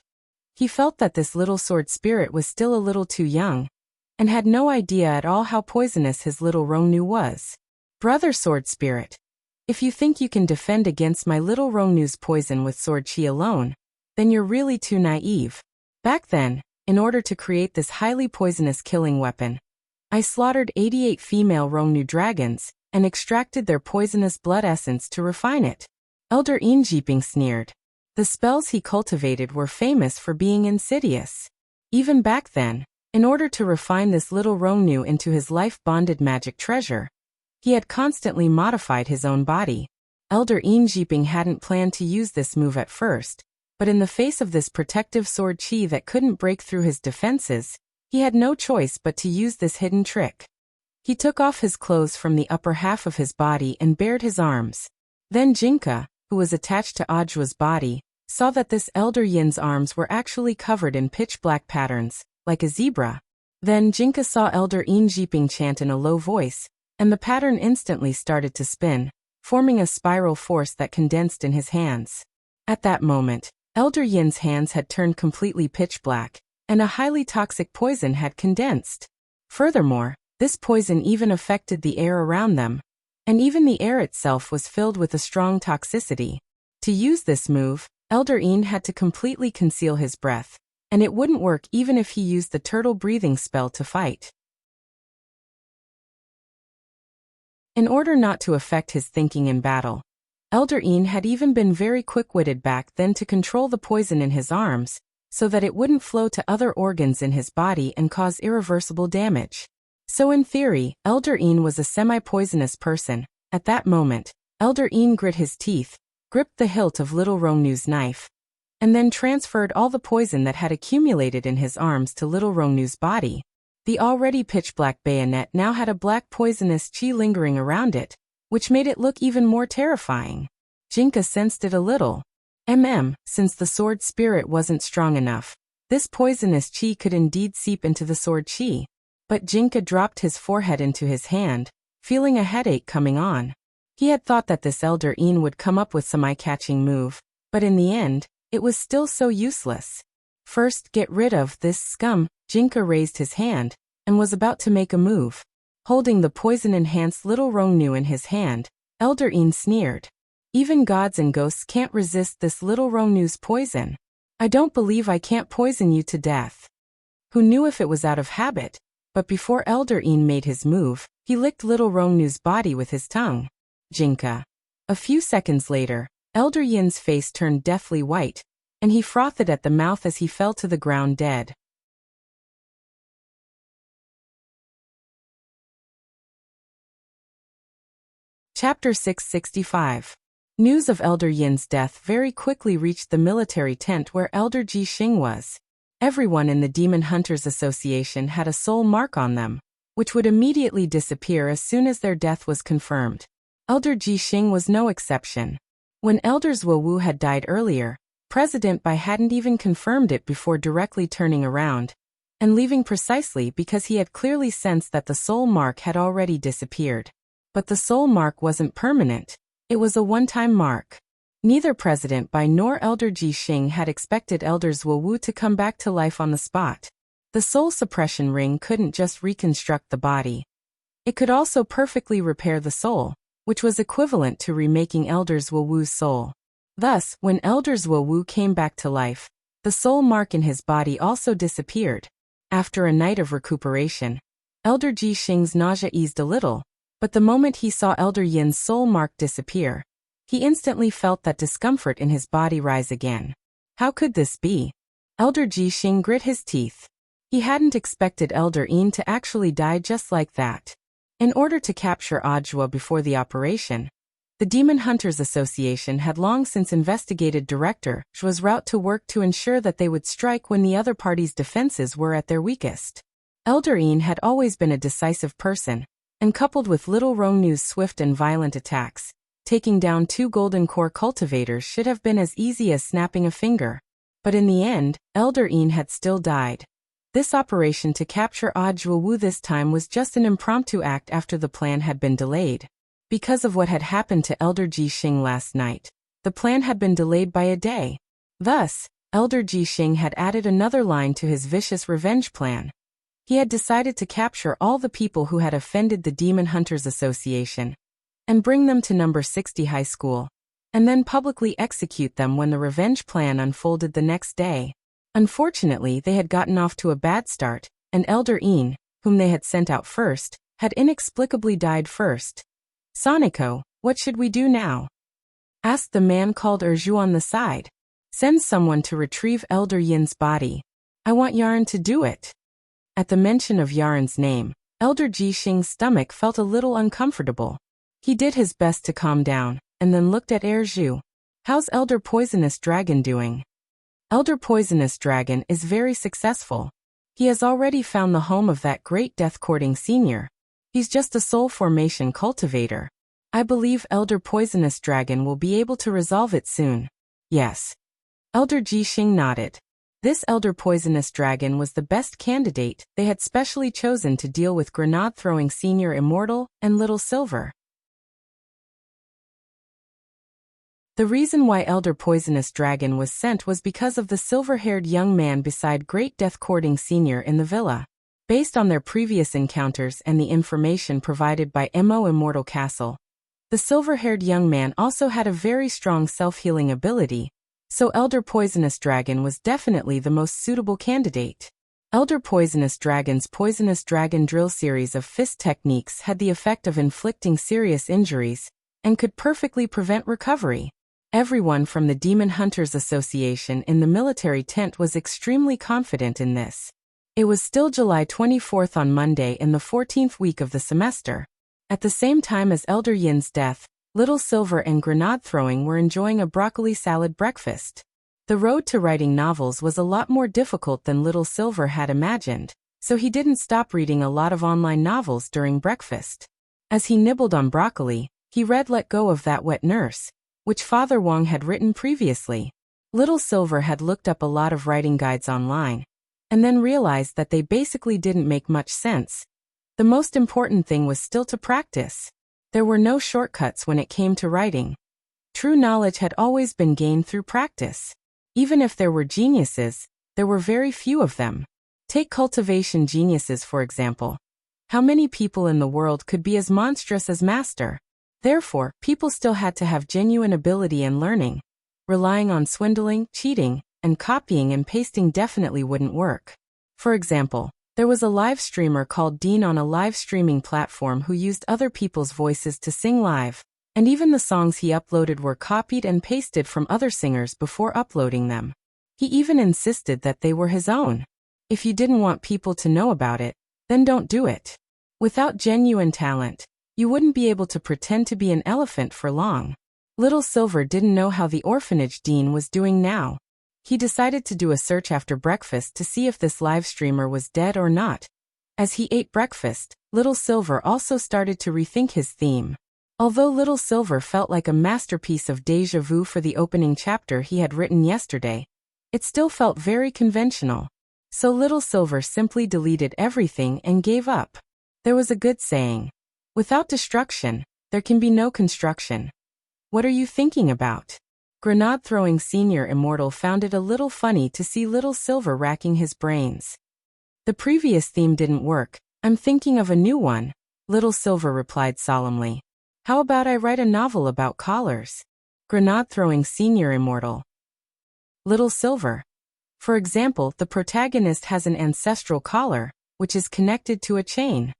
He felt that this little sword spirit was still a little too young, and had no idea at all how poisonous his little Rongnu was. Brother sword spirit, if you think you can defend against my little Rongnu's poison with sword chi alone, then you're really too naive. Back then, in order to create this highly poisonous killing weapon, I slaughtered 88 female Rongnu dragons, and extracted their poisonous blood essence to refine it. Elder Injiping sneered. The spells he cultivated were famous for being insidious. Even back then, in order to refine this little Rongnu into his life-bonded magic treasure, he had constantly modified his own body. Elder Injiping hadn't planned to use this move at first, but in the face of this protective sword chi that couldn't break through his defenses, he had no choice but to use this hidden trick. He took off his clothes from the upper half of his body and bared his arms. Then Jinka, who was attached to Ajua's body, saw that this Elder Yin's arms were actually covered in pitch-black patterns, like a zebra. Then Jinka saw Elder Injiping chant in a low voice, and the pattern instantly started to spin, forming a spiral force that condensed in his hands. At that moment, Elder Yin's hands had turned completely pitch-black, and a highly toxic poison had condensed. Furthermore, this poison even affected the air around them, and even the air itself was filled with a strong toxicity. To use this move, Elder Yin had to completely conceal his breath, and it wouldn't work even if he used the turtle breathing spell to fight. In order not to affect his thinking in battle, Elder Yin had even been very quick-witted back then to control the poison in his arms, so that it wouldn't flow to other organs in his body and cause irreversible damage. So in theory, Elder Yin was a semi-poisonous person. At that moment, Elder Yin grit his teeth, gripped the hilt of Little Rongnu's knife, and then transferred all the poison that had accumulated in his arms to Little Rongnu's body. The already pitch-black bayonet now had a black poisonous chi lingering around it, which made it look even more terrifying. Jinka sensed it a little. Since the sword spirit wasn't strong enough, this poisonous chi could indeed seep into the sword chi. But Jinka dropped his forehead into his hand, feeling a headache coming on. He had thought that this Elder Yin would come up with some eye-catching move, but in the end, it was still so useless. First, get rid of this scum. Jinka raised his hand, and was about to make a move. Holding the poison-enhanced Little Rongnu in his hand, Elder Yin sneered. Even gods and ghosts can't resist this Little Rongnu's poison. I don't believe I can't poison you to death. Who knew if it was out of habit? But before Elder Yin made his move, he licked Little Rongnu's body with his tongue. Jinka. A few seconds later, Elder Yin's face turned deathly white, and he frothed at the mouth as he fell to the ground dead. Chapter 665. News of Elder Yin's death very quickly reached the military tent where Elder Ji Xing was. Everyone in the Demon Hunters Association had a soul mark on them, which would immediately disappear as soon as their death was confirmed. Elder Ji Xing was no exception. When Elders Wu had died earlier, President Bai hadn't even confirmed it before directly turning around and leaving precisely because he had clearly sensed that the soul mark had already disappeared. But the soul mark wasn't permanent. It was a one-time mark. Neither President Bai nor Elder Ji Xing had expected Elders Wu to come back to life on the spot. The soul suppression ring couldn't just reconstruct the body. It could also perfectly repair the soul, which was equivalent to remaking Elders Wu's soul. Thus, when Elders Wu came back to life, the soul mark in his body also disappeared. After a night of recuperation, Elder Ji Xing's nausea eased a little, but the moment he saw Elder Yin's soul mark disappear, he instantly felt that discomfort in his body rise again. How could this be? Elder Ji Xing grit his teeth. He hadn't expected Elder Yin to actually die just like that. In order to capture Ajua before the operation, the Demon Hunters Association had long since investigated Director Zhuo's route to work to ensure that they would strike when the other party's defenses were at their weakest. Elder Yin had always been a decisive person, and coupled with Little Rongnu's swift and violent attacks, taking down 2 golden core cultivators should have been as easy as snapping a finger. But in the end, Elder Yin had still died. This operation to capture Ajua Wu this time was just an impromptu act after the plan had been delayed. Because of what had happened to Elder Ji Xing last night, the plan had been delayed by a day. Thus, Elder Ji Xing had added another line to his vicious revenge plan. He had decided to capture all the people who had offended the Demon Hunters Association and bring them to number 60 high school, and then publicly execute them when the revenge plan unfolded the next day. Unfortunately, they had gotten off to a bad start, and Elder Yin, whom they had sent out first, had inexplicably died first. Soniko, what should we do now? asked the man called Erju on the side. Send someone to retrieve Elder Yin's body. I want Yarn to do it. At the mention of Yarn's name, Elder Jixing's stomach felt a little uncomfortable. He did his best to calm down, and then looked at Erju. How's Elder Poisonous Dragon doing? Elder Poisonous Dragon is very successful. He has already found the home of that great death-courting senior. He's just a soul formation cultivator. I believe Elder Poisonous Dragon will be able to resolve it soon. Yes. Elder Jixing nodded. This Elder Poisonous Dragon was the best candidate they had specially chosen to deal with Grenade-throwing Senior Immortal and Little Silver. The reason why Elder Poisonous Dragon was sent was because of the silver-haired young man beside Great Death-courting Senior in the villa. Based on their previous encounters and the information provided by Mo Immortal Castle, the silver-haired young man also had a very strong self-healing ability, so Elder Poisonous Dragon was definitely the most suitable candidate. Elder Poisonous Dragon's Poisonous Dragon Drill series of fist techniques had the effect of inflicting serious injuries, and could perfectly prevent recovery. Everyone from the Demon Hunters Association in the military tent was extremely confident in this. It was still July 24th on Monday in the 14th week of the semester. At the same time as Elder Yin's death, Little Silver and Grenade Throwing were enjoying a broccoli salad breakfast. The road to writing novels was a lot more difficult than Little Silver had imagined, so he didn't stop reading a lot of online novels during breakfast. As he nibbled on broccoli, he read Let Go of That Wet Nurse, which Father Wong had written previously. Little Silver had looked up a lot of writing guides online, and then realized that they basically didn't make much sense. The most important thing was still to practice. There were no shortcuts when it came to writing. True knowledge had always been gained through practice. Even if there were geniuses, there were very few of them. Take cultivation geniuses for example. How many people in the world could be as monstrous as Master? Therefore, people still had to have genuine ability and learning. Relying on swindling, cheating, and copying and pasting definitely wouldn't work. For example, there was a live streamer called Dean on a live streaming platform who used other people's voices to sing live, and even the songs he uploaded were copied and pasted from other singers before uploading them. He even insisted that they were his own. If you didn't want people to know about it, then don't do it. Without genuine talent, you wouldn't be able to pretend to be an elephant for long. Little Silver didn't know how the orphanage Dean was doing now. He decided to do a search after breakfast to see if this live streamer was dead or not. As he ate breakfast, Little Silver also started to rethink his theme. Although Little Silver felt like a masterpiece of déjà vu for the opening chapter he had written yesterday, it still felt very conventional. So Little Silver simply deleted everything and gave up. There was a good saying, without destruction, there can be no construction. What are you thinking about? Grenade-throwing Senior Immortal found it a little funny to see Little Silver racking his brains. The previous theme didn't work. I'm thinking of a new one, Little Silver replied solemnly. How about I write a novel about collars? Grenade-throwing Senior Immortal. Little Silver. For example, the protagonist has an ancestral collar, which is connected to a chain.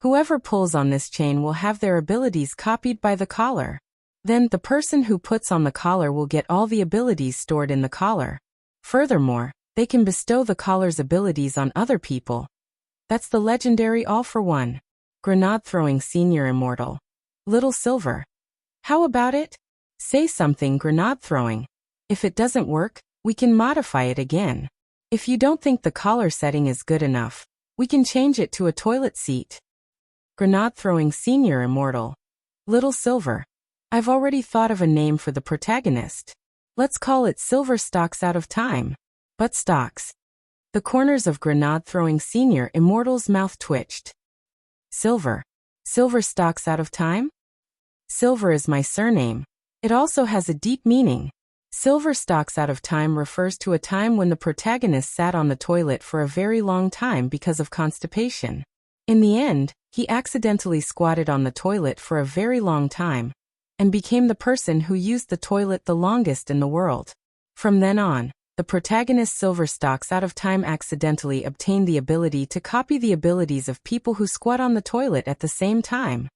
Whoever pulls on this chain will have their abilities copied by the collar. Then, the person who puts on the collar will get all the abilities stored in the collar. Furthermore, they can bestow the collar's abilities on other people. That's the legendary all-for-one. Grenade-throwing Senior Immortal. Little Silver. How about it? Say something grenade-throwing. If it doesn't work, we can modify it again. If you don't think the collar setting is good enough, we can change it to a toilet seat. Grenade-throwing Senior Immortal. Little Silver. I've already thought of a name for the protagonist. Let's call it Silver Stalks Out of Time. But stalks. The corners of Grenade-throwing Senior Immortal's mouth twitched. Silver. Silver Stalks Out of Time? Silver is my surname. It also has a deep meaning. Silver Stalks Out of Time refers to a time when the protagonist sat on the toilet for a very long time because of constipation. In the end, he accidentally squatted on the toilet for a very long time, and became the person who used the toilet the longest in the world. From then on, the protagonist Silver Stalks Out of Time accidentally obtained the ability to copy the abilities of people who squat on the toilet at the same time.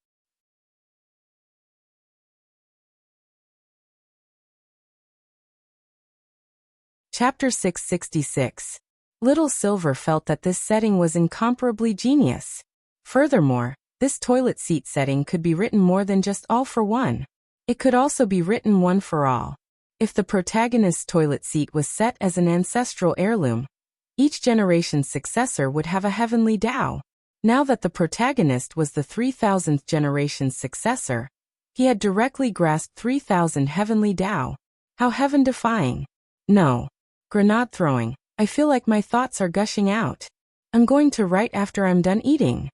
Chapter 666. Little Silver felt that this setting was incomparably genius. Furthermore, this toilet seat setting could be written more than just all for one. It could also be written one for all. If the protagonist's toilet seat was set as an ancestral heirloom, each generation's successor would have a heavenly Tao. Now that the protagonist was the 3000th generation's successor, he had directly grasped 3000 heavenly Tao. How heaven-defying. No. Grenade throwing. I feel like my thoughts are gushing out. I'm going to write after I'm done eating.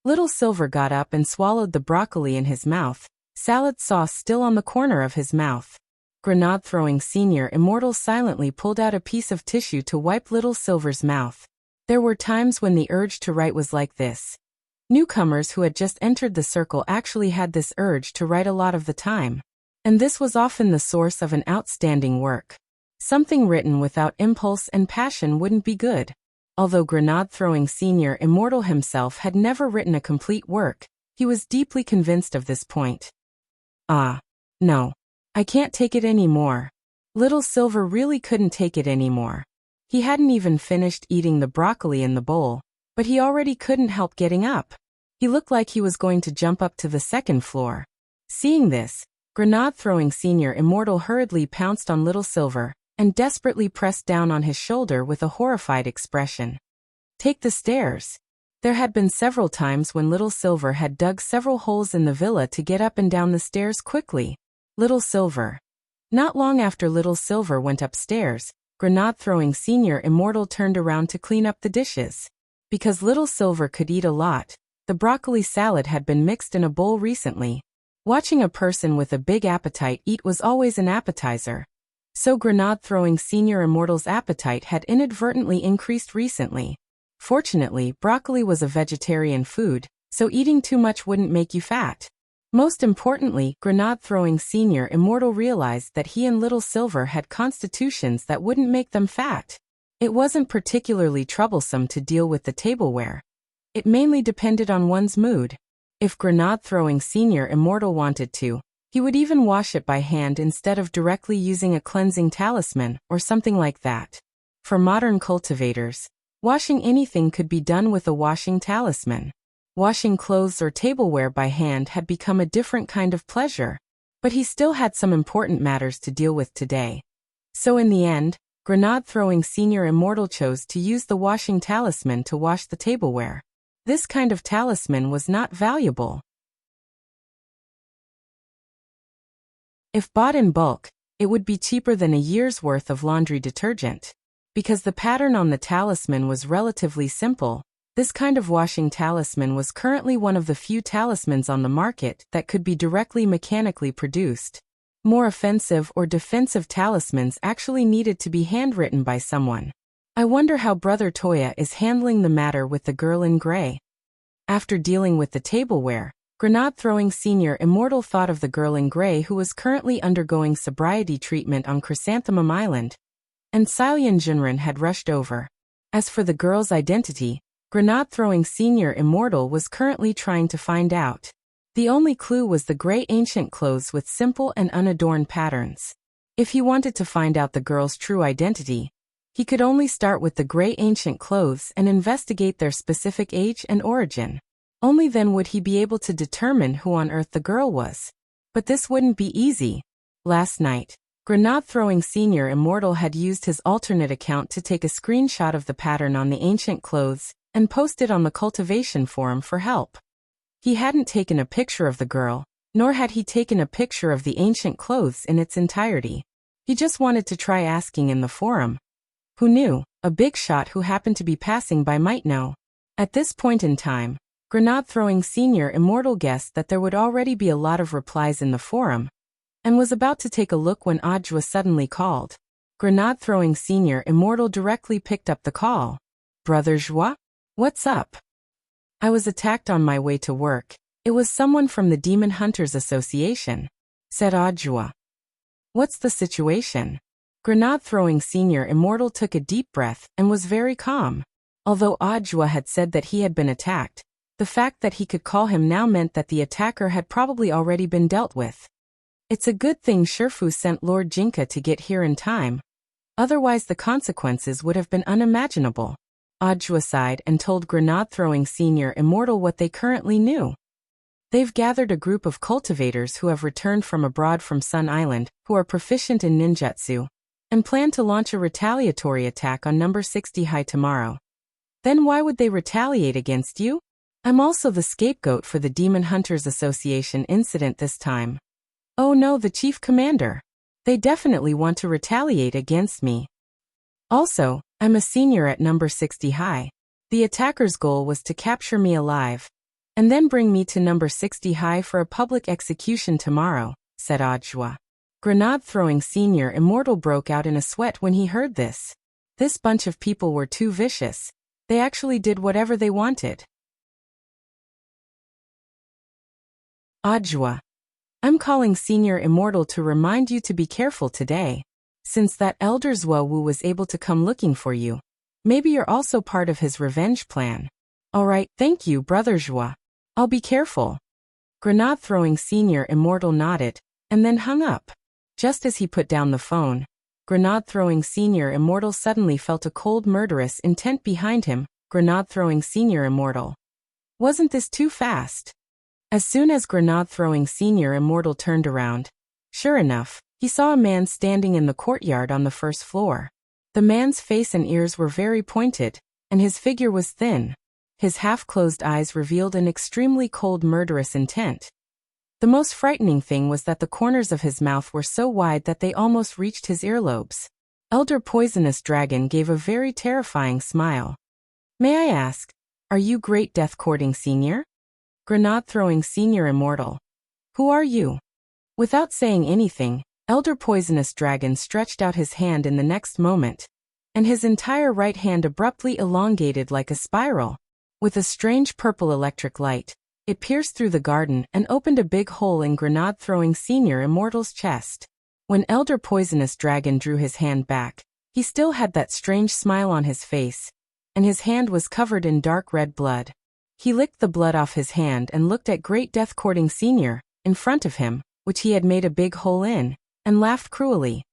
Little Silver got up and swallowed the broccoli in his mouth, salad sauce still on the corner of his mouth. Grenade throwing Senior Immortal silently pulled out a piece of tissue to wipe Little Silver's mouth. There were times when the urge to write was like this. Newcomers who had just entered the circle actually had this urge to write a lot of the time. And this was often the source of an outstanding work. Something written without impulse and passion wouldn't be good. Although grenade-throwing Senior Immortal himself had never written a complete work, he was deeply convinced of this point. No. I can't take it anymore. Little Silver really couldn't take it anymore. He hadn't even finished eating the broccoli in the bowl, but he already couldn't help getting up. He looked like he was going to jump up to the second floor. Seeing this, grenade-throwing Senior Immortal hurriedly pounced on Little Silver and desperately pressed down on his shoulder with a horrified expression. Take the stairs. There had been several times when Little Silver had dug several holes in the villa to get up and down the stairs quickly. Little Silver. Not long after Little Silver went upstairs, grenade-throwing Senior Immortal turned around to clean up the dishes. Because Little Silver could eat a lot, the broccoli salad had been mixed in a bowl recently. Watching a person with a big appetite eat was always an appetizer. So grenade-throwing Senior Immortal's appetite had inadvertently increased recently. Fortunately, broccoli was a vegetarian food, so eating too much wouldn't make you fat. Most importantly, grenade-throwing Senior Immortal realized that he and Little Silver had constitutions that wouldn't make them fat. It wasn't particularly troublesome to deal with the tableware. It mainly depended on one's mood. If grenade-throwing Senior Immortal wanted to, he would even wash it by hand instead of directly using a cleansing talisman or something like that. For modern cultivators, washing anything could be done with a washing talisman. Washing clothes or tableware by hand had become a different kind of pleasure, but he still had some important matters to deal with today. So in the end, grenade-throwing Senior Immortal chose to use the washing talisman to wash the tableware. This kind of talisman was not valuable. If bought in bulk, it would be cheaper than a year's worth of laundry detergent. Because the pattern on the talisman was relatively simple, this kind of washing talisman was currently one of the few talismans on the market that could be directly mechanically produced. More offensive or defensive talismans actually needed to be handwritten by someone. I wonder how Brother Toya is handling the matter with the girl in gray. After dealing with the tableware, grenade-throwing Senior Immortal thought of the girl in gray who was currently undergoing sobriety treatment on Chrysanthemum Island, and Silian Junran had rushed over. As for the girl's identity, grenade-throwing Senior Immortal was currently trying to find out. The only clue was the gray ancient clothes with simple and unadorned patterns. If he wanted to find out the girl's true identity, he could only start with the gray ancient clothes and investigate their specific age and origin. Only then would he be able to determine who on earth the girl was. But this wouldn't be easy. Last night, grenade-throwing Senior Immortal had used his alternate account to take a screenshot of the pattern on the ancient clothes and post it on the cultivation forum for help. He hadn't taken a picture of the girl, nor had he taken a picture of the ancient clothes in its entirety. He just wanted to try asking in the forum. Who knew? A big shot who happened to be passing by might know. At this point in time, grenade-throwing Senior Immortal guessed that there would already be a lot of replies in the forum, and was about to take a look when Audiobook suddenly called. Grenade-throwing Senior Immortal directly picked up the call. Brother Joie? What's up? I was attacked on my way to work. It was someone from the Demon Hunters Association, said Audiobook. What's the situation? Grenade-throwing Senior Immortal took a deep breath and was very calm. Although Audiobook had said that he had been attacked, the fact that he could call him now meant that the attacker had probably already been dealt with. It's a good thing Shifu sent Lord Jinka to get here in time. Otherwise the consequences would have been unimaginable. Audiobook sighed and told Grenade-throwing Senior Immortal what they currently knew. They've gathered a group of cultivators who have returned from abroad from Sun Island, who are proficient in ninjutsu, and plan to launch a retaliatory attack on number 60 High tomorrow. Then why would they retaliate against you? I'm also the scapegoat for the Demon Hunters Association incident this time. Oh no, the Chief Commander. They definitely want to retaliate against me. Also, I'm a senior at number 60 High. The attacker's goal was to capture me alive, and then bring me to number 60 High for a public execution tomorrow, said Audiobook. Grenade-throwing Senior Immortal broke out in a sweat when he heard this. This bunch of people were too vicious. They actually did whatever they wanted. Audiobook. I'm calling Senior Immortal to remind you to be careful today. Since that Elder Zhuowu was able to come looking for you, maybe you're also part of his revenge plan. Alright, thank you, Brother Zhuo. I'll be careful. Grenade-throwing Senior Immortal nodded, and then hung up. Just as he put down the phone, Grenade-throwing Senior Immortal suddenly felt a cold murderous intent behind him. Grenade-throwing Senior Immortal. Wasn't this too fast? As soon as Grenade-throwing Senior Immortal turned around, sure enough, he saw a man standing in the courtyard on the first floor. The man's face and ears were very pointed, and his figure was thin. His half-closed eyes revealed an extremely cold murderous intent. The most frightening thing was that the corners of his mouth were so wide that they almost reached his earlobes. Elder Poisonous Dragon gave a very terrifying smile. May I ask, are you Great Death-courting Senior? Grenade-throwing Senior Immortal. Who are you? Without saying anything, Elder Poisonous Dragon stretched out his hand in the next moment, and his entire right hand abruptly elongated like a spiral. With a strange purple electric light, it pierced through the garden and opened a big hole in Grenade-throwing Senior Immortal's chest. When Elder Poisonous Dragon drew his hand back, he still had that strange smile on his face, and his hand was covered in dark red blood. He licked the blood off his hand and looked at Great Death-courting Senior, in front of him, which he had made a big hole in, and laughed cruelly.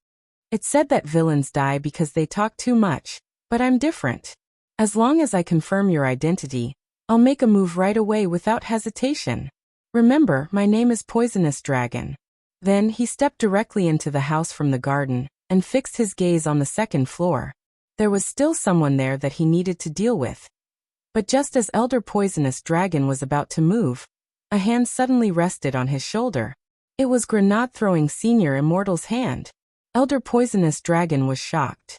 It's said that villains die because they talk too much, but I'm different. As long as I confirm your identity, I'll make a move right away without hesitation. Remember, my name is Poisonous Dragon. Then he stepped directly into the house from the garden, and fixed his gaze on the second floor. There was still someone there that he needed to deal with. But just as Elder Poisonous Dragon was about to move, a hand suddenly rested on his shoulder. It was Grenade-throwing Senior Immortal's hand. Elder Poisonous Dragon was shocked.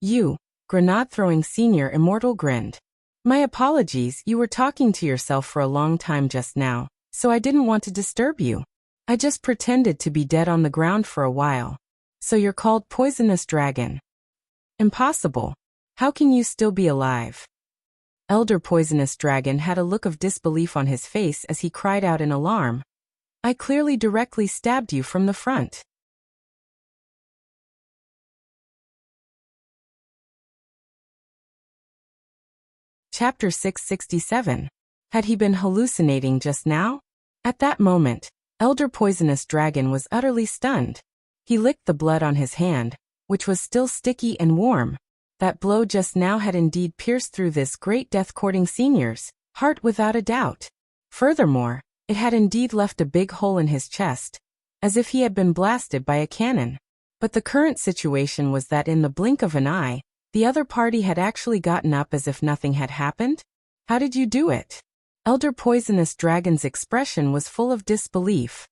You, Grenade-throwing Senior Immortal grinned. My apologies, you were talking to yourself for a long time just now, so I didn't want to disturb you. I just pretended to be dead on the ground for a while. So you're called Poisonous Dragon. Impossible. How can you still be alive? Elder Poisonous Dragon had a look of disbelief on his face as he cried out in alarm. I clearly directly stabbed you from the front. Chapter 667. Had he been hallucinating just now? At that moment, Elder Poisonous Dragon was utterly stunned. He licked the blood on his hand, which was still sticky and warm. That blow just now had indeed pierced through this Great Death-courting Senior's heart without a doubt. Furthermore, it had indeed left a big hole in his chest, as if he had been blasted by a cannon. But the current situation was that in the blink of an eye, the other party had actually gotten up as if nothing had happened. How did you do it? Elder Poisonous Dragon's expression was full of disbelief.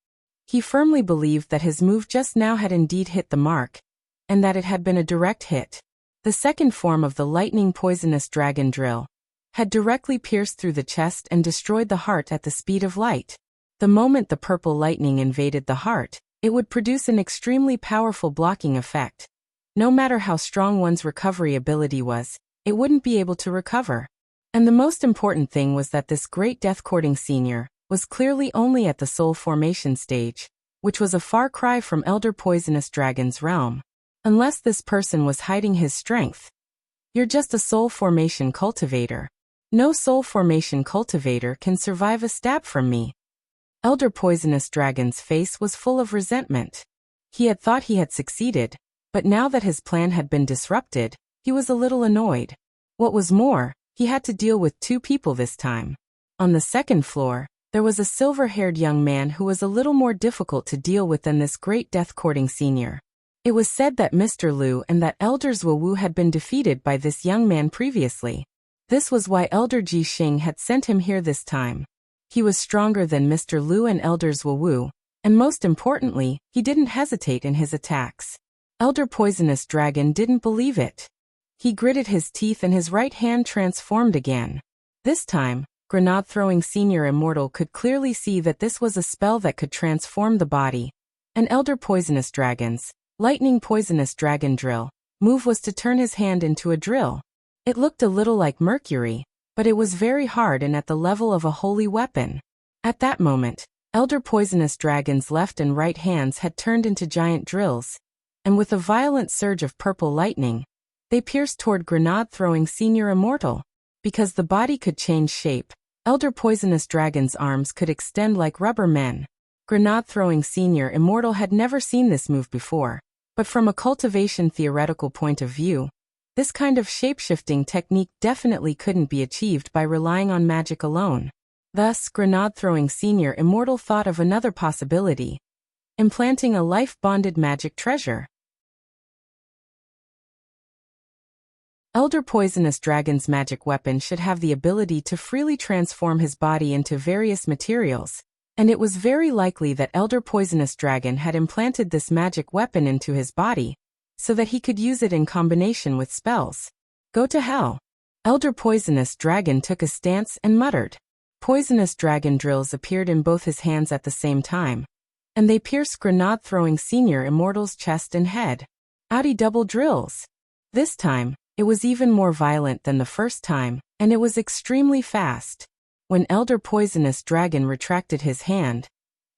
He firmly believed that his move just now had indeed hit the mark, and that it had been a direct hit. The second form of the lightning Poisonous Dragon drill had directly pierced through the chest and destroyed the heart at the speed of light. The moment the purple lightning invaded the heart, it would produce an extremely powerful blocking effect. No matter how strong one's recovery ability was, it wouldn't be able to recover. And the most important thing was that this Great Death-courting Senior was clearly only at the soul formation stage, which was a far cry from Elder Poisonous Dragon's realm. Unless this person was hiding his strength. You're just a soul formation cultivator. No soul formation cultivator can survive a stab from me. Elder Poisonous Dragon's face was full of resentment. He had thought he had succeeded, But now that his plan had been disrupted, he was a little annoyed. What was more, he had to deal with two people this time. On the second floor, there was a silver-haired young man who was a little more difficult to deal with than this great death-courting senior. It was said that Mr. Liu and that Elder Zhuowu had been defeated by this young man previously. This was why Elder Ji Xing had sent him here this time. He was stronger than Mr. Liu and Elder Zhuowu, and most importantly, he didn't hesitate in his attacks. Elder Poisonous Dragon didn't believe it. He gritted his teeth and his right hand transformed again. This time, Grenade-throwing Senior Immortal could clearly see that this was a spell that could transform the body. An Elder Poisonous Dragon's Lightning Poisonous Dragon Drill move was to turn his hand into a drill. It looked a little like mercury, but it was very hard and at the level of a holy weapon. At that moment, Elder Poisonous Dragon's left and right hands had turned into giant drills, and with a violent surge of purple lightning, they pierced toward Grenade-throwing Senior Immortal. Because the body could change shape, Elder Poisonous Dragon's arms could extend like rubber men. Grenade-throwing Senior Immortal had never seen this move before, but from a cultivation theoretical point of view, this kind of shape-shifting technique definitely couldn't be achieved by relying on magic alone. Thus, Grenade-throwing Senior Immortal thought of another possibility: implanting a life-bonded magic treasure. Elder Poisonous Dragon's magic weapon should have the ability to freely transform his body into various materials, and it was very likely that Elder Poisonous Dragon had implanted this magic weapon into his body, so that he could use it in combination with spells. Go to hell. Elder Poisonous Dragon took a stance and muttered. Poisonous dragon drills appeared in both his hands at the same time, and they pierced Grenade-throwing Senior Immortal's chest and head. Audi double drills. This time, it was even more violent than the first time, and it was extremely fast. When Elder Poisonous Dragon retracted his hand,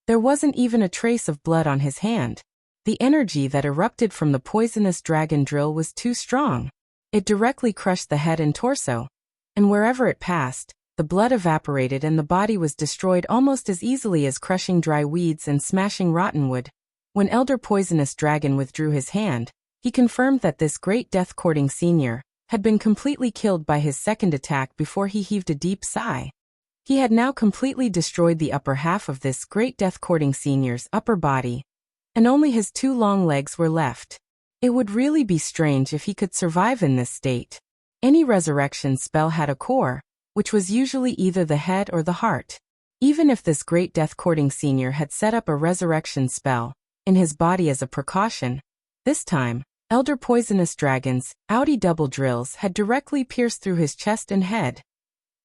there wasn't even a trace of blood on his hand. The energy that erupted from the Poisonous Dragon drill was too strong. It directly crushed the head and torso, and wherever it passed, the blood evaporated and the body was destroyed almost as easily as crushing dry weeds and smashing rotten wood. When Elder Poisonous Dragon withdrew his hand, he confirmed that this great death-courting senior had been completely killed by his second attack before he heaved a deep sigh. He had now completely destroyed the upper half of this great death-courting senior's upper body, and only his two long legs were left. It would really be strange if he could survive in this state. Any resurrection spell had a core, which was usually either the head or the heart. Even if this great death-courting senior had set up a resurrection spell in his body as a precaution, this time, Elder Poisonous Dragon's Audi double drills had directly pierced through his chest and head.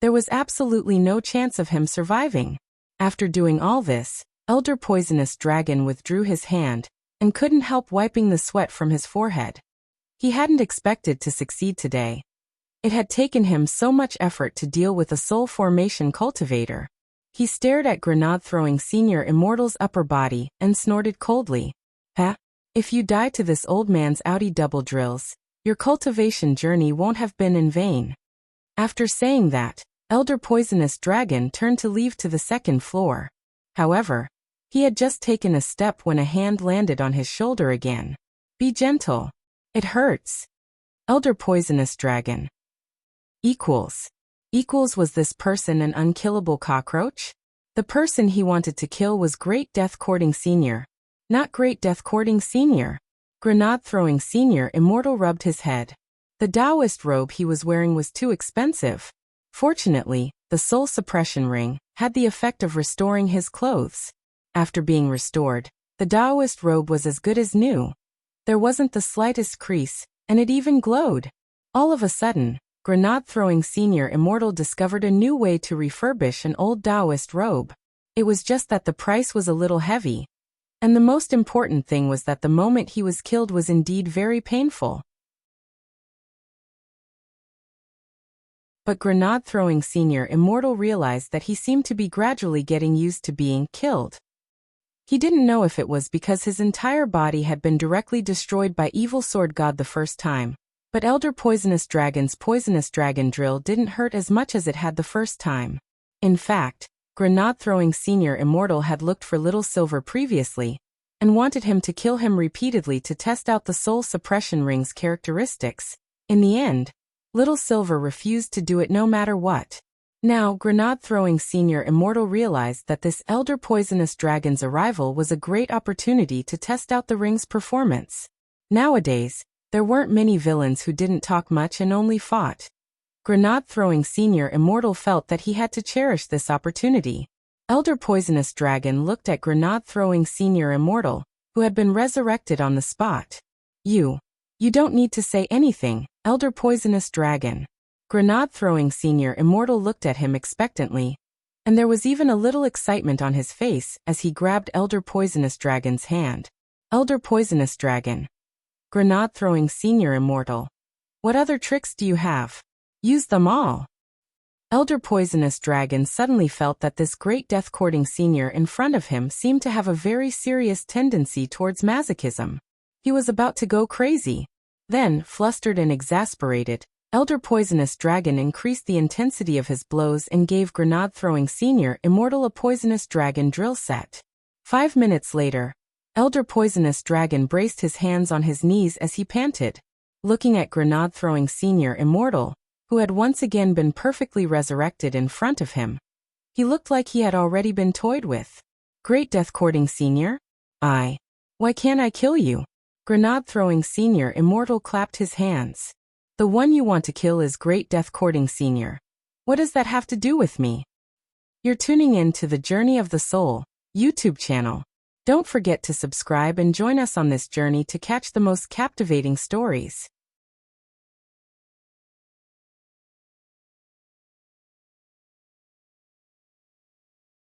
There was absolutely no chance of him surviving. After doing all this, Elder Poisonous Dragon withdrew his hand and couldn't help wiping the sweat from his forehead. He hadn't expected to succeed today. It had taken him so much effort to deal with a soul formation cultivator. He stared at Grenade-throwing Senior Immortal's upper body and snorted coldly. Huh? If you die to this old man's Audi double drills, your cultivation journey won't have been in vain. After saying that, Elder Poisonous Dragon turned to leave to the second floor. However, he had just taken a step when a hand landed on his shoulder again. Be gentle. It hurts. Elder Poisonous Dragon. Equals. Was this person an unkillable cockroach? The person he wanted to kill was Great Death-courting Senior. Not Great Death-courting Senior. Grenade-throwing Senior Immortal rubbed his head. The Taoist robe he was wearing was too expensive. Fortunately, the soul suppression ring had the effect of restoring his clothes. After being restored, the Taoist robe was as good as new. There wasn't the slightest crease, and it even glowed. All of a sudden, Grenade-throwing Senior Immortal discovered a new way to refurbish an old Taoist robe. It was just that the price was a little heavy. And the most important thing was that the moment he was killed was indeed very painful. But Grenade-throwing Senior Immortal realized that he seemed to be gradually getting used to being killed. He didn't know if it was because his entire body had been directly destroyed by Evil Sword God the first time, but Elder Poisonous Dragon's Poisonous Dragon Drill didn't hurt as much as it had the first time. In fact, Grenade-throwing Senior Immortal had looked for Little Silver previously, and wanted him to kill him repeatedly to test out the soul suppression ring's characteristics. In the end, Little Silver refused to do it no matter what. Now, Grenade-throwing Senior Immortal realized that this elder poisonous dragon's arrival was a great opportunity to test out the ring's performance. Nowadays, there weren't many villains who didn't talk much and only fought. Grenade-throwing Senior Immortal felt that he had to cherish this opportunity. Elder Poisonous Dragon looked at Grenade-throwing Senior Immortal, who had been resurrected on the spot. You don't need to say anything, Elder Poisonous Dragon. Grenade-throwing Senior Immortal looked at him expectantly, and there was even a little excitement on his face as he grabbed Elder Poisonous Dragon's hand. Elder Poisonous Dragon. Grenade-throwing Senior Immortal. What other tricks do you have? Use them all. Elder Poisonous Dragon suddenly felt that this great death-courting senior in front of him seemed to have a very serious tendency towards masochism. He was about to go crazy. Then, flustered and exasperated, Elder Poisonous Dragon increased the intensity of his blows and gave Grenade-throwing Senior Immortal a Poisonous Dragon drill set. 5 minutes later, Elder Poisonous Dragon braced his hands on his knees as he panted. Looking at Grenade-throwing Senior Immortal, who had once again been perfectly resurrected in front of him, he looked like he had already been toyed with. Great death-courting Senior? Why can't I kill you? Grenade-throwing Senior Immortal clapped his hands. The one you want to kill is Great Death-courting Senior. What does that have to do with me? You're tuning in to the Journey of the Soul YouTube channel. Don't forget to subscribe and join us on this journey to catch the most captivating stories.